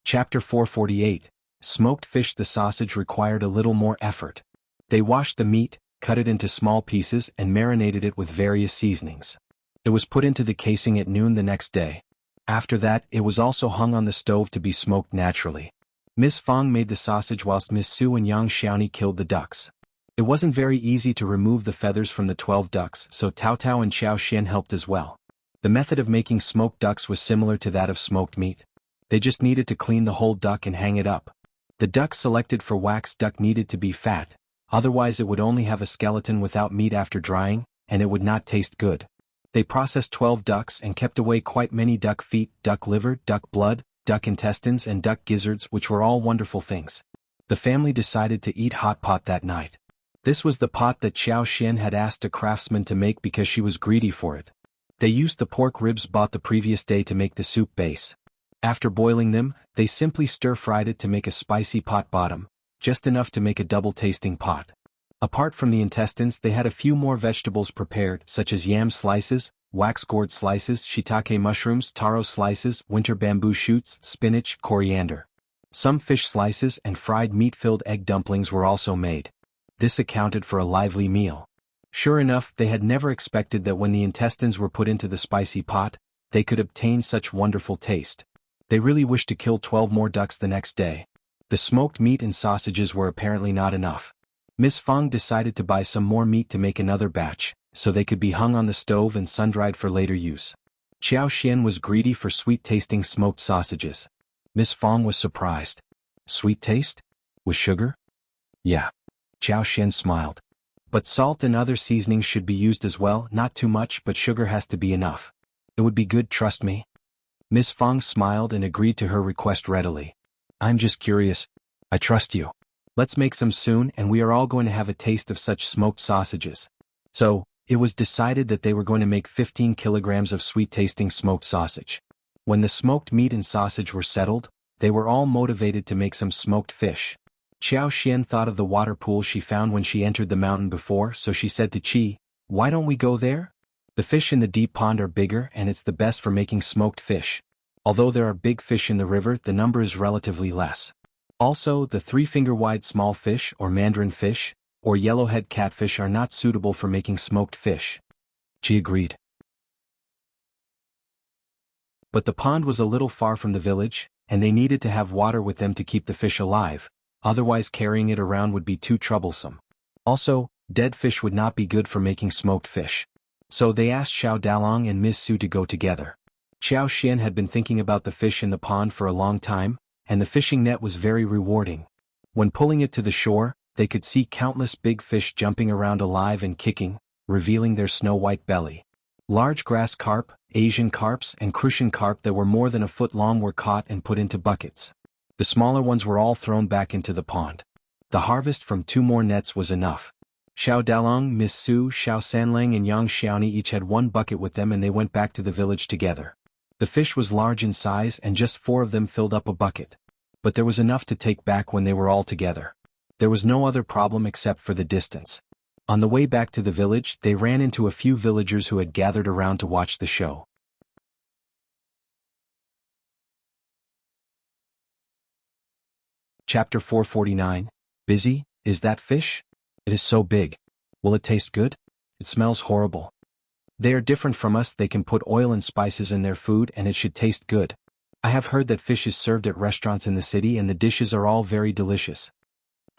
Chapter 448. Smoked fish. The sausage required a little more effort. They washed the meat, cut it into small pieces and marinated it with various seasonings. It was put into the casing at noon the next day. After that, it was also hung on the stove to be smoked naturally. Ms.Mi made the sausage whilst Ms.Mi and Yang Xiaoni killed the ducks. It wasn't very easy to remove the feathers from the 12 ducks, so Tao Tao and Xiaoxian helped as well. The method of making smoked ducks was similar to that of smoked meat. They just needed to clean the whole duck and hang it up. The duck selected for wax duck needed to be fat, otherwise it would only have a skeleton without meat after drying, and it would not taste good. They processed 12 ducks and kept away quite many duck feet, duck liver, duck blood, duck intestines and duck gizzards, which were all wonderful things. The family decided to eat hot pot that night. This was the pot that Xiaoxian had asked a craftsman to make because she was greedy for it. They used the pork ribs bought the previous day to make the soup base. After boiling them, they simply stir-fried it to make a spicy pot bottom, just enough to make a double-tasting pot. Apart from the intestines, they had a few more vegetables prepared, such as yam slices, wax gourd slices, shiitake mushrooms, taro slices, winter bamboo shoots, spinach, coriander. Some fish slices and fried meat-filled egg dumplings were also made. This accounted for a lively meal. Sure enough, they had never expected that when the intestines were put into the spicy pot, they could obtain such wonderful taste. They really wished to kill 12 more ducks the next day. The smoked meat and sausages were apparently not enough. Ms.Mi decided to buy some more meat to make another batch, so they could be hung on the stove and sun-dried for later use. Xiaoxian was greedy for sweet-tasting smoked sausages. Ms.Mi was surprised. Sweet taste? With sugar? Yeah. Xiao smiled. But salt and other seasonings should be used as well, not too much, but sugar has to be enough. It would be good, trust me. Miss Fang smiled and agreed to her request readily. I'm just curious. I trust you. Let's make some soon, and we are all going to have a taste of such smoked sausages. So, it was decided that they were going to make 15 kilograms of sweet-tasting smoked sausage. When the smoked meat and sausage were settled, they were all motivated to make some smoked fish. Qiao thought of the water pool she found when she entered the mountain before, so she said to Qi, "Why don't we go there? The fish in the deep pond are bigger and it's the best for making smoked fish. Although there are big fish in the river, the number is relatively less. Also, the 3-finger-wide small fish or mandarin fish, or yellowhead catfish are not suitable for making smoked fish." She agreed. But the pond was a little far from the village, and they needed to have water with them to keep the fish alive, otherwise carrying it around would be too troublesome. Also, dead fish would not be good for making smoked fish. So they asked Xiao Dalong and Ms.Mi to go together. Xiao had been thinking about the fish in the pond for a long time, and the fishing net was very rewarding. When pulling it to the shore, they could see countless big fish jumping around alive and kicking, revealing their snow-white belly. Large grass carp, Asian carps and crucian carp that were more than a foot long were caught and put into buckets. The smaller ones were all thrown back into the pond. The harvest from 2 more nets was enough. Xiao Dalong, Miss Su, Xiao Sanlang and Yang Xiaoni each had 1 bucket with them, and they went back to the village together. The fish was large in size and just 4 of them filled up a bucket. But there was enough to take back when they were all together. There was no other problem except for the distance. On the way back to the village, they ran into a few villagers who had gathered around to watch the show. Chapter 449, Busy, is that fish? It is so big. Will it taste good? It smells horrible. They are different from us, they can put oil and spices in their food and it should taste good. I have heard that fish is served at restaurants in the city and the dishes are all very delicious.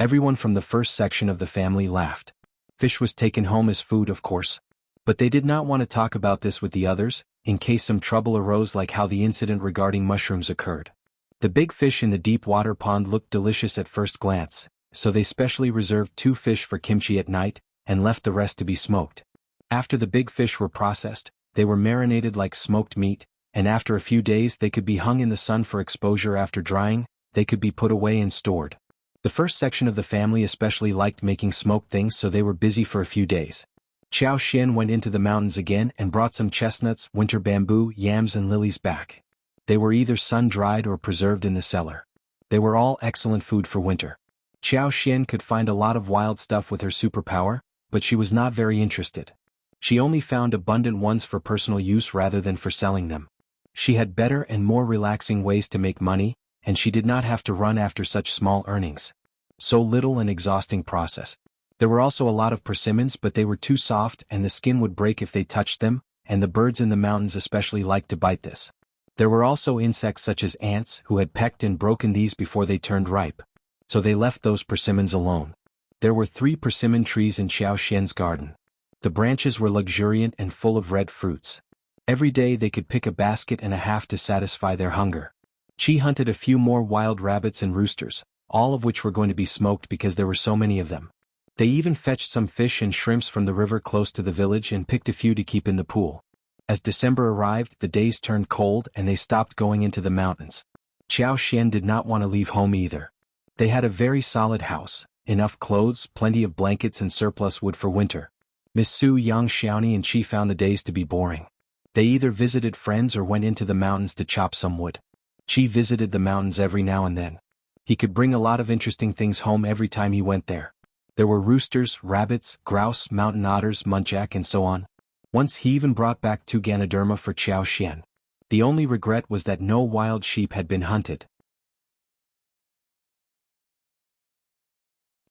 Everyone from the first section of the family laughed. Fish was taken home as food, of course. But they did not want to talk about this with the others, in case some trouble arose, like how the incident regarding mushrooms occurred. The big fish in the deep water pond looked delicious at first glance, so they specially reserved 2 fish for kimchi at night, and left the rest to be smoked. After the big fish were processed, they were marinated like smoked meat, and after a few days they could be hung in the sun for exposure. After drying, they could be put away and stored. The first section of the family especially liked making smoked things, so they were busy for a few days. Qiao went into the mountains again and brought some chestnuts, winter bamboo, yams and lilies back. They were either sun-dried or preserved in the cellar. They were all excellent food for winter. Qiao could find a lot of wild stuff with her superpower, but she was not very interested. She only found abundant ones for personal use rather than for selling them. She had better and more relaxing ways to make money, and she did not have to run after such small earnings. So little and exhausting process. There were also a lot of persimmons, but they were too soft and the skin would break if they touched them, and the birds in the mountains especially liked to bite this. There were also insects such as ants who had pecked and broken these before they turned ripe. So they left those persimmons alone. There were 3 persimmon trees in Qiao garden. The branches were luxuriant and full of red fruits. Every day they could pick a basket and a half to satisfy their hunger. Qi hunted a few more wild rabbits and roosters, all of which were going to be smoked because there were so many of them. They even fetched some fish and shrimps from the river close to the village and picked a few to keep in the pool. As December arrived, the days turned cold and they stopped going into the mountains. Qiao did not want to leave home either. They had a very solid house, enough clothes, plenty of blankets and surplus wood for winter. Miss Su, Yang Xiaoni and Qi found the days to be boring. They either visited friends or went into the mountains to chop some wood. Qi visited the mountains every now and then. He could bring a lot of interesting things home every time he went there. There were roosters, rabbits, grouse, mountain otters, muntjac and so on. Once he even brought back 2 Ganoderma for Qiao. The only regret was that no wild sheep had been hunted.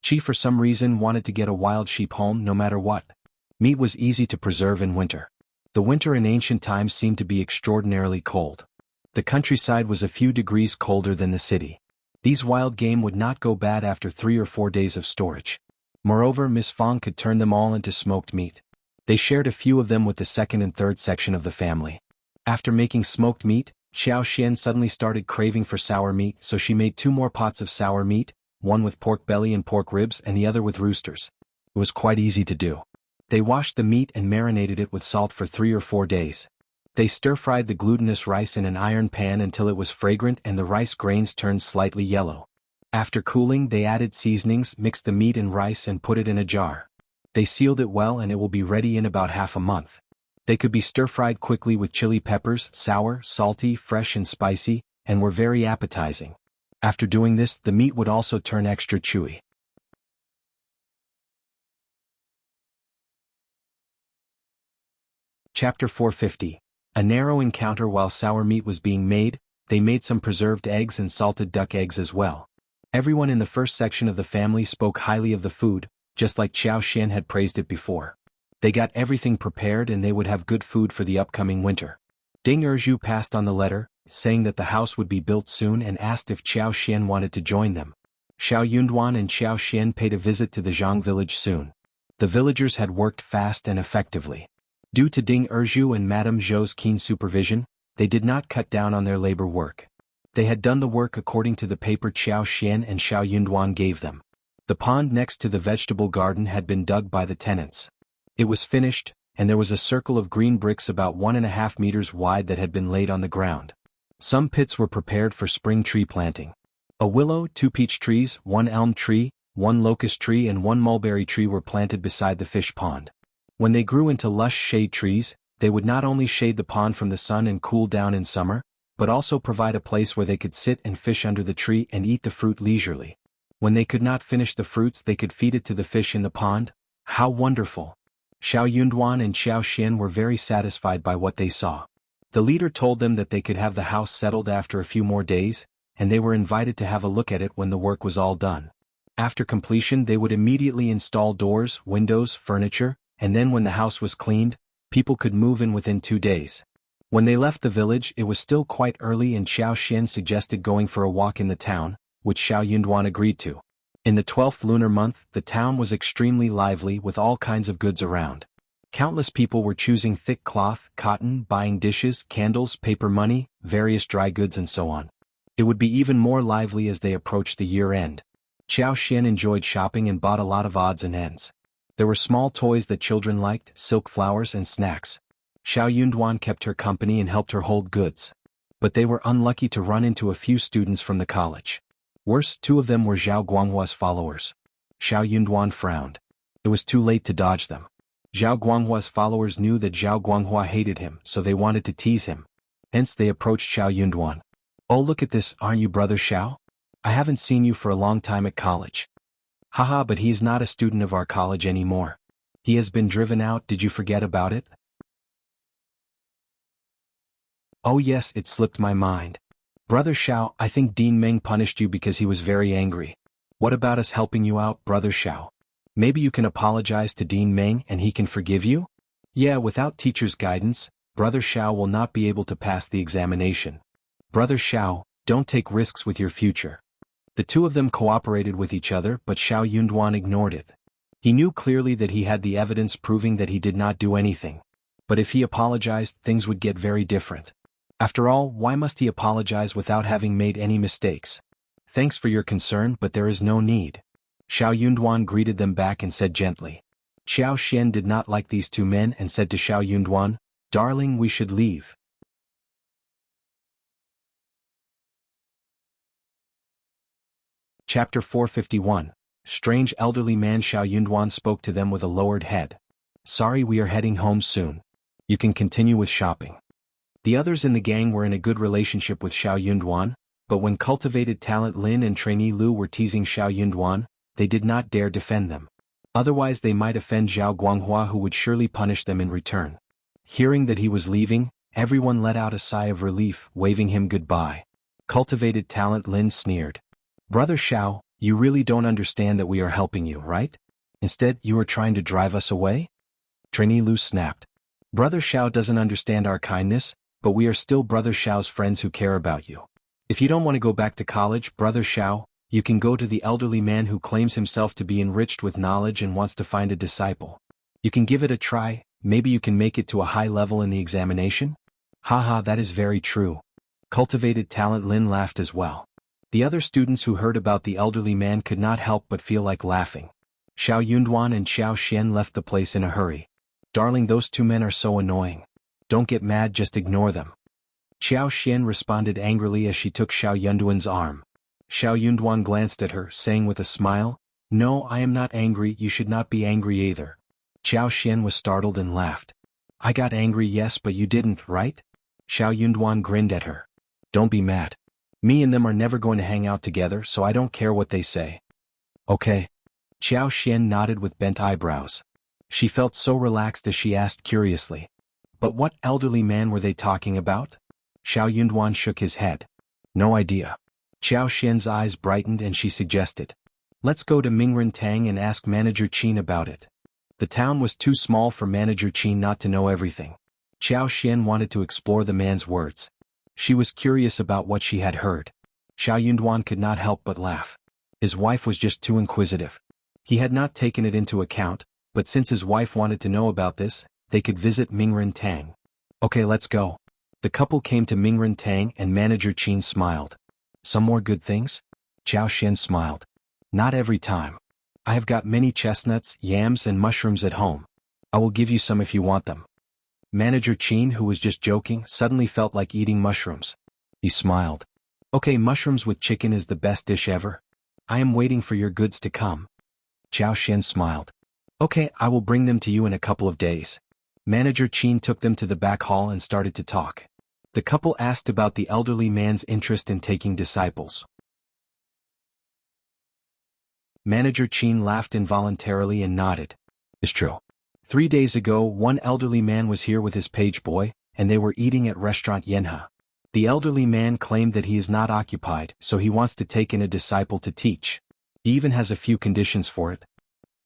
Qi for some reason wanted to get a wild sheep home no matter what. Meat was easy to preserve in winter. The winter in ancient times seemed to be extraordinarily cold. The countryside was a few degrees colder than the city. These wild game would not go bad after 3 or 4 days of storage. Moreover, Miss Fang could turn them all into smoked meat. They shared a few of them with the second and third section of the family. After making smoked meat, Qiao suddenly started craving for sour meat, so she made 2 more pots of sour meat, one with pork belly and pork ribs and the other with roosters. It was quite easy to do. They washed the meat and marinated it with salt for 3 or 4 days. They stir-fried the glutinous rice in an iron pan until it was fragrant and the rice grains turned slightly yellow. After cooling, they added seasonings, mixed the meat and rice and put it in a jar. They sealed it well and it will be ready in about half a month. They could be stir-fried quickly with chili peppers, sour, salty, fresh and spicy, and were very appetizing. After doing this, the meat would also turn extra chewy. Chapter 450. A narrow encounter. While sour meat was being made, they made some preserved eggs and salted duck eggs as well. Everyone in the first section of the family spoke highly of the food, just like Qiao had praised it before. They got everything prepared and they would have good food for the upcoming winter. Ding Erju passed on the letter, saying that the house would be built soon and asked if Qiao wanted to join them. Xiao Yunduan and Qiao paid a visit to the Jianghu village soon. The villagers had worked fast and effectively. Due to Ding Erju and Madame Zhou's keen supervision, they did not cut down on their labor work. They had done the work according to the paper Qiao and Xiao Yunduan gave them. The pond next to the vegetable garden had been dug by the tenants. It was finished, and there was a circle of green bricks about 1.5 meters wide that had been laid on the ground. Some pits were prepared for spring tree planting. A willow, 2 peach trees, 1 elm tree, 1 locust tree and 1 mulberry tree were planted beside the fish pond. When they grew into lush shade trees, they would not only shade the pond from the sun and cool down in summer, but also provide a place where they could sit and fish under the tree and eat the fruit leisurely. When they could not finish the fruits, they could feed it to the fish in the pond. How wonderful! Xiao Yunduan and Qiao were very satisfied by what they saw. The leader told them that they could have the house settled after a few more days, and they were invited to have a look at it when the work was all done. After completion, they would immediately install doors, windows, furniture, and then when the house was cleaned, people could move in within 2 days. When they left the village, it was still quite early and Qiao suggested going for a walk in the town, which Xiao Yunduan agreed to. In the 12th lunar month, the town was extremely lively with all kinds of goods around. Countless people were choosing thick cloth, cotton, buying dishes, candles, paper money, various dry goods and so on. It would be even more lively as they approached the year-end. Qiao enjoyed shopping and bought a lot of odds and ends. There were small toys that children liked, silk flowers and snacks. Xiao Yunduan kept her company and helped her hold goods. But they were unlucky to run into a few students from the college. Worse, 2 of them were Zhao Guanghua's followers. Xiao Yunduan frowned. It was too late to dodge them. Zhao Guanghua's followers knew that Zhao Guanghua hated him, so they wanted to tease him. Hence they approached Xiao Yunduan. "Oh, look at this, aren't you brother Xiao? I haven't seen you for a long time at college." "Haha, but he's not a student of our college anymore. He has been driven out, did you forget about it?" "Oh yes, it slipped my mind. Brother Xiao, I think Dean Meng punished you because he was very angry. What about us helping you out, brother Xiao? Maybe you can apologize to Dean Meng and he can forgive you?" "Yeah, without teacher's guidance, brother Xiao will not be able to pass the examination. Brother Xiao, don't take risks with your future." The 2 of them cooperated with each other, but Xiao Yunduan ignored it. He knew clearly that he had the evidence proving that he did not do anything. But if he apologized, things would get very different. After all, why must he apologize without having made any mistakes? "Thanks for your concern, but there is no need." Xiao Yunduan greeted them back and said gently. Qiao did not like these 2 men and said to Xiao Yunduan, "Darling, we should leave." Chapter 451. Strange elderly man. Xiao Yunduan spoke to them with a lowered head. "Sorry, we are heading home soon. You can continue with shopping." The others in the gang were in a good relationship with Xiao Yunduan, but when cultivated talent Lin and trainee Lu were teasing Xiao Yunduan, they did not dare defend them. Otherwise they might offend Zhao Guanghua, who would surely punish them in return. Hearing that he was leaving, everyone let out a sigh of relief, waving him goodbye. Cultivated talent Lin sneered. "Brother Xiao, you really don't understand that we are helping you, right? Instead, you are trying to drive us away?" Trainee Lu snapped. "Brother Xiao doesn't understand our kindness, but we are still Brother Xiao's friends who care about you. If you don't want to go back to college, Brother Xiao, you can go to the elderly man who claims himself to be enriched with knowledge and wants to find a disciple. You can give it a try, maybe you can make it to a high level in the examination." "Haha, that is very true." Cultivated talent Lin laughed as well. The other students who heard about the elderly man could not help but feel like laughing. Xiao Yunduan and Xiao Xian left the place in a hurry. Darling, those two men are so annoying. Don't get mad, just ignore them. Xiao Xian responded angrily as she took Xiao Yunduan's arm. Xiao Yunduan glanced at her, saying with a smile, "No, I am not angry, you should not be angry either." Xiao Xian was startled and laughed. "I got angry, yes, but you didn't, right?" Xiao Yunduan grinned at her. "Don't be mad. Me and them are never going to hang out together, so I don't care what they say." "Okay." Xiao Xian nodded with bent eyebrows. She felt so relaxed as she asked curiously, "But what elderly man were they talking about?" Xiao Yunduan shook his head. "No idea." Xiao Xian's eyes brightened and she suggested, "Let's go to Mingren Tang and ask Manager Qin about it." The town was too small for Manager Qin not to know everything. Xiao Xian wanted to explore the man's words. She was curious about what she had heard. Xiao Yunduan could not help but laugh. His wife was just too inquisitive. He had not taken it into account, but since his wife wanted to know about this, they could visit Mingren Tang. "Okay, let's go." The couple came to Mingren Tang and Manager Qin smiled. "Some more good things?" Xiao Xian smiled. "Not every time. I have got many chestnuts, yams and mushrooms at home. I will give you some if you want them." Manager Qin, who was just joking, suddenly felt like eating mushrooms. He smiled. "Okay, mushrooms with chicken is the best dish ever. I am waiting for your goods to come." Xiao Xian smiled. "Okay, I will bring them to you in a couple of days." Manager Qin took them to the back hall and started to talk. The couple asked about the elderly man's interest in taking disciples. Manager Qin laughed involuntarily and nodded. "It's true. 3 days ago, one elderly man was here with his page boy, and they were eating at restaurant Yanha. The elderly man claimed that he is not occupied, so he wants to take in a disciple to teach. He even has a few conditions for it.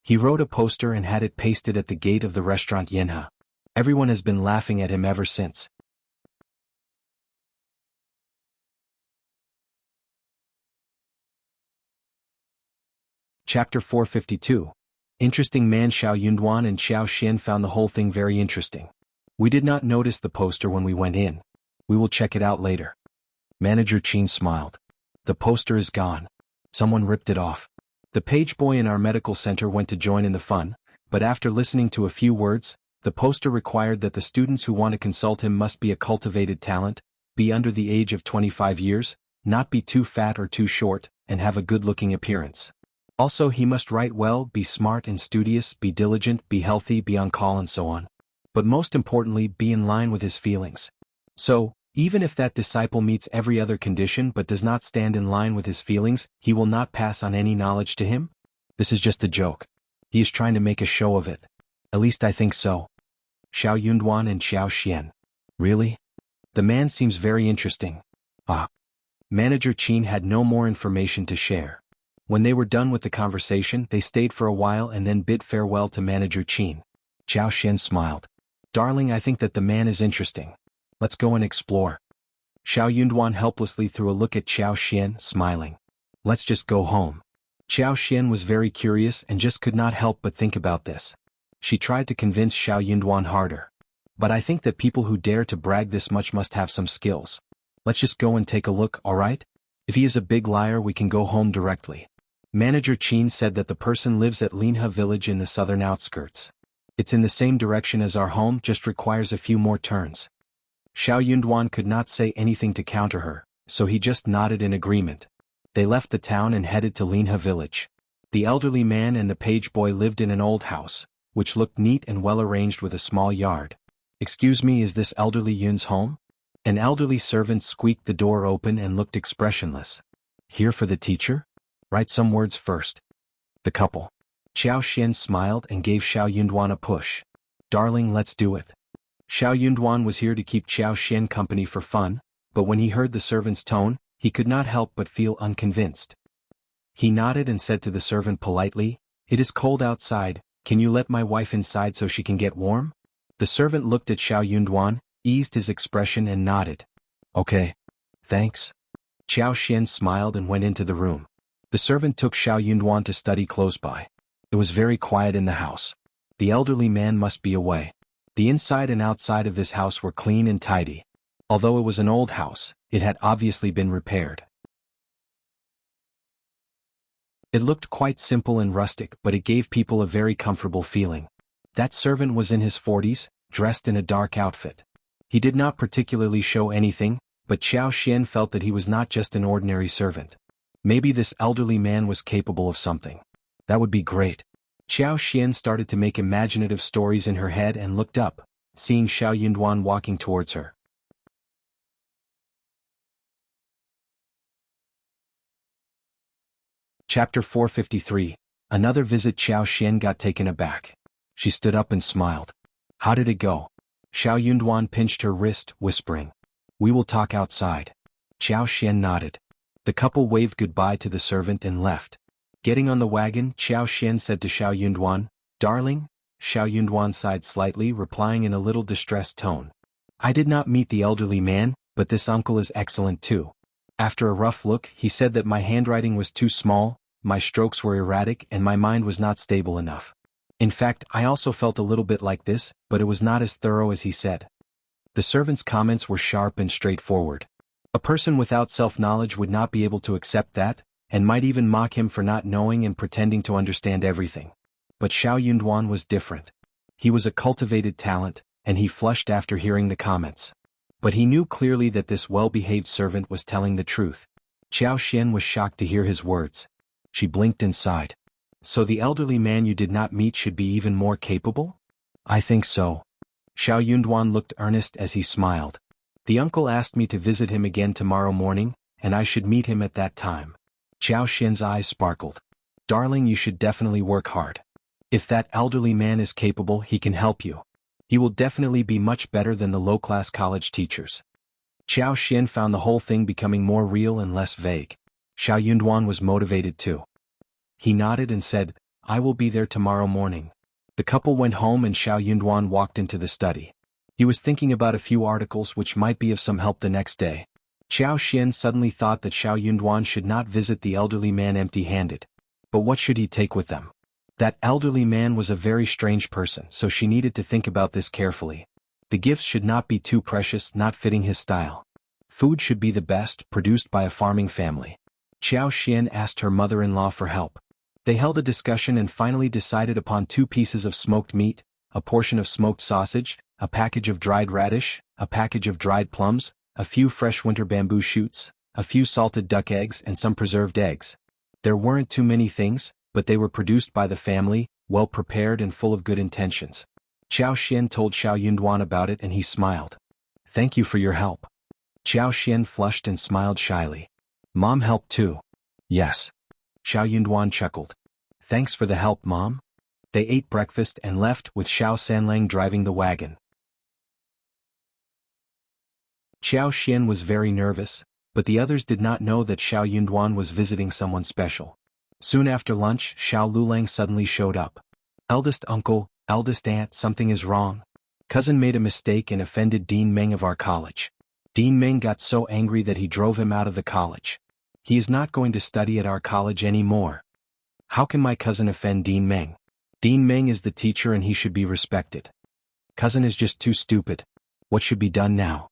He wrote a poster and had it pasted at the gate of the restaurant Yanha. Everyone has been laughing at him ever since." Chapter 452. Interesting man. Xiao Yunduan and Xiao Xian found the whole thing very interesting. "We did not notice the poster when we went in. We will check it out later." Manager Qin smiled. "The poster is gone. Someone ripped it off." The page boy in our medical center went to join in the fun, but after listening to a few words, the poster required that the students who want to consult him must be a cultivated talent, be under the age of 25 years, not be too fat or too short, and have a good-looking appearance. Also, he must write well, be smart and studious, be diligent, be healthy, be on call and so on. But most importantly, be in line with his feelings. So, even if that disciple meets every other condition but does not stand in line with his feelings, he will not pass on any knowledge to him? This is just a joke. He is trying to make a show of it. At least I think so. Xiao Yunduan and Xiao Xian. Really? The man seems very interesting. Ah. Manager Qin had no more information to share. When they were done with the conversation, they stayed for a while and then bid farewell to Manager Qin. Xiao Xian smiled. "Darling, I think that the man is interesting. Let's go and explore." Xiao Yunduan helplessly threw a look at Xiao Xian, smiling. "Let's just go home." Xiao Xian was very curious and just could not help but think about this. She tried to convince Xiao Yunduan harder. "But I think that people who dare to brag this much must have some skills. Let's just go and take a look, alright? If he is a big liar, we can go home directly." Manager Qin said that the person lives at Linha village in the southern outskirts. "It's in the same direction as our home, just requires a few more turns." Xiao Yunduan could not say anything to counter her, so he just nodded in agreement. They left the town and headed to Linha village. The elderly man and the page boy lived in an old house, which looked neat and well arranged with a small yard. "Excuse me, is this elderly Yun's home?" An elderly servant squeaked the door open and looked expressionless. "Here for the teacher? Write some words first." The couple. Xiao Xian smiled and gave Xiao Yunduan a push. "Darling, let's do it." Xiao Yunduan was here to keep Xiao Xian company for fun, but when he heard the servant's tone, he could not help but feel unconvinced. He nodded and said to the servant politely, "It is cold outside, can you let my wife inside so she can get warm?" The servant looked at Xiao Yunduan, eased his expression and nodded. "Okay. Thanks." Xiao Xian smiled and went into the room. The servant took Xiao Yunduan to study close by. It was very quiet in the house. The elderly man must be away. The inside and outside of this house were clean and tidy. Although it was an old house, it had obviously been repaired. It looked quite simple and rustic, but it gave people a very comfortable feeling. That servant was in his 40s, dressed in a dark outfit. He did not particularly show anything, but Qiao Xian felt that he was not just an ordinary servant. Maybe this elderly man was capable of something. That would be great. Qiao Xian started to make imaginative stories in her head and looked up, seeing Xiao Yunduan walking towards her. Chapter 453. Another visit. Qiao Xian got taken aback. She stood up and smiled. How did it go? Xiao Yunduan pinched her wrist, whispering, "We will talk outside." Qiao Xian nodded. The couple waved goodbye to the servant and left. Getting on the wagon, Qiao Xian said to Xiao Yunduan, "Darling?" Xiao Yunduan sighed slightly, replying in a little distressed tone, "I did not meet the elderly man, but this uncle is excellent too." After a rough look, he said that my handwriting was too small, my strokes were erratic, and my mind was not stable enough. In fact, I also felt a little bit like this, but it was not as thorough as he said. The servant's comments were sharp and straightforward. A person without self-knowledge would not be able to accept that, and might even mock him for not knowing and pretending to understand everything. But Xiao Yunduan was different. He was a cultivated talent, and he flushed after hearing the comments. But he knew clearly that this well-behaved servant was telling the truth. Qiao Xian was shocked to hear his words. She blinked and sighed. So the elderly man you did not meet should be even more capable? I think so. Xiao Yunduan looked earnest as he smiled. The uncle asked me to visit him again tomorrow morning, and I should meet him at that time. Qiao Xian's eyes sparkled. Darling, you should definitely work hard. If that elderly man is capable, he can help you. He will definitely be much better than the low-class college teachers. Qiao Xian found the whole thing becoming more real and less vague. Xiao Yunduan was motivated too. He nodded and said, I will be there tomorrow morning. The couple went home and Xiao Yunduan walked into the study. He was thinking about a few articles which might be of some help the next day. Qiao Xian suddenly thought that Xiao Yunduan should not visit the elderly man empty-handed. But what should he take with them? That elderly man was a very strange person, so she needed to think about this carefully. The gifts should not be too precious, not fitting his style. Food should be the best, produced by a farming family. Qiao Xian asked her mother-in-law for help. They held a discussion and finally decided upon 2 pieces of smoked meat, a portion of smoked sausage, a package of dried radish, a package of dried plums, a few fresh winter bamboo shoots, a few salted duck eggs and some preserved eggs. There weren't too many things, but they were produced by the family, well prepared and full of good intentions. Qiao Xian told Xiao Yunduan about it and he smiled. Thank you for your help. Qiao Xian flushed and smiled shyly. Mom helped too. Yes. Xiao Yunduan chuckled. Thanks for the help, Mom. They ate breakfast and left with Xiao Sanlang driving the wagon. Qiao Xian was very nervous, but the others did not know that Xiao Yunduan was visiting someone special. Soon after lunch, Xiao Lulang suddenly showed up. Eldest uncle, eldest aunt, something is wrong. Cousin made a mistake and offended Dean Meng of our college. Dean Meng got so angry that he drove him out of the college. He is not going to study at our college anymore. How can my cousin offend Dean Meng? Dean Meng is the teacher and he should be respected. Cousin is just too stupid. What should be done now?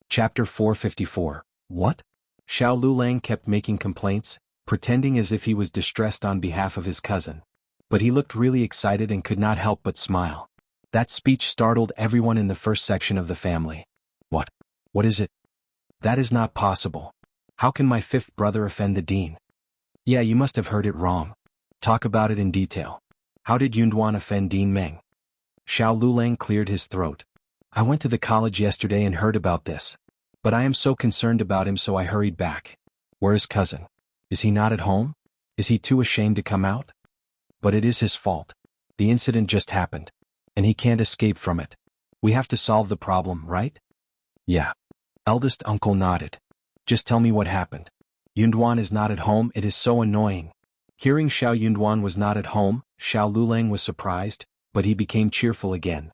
Chapter 454. What? Xiao Lulang kept making complaints, pretending as if he was distressed on behalf of his cousin. But he looked really excited and could not help but smile. That speech startled everyone in the first section of the family. What? What is it? That is not possible. How can my 5th brother offend the dean? Yeah, you must have heard it wrong. Talk about it in detail. How did Yunduan offend Dean Meng? Xiao Lulang cleared his throat. I went to the college yesterday and heard about this. But I am so concerned about him, so I hurried back. Where is cousin? Is he not at home? Is he too ashamed to come out? But it is his fault. The incident just happened. And he can't escape from it. We have to solve the problem, right? Yeah. Eldest uncle nodded. Just tell me what happened. Yunduan is not at home, it is so annoying. Hearing Xiao Yunduan was not at home, Xiao Lulang was surprised, but he became cheerful again.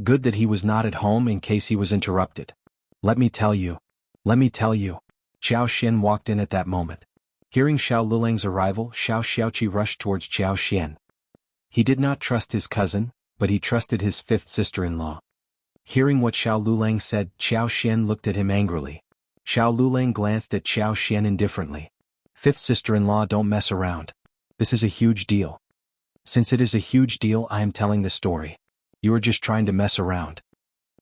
Good that he was not at home in case he was interrupted. Let me tell you. Let me tell you. Qiao Xian walked in at that moment. Hearing Xiao Lulang's arrival, Xiao Xiaoqi rushed towards Qiao Xian. He did not trust his cousin, but he trusted his 5th sister-in-law. Hearing what Xiao Lulang said, Qiao Xian looked at him angrily. Xiao Lulang glanced at Qiao Xian indifferently. Fifth sister-in-law, don't mess around. This is a huge deal. Since it is a huge deal, I am telling the story. You are just trying to mess around.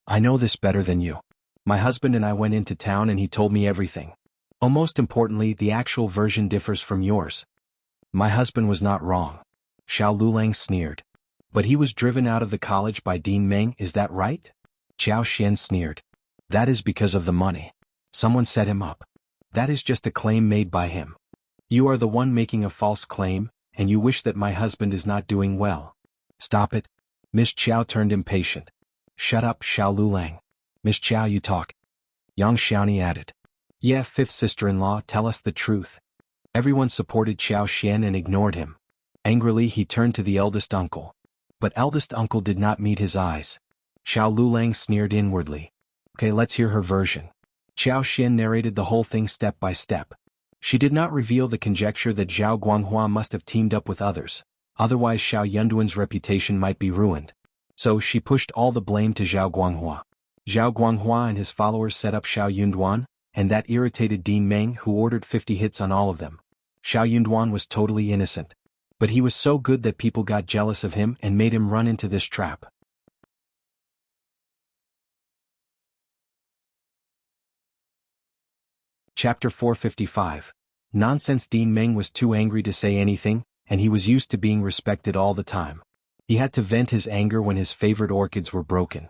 I know this better than you. My husband and I went into town and he told me everything. Oh, most importantly, the actual version differs from yours. My husband was not wrong. Xiao Lulang sneered. But he was driven out of the college by Dean Meng, is that right? Qiao Xian sneered. That is because of the money. Someone set him up. That is just a claim made by him. You are the one making a false claim, and you wish that my husband is not doing well. Stop it. Miss Qiao turned impatient. Shut up, Xiao Lulang. Miss Qiao, you talk. Yang Xiaoni added. Yeah, fifth sister-in-law, tell us the truth. Everyone supported Qiao Xian and ignored him. Angrily he turned to the eldest uncle. But eldest uncle did not meet his eyes. Xiao Lulang sneered inwardly. Okay, let's hear her version. Qiao Xian narrated the whole thing step by step. She did not reveal the conjecture that Zhao Guanghua must have teamed up with others, otherwise Xiao Yunduan's reputation might be ruined. So she pushed all the blame to Zhao Guanghua. Zhao Guanghua and his followers set up Xiao Yunduan, and that irritated Dean Meng, who ordered 50 hits on all of them. Xiao Yunduan was totally innocent. But he was so good that people got jealous of him and made him run into this trap. Chapter 455. Nonsense. Dean Meng was too angry to say anything, and he was used to being respected all the time. He had to vent his anger when his favorite orchids were broken.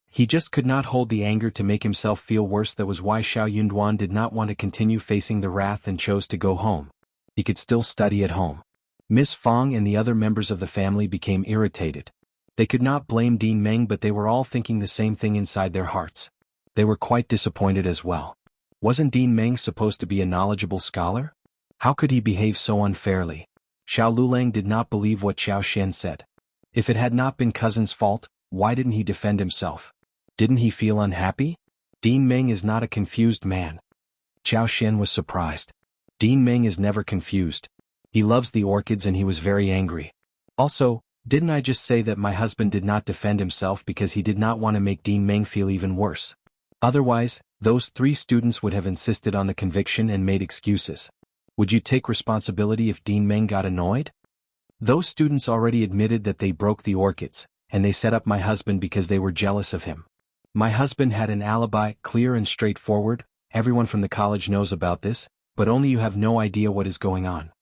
He just could not hold the anger to make himself feel worse. That was why Xiao Yunduan did not want to continue facing the wrath and chose to go home. He could still study at home. Miss Fong and the other members of the family became irritated. They could not blame Dean Meng, but they were all thinking the same thing inside their hearts. They were quite disappointed as well. Wasn't Dean Meng supposed to be a knowledgeable scholar? How could he behave so unfairly? Xiao Lulang did not believe what Qiao Xian said. If it had not been cousin's fault, why didn't he defend himself? Didn't he feel unhappy? Dean Meng is not a confused man. Qiao Xian was surprised. Dean Meng is never confused. He loves the orchids and he was very angry. Also, didn't I just say that my husband did not defend himself because he did not want to make Dean Meng feel even worse? Otherwise, those 3 students would have insisted on the conviction and made excuses. Would you take responsibility if Dean Meng got annoyed? Those students already admitted that they broke the orchids, and they set up my husband because they were jealous of him. My husband had an alibi, clear and straightforward. Everyone from the college knows about this, but only you have no idea what is going on.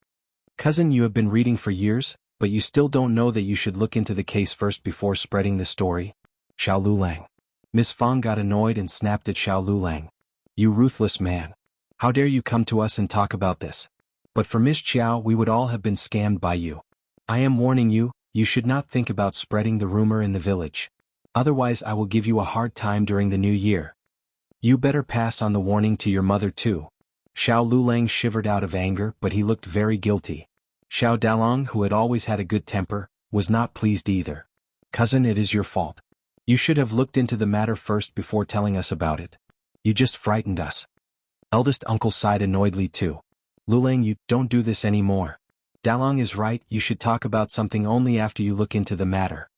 Cousin, you have been reading for years, but you still don't know that you should look into the case first before spreading the story. Xiao Lulang. Miss Fong got annoyed and snapped at Xiao Lulang. You ruthless man. How dare you come to us and talk about this? But for Miss Qiao, we would all have been scammed by you. I am warning you, you should not think about spreading the rumor in the village. Otherwise I will give you a hard time during the new year. You better pass on the warning to your mother too. Xiao Lulang shivered out of anger, but he looked very guilty. Xiao Dalong, who had always had a good temper, was not pleased either. Cousin, it is your fault. You should have looked into the matter first before telling us about it. You just frightened us. Eldest uncle sighed annoyedly too. Lulang, you don't do this anymore. Dalong is right, you should talk about something only after you look into the matter.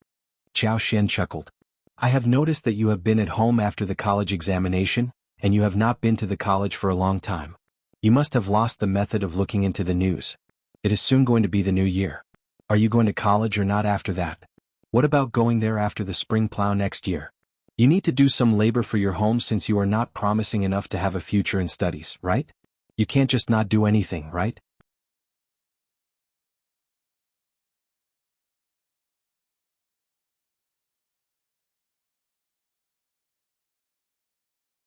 Qiao Xian chuckled. I have noticed that you have been at home after the college examination, and you have not been to the college for a long time. You must have lost the method of looking into the news. It is soon going to be the new year. Are you going to college or not after that? What about going there after the spring plow next year? You need to do some labor for your home since you are not promising enough to have a future in studies, right? You can't just not do anything, right?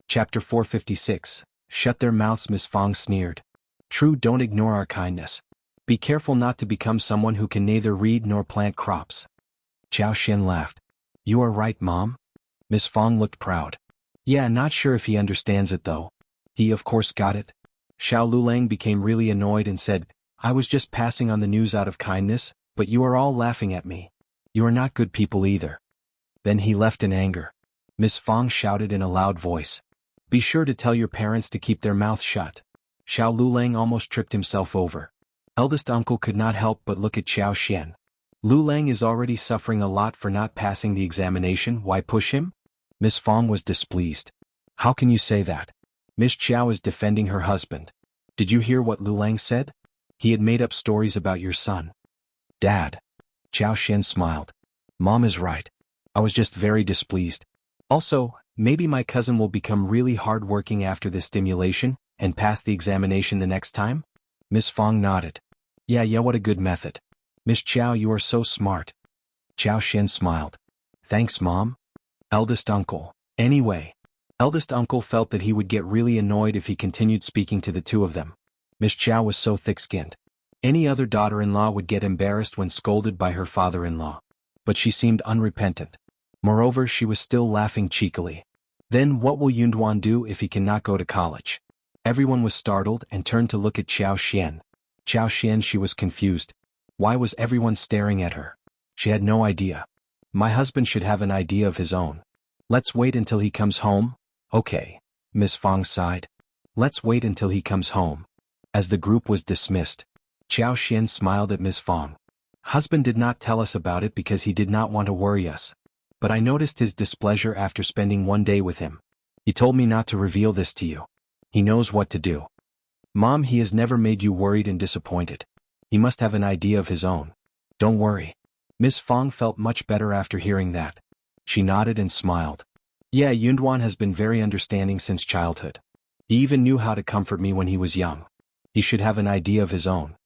Chapter 456. Shut their mouths. Miss Fong sneered. True, don't ignore our kindness. Be careful not to become someone who can neither read nor plant crops. Qiao Xian laughed. You are right, Mom. Miss Fong looked proud. Yeah, not sure if he understands it though. He of course got it. Xiao Lulang became really annoyed and said, I was just passing on the news out of kindness, but you are all laughing at me. You are not good people either. Then he left in anger. Miss Fong shouted in a loud voice. Be sure to tell your parents to keep their mouth shut. Xiao Lulang almost tripped himself over. Eldest uncle could not help but look at Qiao Xian. Lulang is already suffering a lot for not passing the examination, why push him? Miss Fong was displeased. How can you say that? Miss Qiao is defending her husband. Did you hear what Lu Lang said? He had made up stories about your son. Dad. Xiao smiled. Mom is right. I was just very displeased. Also, maybe my cousin will become really hard-working after this stimulation, and pass the examination the next time? Miss Fong nodded. Yeah, what a good method. Miss Qiao, you are so smart. Xiao smiled. Thanks, Mom. Eldest uncle. Anyway. Eldest uncle felt that he would get really annoyed if he continued speaking to the two of them. Miss Qiao was so thick-skinned. Any other daughter-in-law would get embarrassed when scolded by her father-in-law. But she seemed unrepentant. Moreover, she was still laughing cheekily. Then what will Yunduan do if he cannot go to college? Everyone was startled and turned to look at Xiao Xian. She was confused. Why was everyone staring at her? She had no idea. My husband should have an idea of his own. Let's wait until he comes home. Okay. Miss Fong sighed. Let's wait until he comes home. As the group was dismissed, Xiao Xian smiled at Miss Fong. Husband did not tell us about it because he did not want to worry us. But I noticed his displeasure after spending one day with him. He told me not to reveal this to you. He knows what to do. Mom, he has never made you worried and disappointed. He must have an idea of his own. Don't worry. Miss Fong felt much better after hearing that. She nodded and smiled. Yeah, Yunduan has been very understanding since childhood. He even knew how to comfort me when he was young. He should have an idea of his own.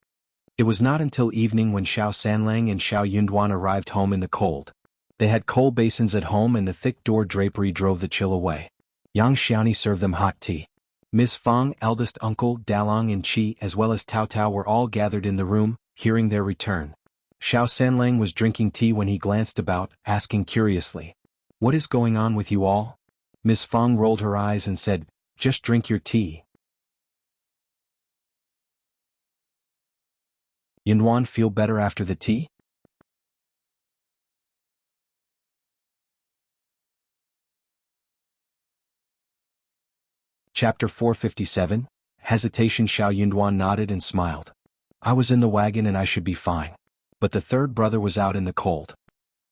It was not until evening when Xiao Sanlang and Xiao Yunduan arrived home in the cold. They had coal basins at home and the thick door drapery drove the chill away. Yang Xiaoni served them hot tea. Miss Fong, eldest uncle, Dalong and Qi as well as Tao Tao were all gathered in the room, hearing their return. Xiao Sanlang was drinking tea when he glanced about, asking curiously, "What is going on with you all?" Miss Fong rolled her eyes and said, "Just drink your tea." Yunduan feel better after the tea? Chapter 457, Hesitation. Xiao Yunduan nodded and smiled. I was in the wagon and I should be fine. But the third brother was out in the cold.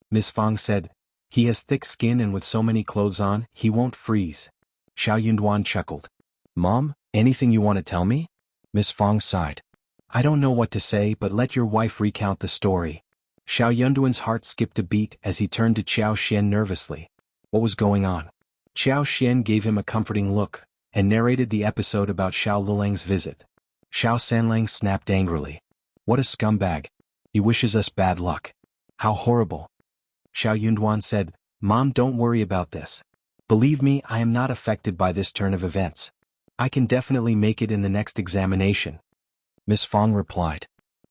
Miss Fong said, he has thick skin and with so many clothes on, he won't freeze. Xiao Yunduan chuckled. Mom, anything you want to tell me? Miss Fong sighed. I don't know what to say, but let your wife recount the story. Xiao Yunduan's heart skipped a beat as he turned to Xiao Xian nervously. What was going on? Xiao Xian gave him a comforting look, and narrated the episode about Xiao Lilang's visit. Xiao Sanlang snapped angrily. What a scumbag. He wishes us bad luck. How horrible. Xiao Yunduan said, Mom, don't worry about this. Believe me, I am not affected by this turn of events. I can definitely make it in the next examination. Miss Fong replied.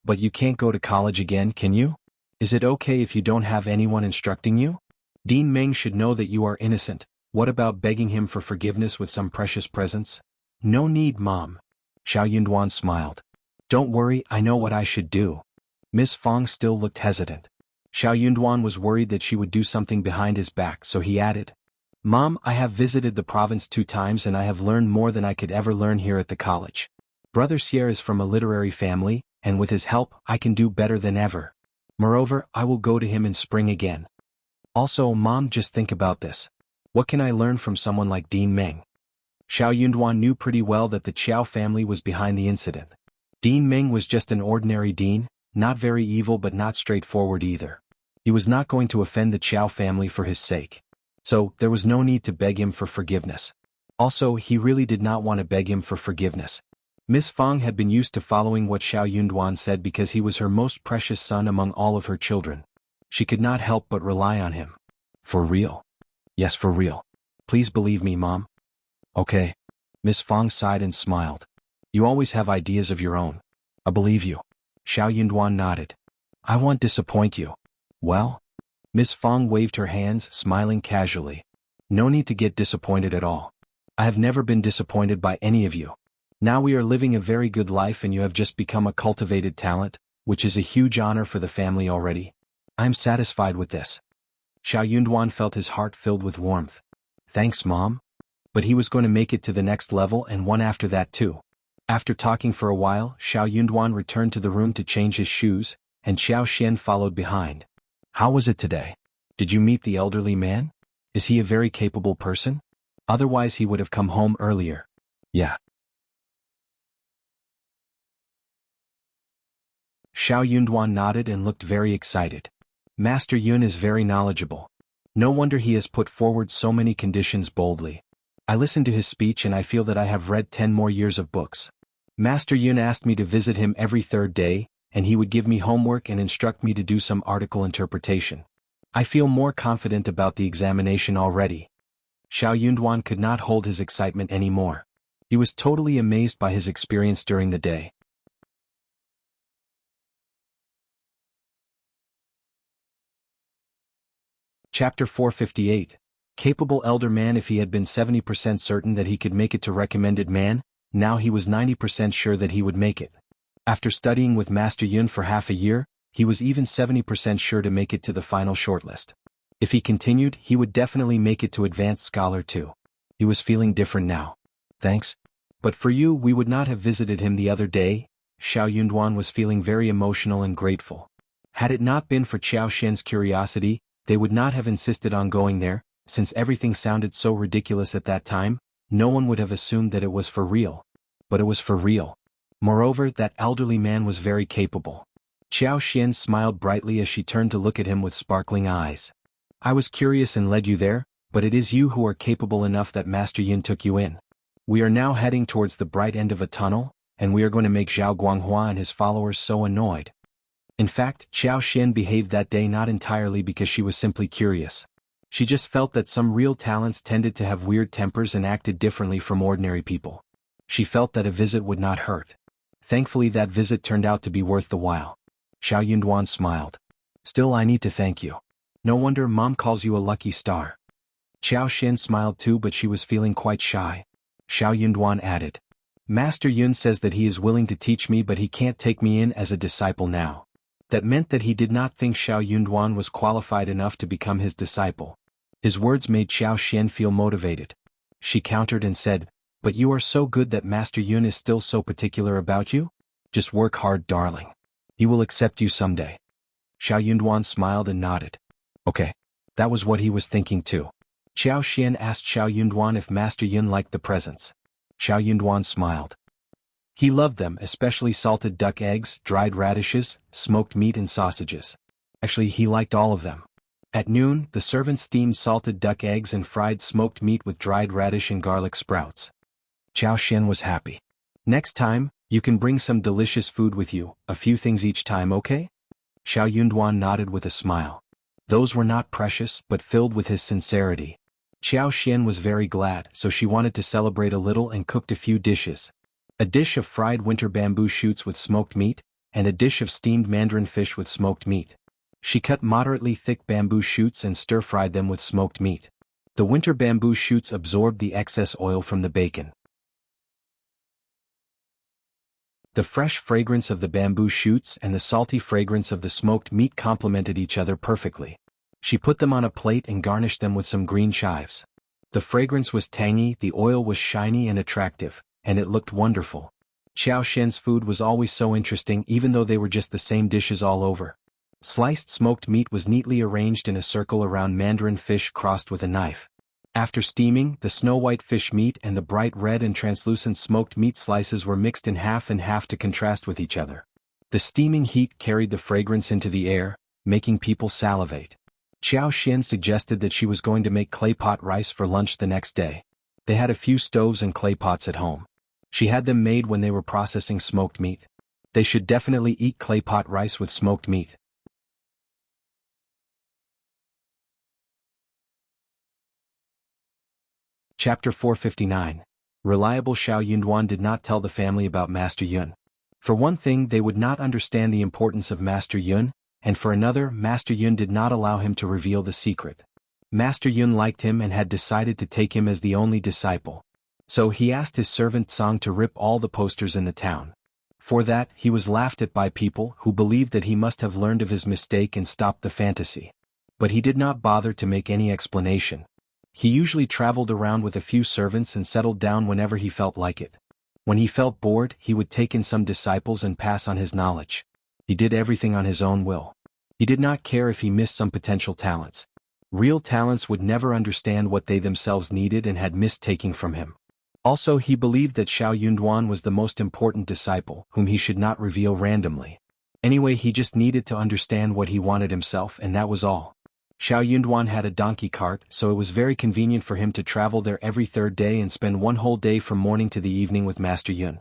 But you can't go to college again, can you? Is it okay if you don't have anyone instructing you? Dean Meng should know that you are innocent. What about begging him for forgiveness with some precious presents? No need, Mom. Xiao Yunduan smiled. Don't worry, I know what I should do. Miss Fong still looked hesitant. Xiao Yunduan was worried that she would do something behind his back, so he added, Mom, I have visited the province 2 times and I have learned more than I could ever learn here at the college. Brother Sierra is from a literary family, and with his help, I can do better than ever. Moreover, I will go to him in spring again. Also, Mom, just think about this. What can I learn from someone like Dean Meng? Xiao Yunduan knew pretty well that the Qiao family was behind the incident. Dean Meng was just an ordinary dean, not very evil but not straightforward either. He was not going to offend the Qiao family for his sake. So, there was no need to beg him for forgiveness. Also, he really did not want to beg him for forgiveness. Miss Fong had been used to following what Xiao Yunduan said because he was her most precious son among all of her children. She could not help but rely on him. For real? Yes, for real. Please believe me, Mom. Okay. Miss Fong sighed and smiled. You always have ideas of your own. I believe you. Xiao Yunduan nodded. I won't disappoint you. Well? Miss Fong waved her hands, smiling casually. No need to get disappointed at all. I have never been disappointed by any of you. Now we are living a very good life and you have just become a cultivated talent, which is a huge honor for the family already. I am satisfied with this. Xiao Yunduan felt his heart filled with warmth. Thanks, Mom. But he was going to make it to the next level and one after that too. After talking for a while, Xiao Yunduan returned to the room to change his shoes, and Xiao Xian followed behind. How was it today? Did you meet the elderly man? Is he a very capable person? Otherwise he would have come home earlier. Yeah. Xiao Yunduan nodded and looked very excited. Master Yun is very knowledgeable. No wonder he has put forward so many conditions boldly. I listened to his speech and I feel that I have read 10 more years of books. Master Yun asked me to visit him every third day, and he would give me homework and instruct me to do some article interpretation. I feel more confident about the examination already. Xiao Yunduan could not hold his excitement anymore. He was totally amazed by his experience during the day. Chapter 458. Capable elder man. If he had been 70% certain that he could make it to recommended man, now he was 90% sure that he would make it. After studying with Master Yun for half a year, he was even 70% sure to make it to the final shortlist. If he continued, he would definitely make it to Advanced Scholar too. He was feeling different now. Thanks. But for you, we would not have visited him the other day. Xiao Yunduan was feeling very emotional and grateful. Had it not been for Qiao Xian's curiosity, they would not have insisted on going there. Since everything sounded so ridiculous at that time, no one would have assumed that it was for real. But it was for real. Moreover, that elderly man was very capable. Qiao Xian smiled brightly as she turned to look at him with sparkling eyes. I was curious and led you there, but it is you who are capable enough that Master Yin took you in. We are now heading towards the bright end of a tunnel, and we are going to make Zhao Guanghua and his followers so annoyed. In fact, Qiao Xian behaved that day not entirely because she was simply curious. She just felt that some real talents tended to have weird tempers and acted differently from ordinary people. She felt that a visit would not hurt. Thankfully that visit turned out to be worth the while. Xiao Yunduan smiled. Still, I need to thank you. No wonder Mom calls you a lucky star. Qiao Xian smiled too, but she was feeling quite shy. Xiao Yunduan added. Master Yun says that he is willing to teach me, but he can't take me in as a disciple now. That meant that he did not think Xiao Yunduan was qualified enough to become his disciple. His words made Xiao Xian feel motivated. She countered and said, but you are so good that Master Yun is still so particular about you? Just work hard, darling. He will accept you someday. Xiao Yunduan smiled and nodded. Okay. That was what he was thinking too. Qiao Xian asked Xiao Yunduan if Master Yun liked the presents. Xiao Yunduan smiled. He loved them, especially salted duck eggs, dried radishes, smoked meat and sausages. Actually, he liked all of them. At noon, the servants steamed salted duck eggs and fried smoked meat with dried radish and garlic sprouts. Qiao Xian was happy. Next time, you can bring some delicious food with you, a few things each time, okay? Xiao Yunduan nodded with a smile. Those were not precious, but filled with his sincerity. Qiao Xian was very glad, so she wanted to celebrate a little and cooked a few dishes. A dish of fried winter bamboo shoots with smoked meat, and a dish of steamed mandarin fish with smoked meat. She cut moderately thick bamboo shoots and stir-fried them with smoked meat. The winter bamboo shoots absorbed the excess oil from the bacon. The fresh fragrance of the bamboo shoots and the salty fragrance of the smoked meat complemented each other perfectly. She put them on a plate and garnished them with some green chives. The fragrance was tangy, the oil was shiny and attractive, and it looked wonderful. Qiao Xian's food was always so interesting, even though they were just the same dishes all over. Sliced smoked meat was neatly arranged in a circle around mandarin fish crossed with a knife. After steaming, the snow-white fish meat and the bright red and translucent smoked meat slices were mixed in half and half to contrast with each other. The steaming heat carried the fragrance into the air, making people salivate. Qiao Xian suggested that she was going to make clay pot rice for lunch the next day. They had a few stoves and clay pots at home. She had them made when they were processing smoked meat. They should definitely eat clay pot rice with smoked meat. Chapter 459. Reliable. Xiao Yunduan did not tell the family about Master Yun. For one thing, they would not understand the importance of Master Yun, and for another, Master Yun did not allow him to reveal the secret. Master Yun liked him and had decided to take him as the only disciple. So he asked his servant Song to rip all the posters in the town. For that, he was laughed at by people who believed that he must have learned of his mistake and stopped the fantasy. But he did not bother to make any explanation. He usually traveled around with a few servants and settled down whenever he felt like it. When he felt bored, he would take in some disciples and pass on his knowledge. He did everything on his own will. He did not care if he missed some potential talents. Real talents would never understand what they themselves needed and had missed taking from him. Also, he believed that Xiao Yunduan was the most important disciple, whom he should not reveal randomly. Anyway, he just needed to understand what he wanted himself, and that was all. Xiao Yunduan had a donkey cart, so it was very convenient for him to travel there every third day and spend one whole day from morning to the evening with Master Yun.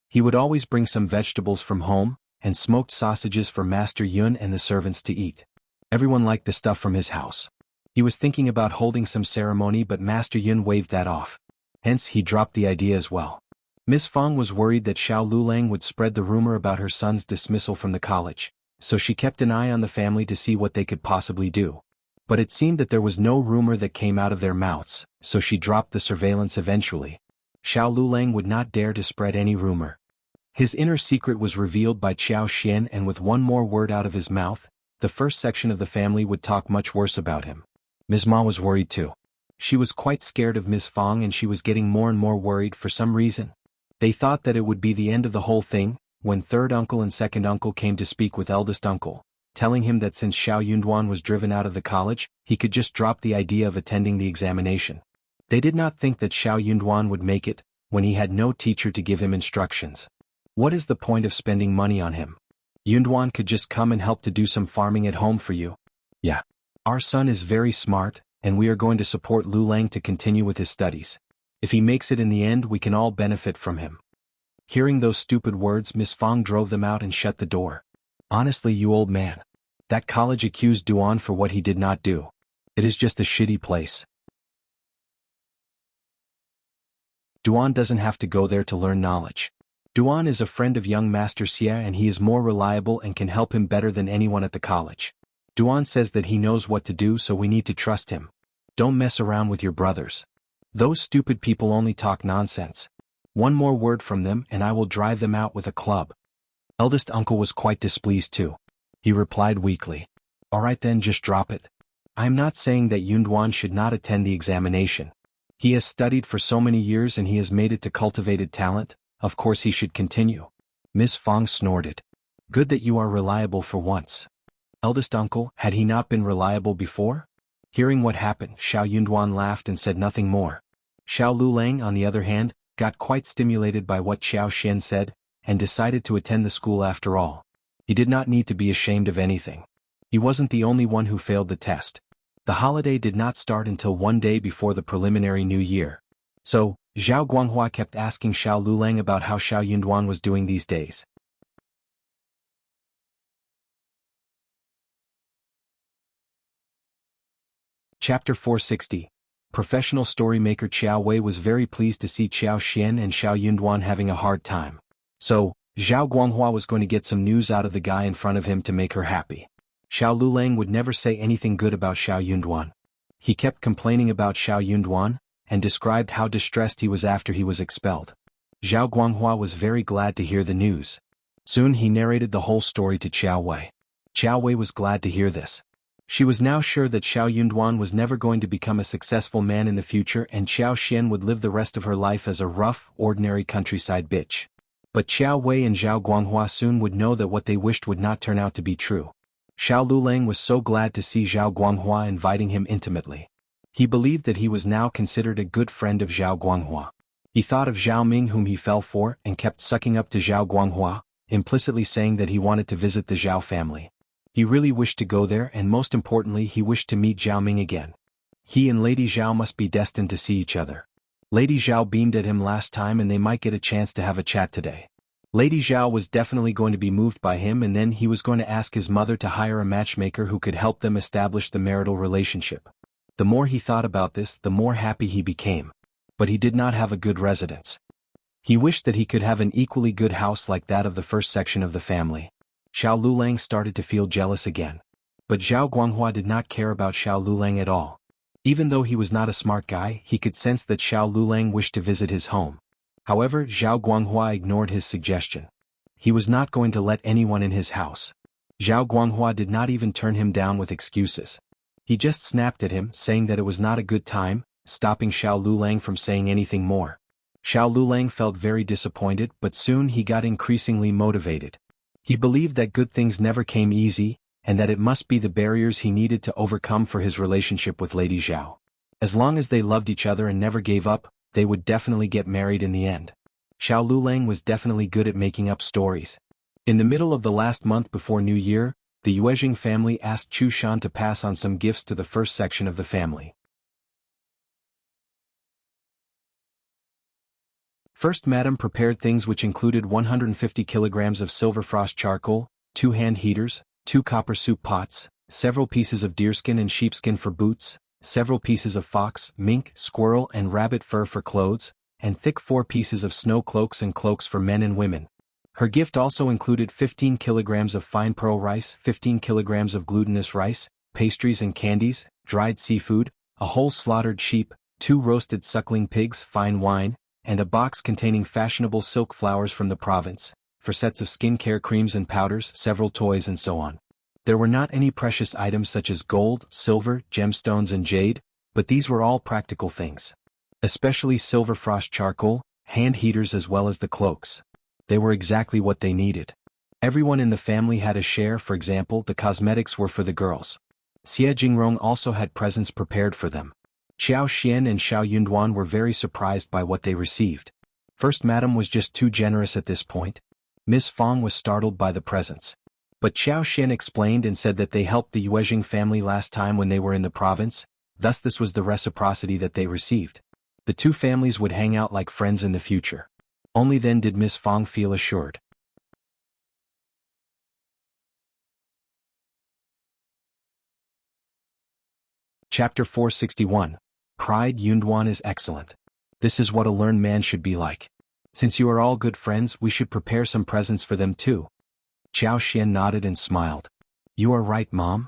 He would always bring some vegetables from home, and smoked sausages for Master Yun and the servants to eat. Everyone liked the stuff from his house. He was thinking about holding some ceremony, but Master Yun waved that off. Hence, he dropped the idea as well. Miss Fang was worried that Xiao Lulang would spread the rumor about her son's dismissal from the college, so she kept an eye on the family to see what they could possibly do. But it seemed that there was no rumor that came out of their mouths, so she dropped the surveillance eventually. Xiao Lulang would not dare to spread any rumor. His inner secret was revealed by Qiao Xian, and with one more word out of his mouth, the first section of the family would talk much worse about him. Ms.Mi was worried too. She was quite scared of Miss Fang, and she was getting more and more worried for some reason. They thought that it would be the end of the whole thing, when third uncle and second uncle came to speak with eldest uncle, telling him that since Xiao Yunduan was driven out of the college, he could just drop the idea of attending the examination. They did not think that Xiao Yunduan would make it, when he had no teacher to give him instructions. What is the point of spending money on him? Yunduan could just come and help to do some farming at home for you. Yeah. Our son is very smart, and we are going to support Lulang to continue with his studies. If he makes it in the end, we can all benefit from him. Hearing those stupid words, Miss Fang drove them out and shut the door. Honestly, you old man. That college accused Duan for what he did not do. It is just a shitty place. Duan doesn't have to go there to learn knowledge. Duan is a friend of young Master Xia, and he is more reliable and can help him better than anyone at the college. Duan says that he knows what to do, so we need to trust him. Don't mess around with your brothers. Those stupid people only talk nonsense. One more word from them and I will drive them out with a club. Eldest uncle was quite displeased too. He replied weakly. Alright then, just drop it. I am not saying that Yunduan should not attend the examination. He has studied for so many years and he has made it to cultivated talent, of course he should continue. Miss Fang snorted. Good that you are reliable for once. Eldest uncle, had he not been reliable before? Hearing what happened, Xiao Yunduan laughed and said nothing more. Xiao Lulang, on the other hand, got quite stimulated by what Qiao Xian said, and decided to attend the school after all. He did not need to be ashamed of anything. He wasn't the only one who failed the test. The holiday did not start until one day before the preliminary New Year. So, Zhao Guanghua kept asking Xiao Lulang about how Xiao Yunduan was doing these days. Chapter 460. Professional story maker Qiao Wei was very pleased to see Qiao Xian and Xiao Yunduan having a hard time. So, Zhao Guanghua was going to get some news out of the guy in front of him to make her happy. Xiao Lulang would never say anything good about Xiao Yunduan. He kept complaining about Xiao Yunduan, and described how distressed he was after he was expelled. Zhao Guanghua was very glad to hear the news. Soon he narrated the whole story to Qiao Wei. Qiao Wei was glad to hear this. She was now sure that Xiao Yunduan was never going to become a successful man in the future, and Qiao Xian would live the rest of her life as a rough, ordinary countryside bitch. But Qiao Wei and Zhao Guanghua soon would know that what they wished would not turn out to be true. Xiao Lulang was so glad to see Zhao Guanghua inviting him intimately. He believed that he was now considered a good friend of Zhao Guanghua. He thought of Zhao Ming, whom he fell for, and kept sucking up to Zhao Guanghua, implicitly saying that he wanted to visit the Zhao family. He really wished to go there, and most importantly he wished to meet Zhao Ming again. He and Lady Zhao must be destined to see each other. Lady Zhao beamed at him last time and they might get a chance to have a chat today. Lady Zhao was definitely going to be moved by him, and then he was going to ask his mother to hire a matchmaker who could help them establish the marital relationship. The more he thought about this, the more happy he became. But he did not have a good residence. He wished that he could have an equally good house like that of the first section of the family. Xiao Lulang started to feel jealous again. But Zhao Guanghua did not care about Xiao Lulang at all. Even though he was not a smart guy, he could sense that Xiao Lulang wished to visit his home. However, Zhao Guanghua ignored his suggestion. He was not going to let anyone in his house. Zhao Guanghua did not even turn him down with excuses. He just snapped at him, saying that it was not a good time, stopping Xiao Lulang from saying anything more. Xiao Lulang felt very disappointed, but soon he got increasingly motivated. He believed that good things never came easy, and that it must be the barriers he needed to overcome for his relationship with Lady Zhao. As long as they loved each other and never gave up, they would definitely get married in the end. Xiao Lulang was definitely good at making up stories. In the middle of the last month before New Year, the Yuezhing family asked Chu Shan to pass on some gifts to the first section of the family. First, Madame prepared things which included 150 kilograms of silver frost charcoal, 2 hand heaters, 2 copper soup pots, several pieces of deerskin and sheepskin for boots, several pieces of fox, mink, squirrel and rabbit fur for clothes, and thick 4 pieces of snow cloaks and cloaks for men and women. Her gift also included 15 kilograms of fine pearl rice, 15 kilograms of glutinous rice, pastries and candies, dried seafood, a whole slaughtered sheep, 2 roasted suckling pigs, fine wine, and a box containing fashionable silk flowers from the province, for sets of skincare creams and powders, several toys and so on. There were not any precious items such as gold, silver, gemstones and jade, but these were all practical things. Especially silver frost charcoal, hand heaters as well as the cloaks. They were exactly what they needed. Everyone in the family had a share. For example, the cosmetics were for the girls. Xie Jingrong also had presents prepared for them. Xiao Xian and Xiao Yunduan were very surprised by what they received. First, Madame was just too generous at this point. Miss Fong was startled by the presents. But Xiao Xian explained and said that they helped the Yuezhing family last time when they were in the province, thus this was the reciprocity that they received. The two families would hang out like friends in the future. Only then did Miss Fong feel assured. Chapter 461. Pride. Yunduan is excellent. This is what a learned man should be like. Since you are all good friends, we should prepare some presents for them too. Xiao Xian nodded and smiled. You are right, Mom.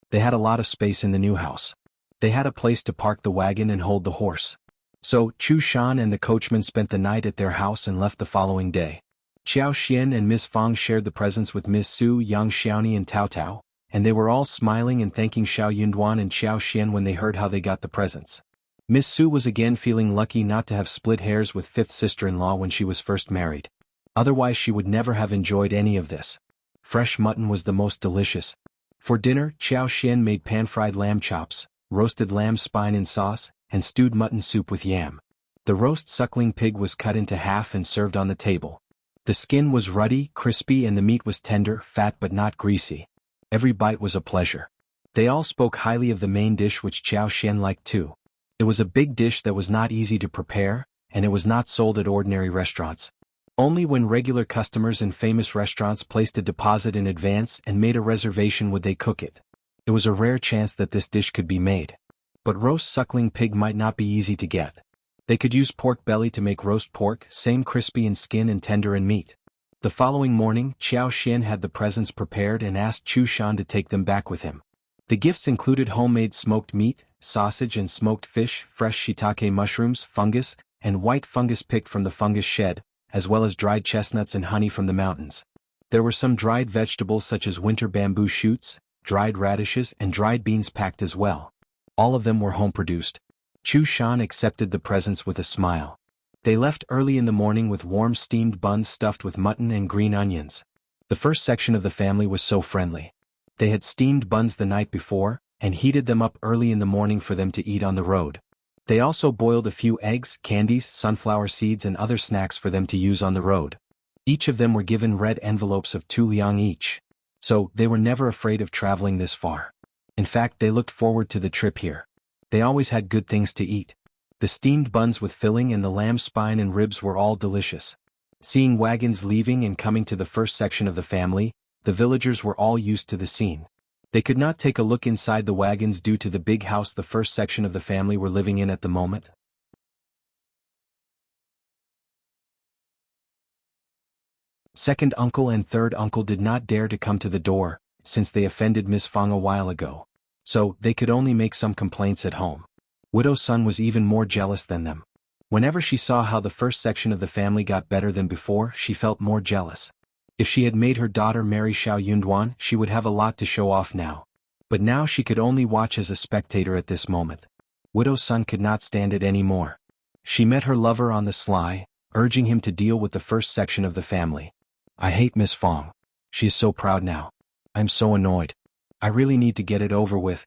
They had a lot of space in the new house. They had a place to park the wagon and hold the horse. So, Chu Shan and the coachman spent the night at their house and left the following day. Xiao Xian and Miss Fong shared the presents with Miss Su, Yang Xiaoni and Tao Tao, and they were all smiling and thanking Xiao Yunduan and Xiao Xian when they heard how they got the presents. Miss Su was again feeling lucky not to have split hairs with fifth sister-in-law when she was first married. Otherwise she would never have enjoyed any of this. Fresh mutton was the most delicious. For dinner, Xiao Xian made pan-fried lamb chops, roasted lamb spine in sauce, and stewed mutton soup with yam. The roast suckling pig was cut into half and served on the table. The skin was ruddy, crispy and the meat was tender, fat but not greasy. Every bite was a pleasure. They all spoke highly of the main dish which Xiao Xian liked too. It was a big dish that was not easy to prepare, and it was not sold at ordinary restaurants. Only when regular customers in famous restaurants placed a deposit in advance and made a reservation would they cook it. It was a rare chance that this dish could be made. But roast suckling pig might not be easy to get. They could use pork belly to make roast pork, same crispy in skin and tender in meat. The following morning, Xiao Xian had the presents prepared and asked Chu Shan to take them back with him. The gifts included homemade smoked meat, sausage and smoked fish, fresh shiitake mushrooms, fungus, and white fungus picked from the fungus shed, as well as dried chestnuts and honey from the mountains. There were some dried vegetables such as winter bamboo shoots, dried radishes and dried beans packed as well. All of them were home-produced. Chu Shan accepted the presents with a smile. They left early in the morning with warm steamed buns stuffed with mutton and green onions. The first section of the family was so friendly. They had steamed buns the night before, and heated them up early in the morning for them to eat on the road. They also boiled a few eggs, candies, sunflower seeds and other snacks for them to use on the road. Each of them were given red envelopes of 2 liang each. So, they were never afraid of traveling this far. In fact, they looked forward to the trip here. They always had good things to eat. The steamed buns with filling and the lamb spine and ribs were all delicious. Seeing wagons leaving and coming to the first section of the family, the villagers were all used to the scene. They could not take a look inside the wagons due to the big house the first section of the family were living in at the moment. Second uncle and third uncle did not dare to come to the door, since they offended Miss Fong a while ago. So, they could only make some complaints at home. Widow Sun was even more jealous than them. Whenever she saw how the first section of the family got better than before, she felt more jealous. If she had made her daughter marry Xiao Yunduan, she would have a lot to show off now. But now she could only watch as a spectator at this moment. Widow Sun could not stand it any more. She met her lover on the sly, urging him to deal with the first section of the family. I hate Miss Fong. She is so proud now. I'm so annoyed. I really need to get it over with.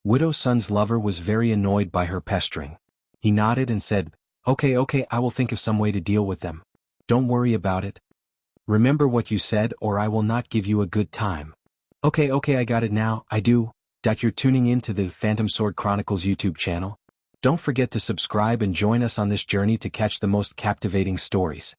Widow Sun's lover was very annoyed by her pestering. He nodded and said, Okay, I will think of some way to deal with them. Don't worry about it. Remember what you said or I will not give you a good time. Okay, I got it now, I do. You're tuning in to the Phantom Sword Chronicles YouTube channel. Don't forget to subscribe and join us on this journey to catch the most captivating stories.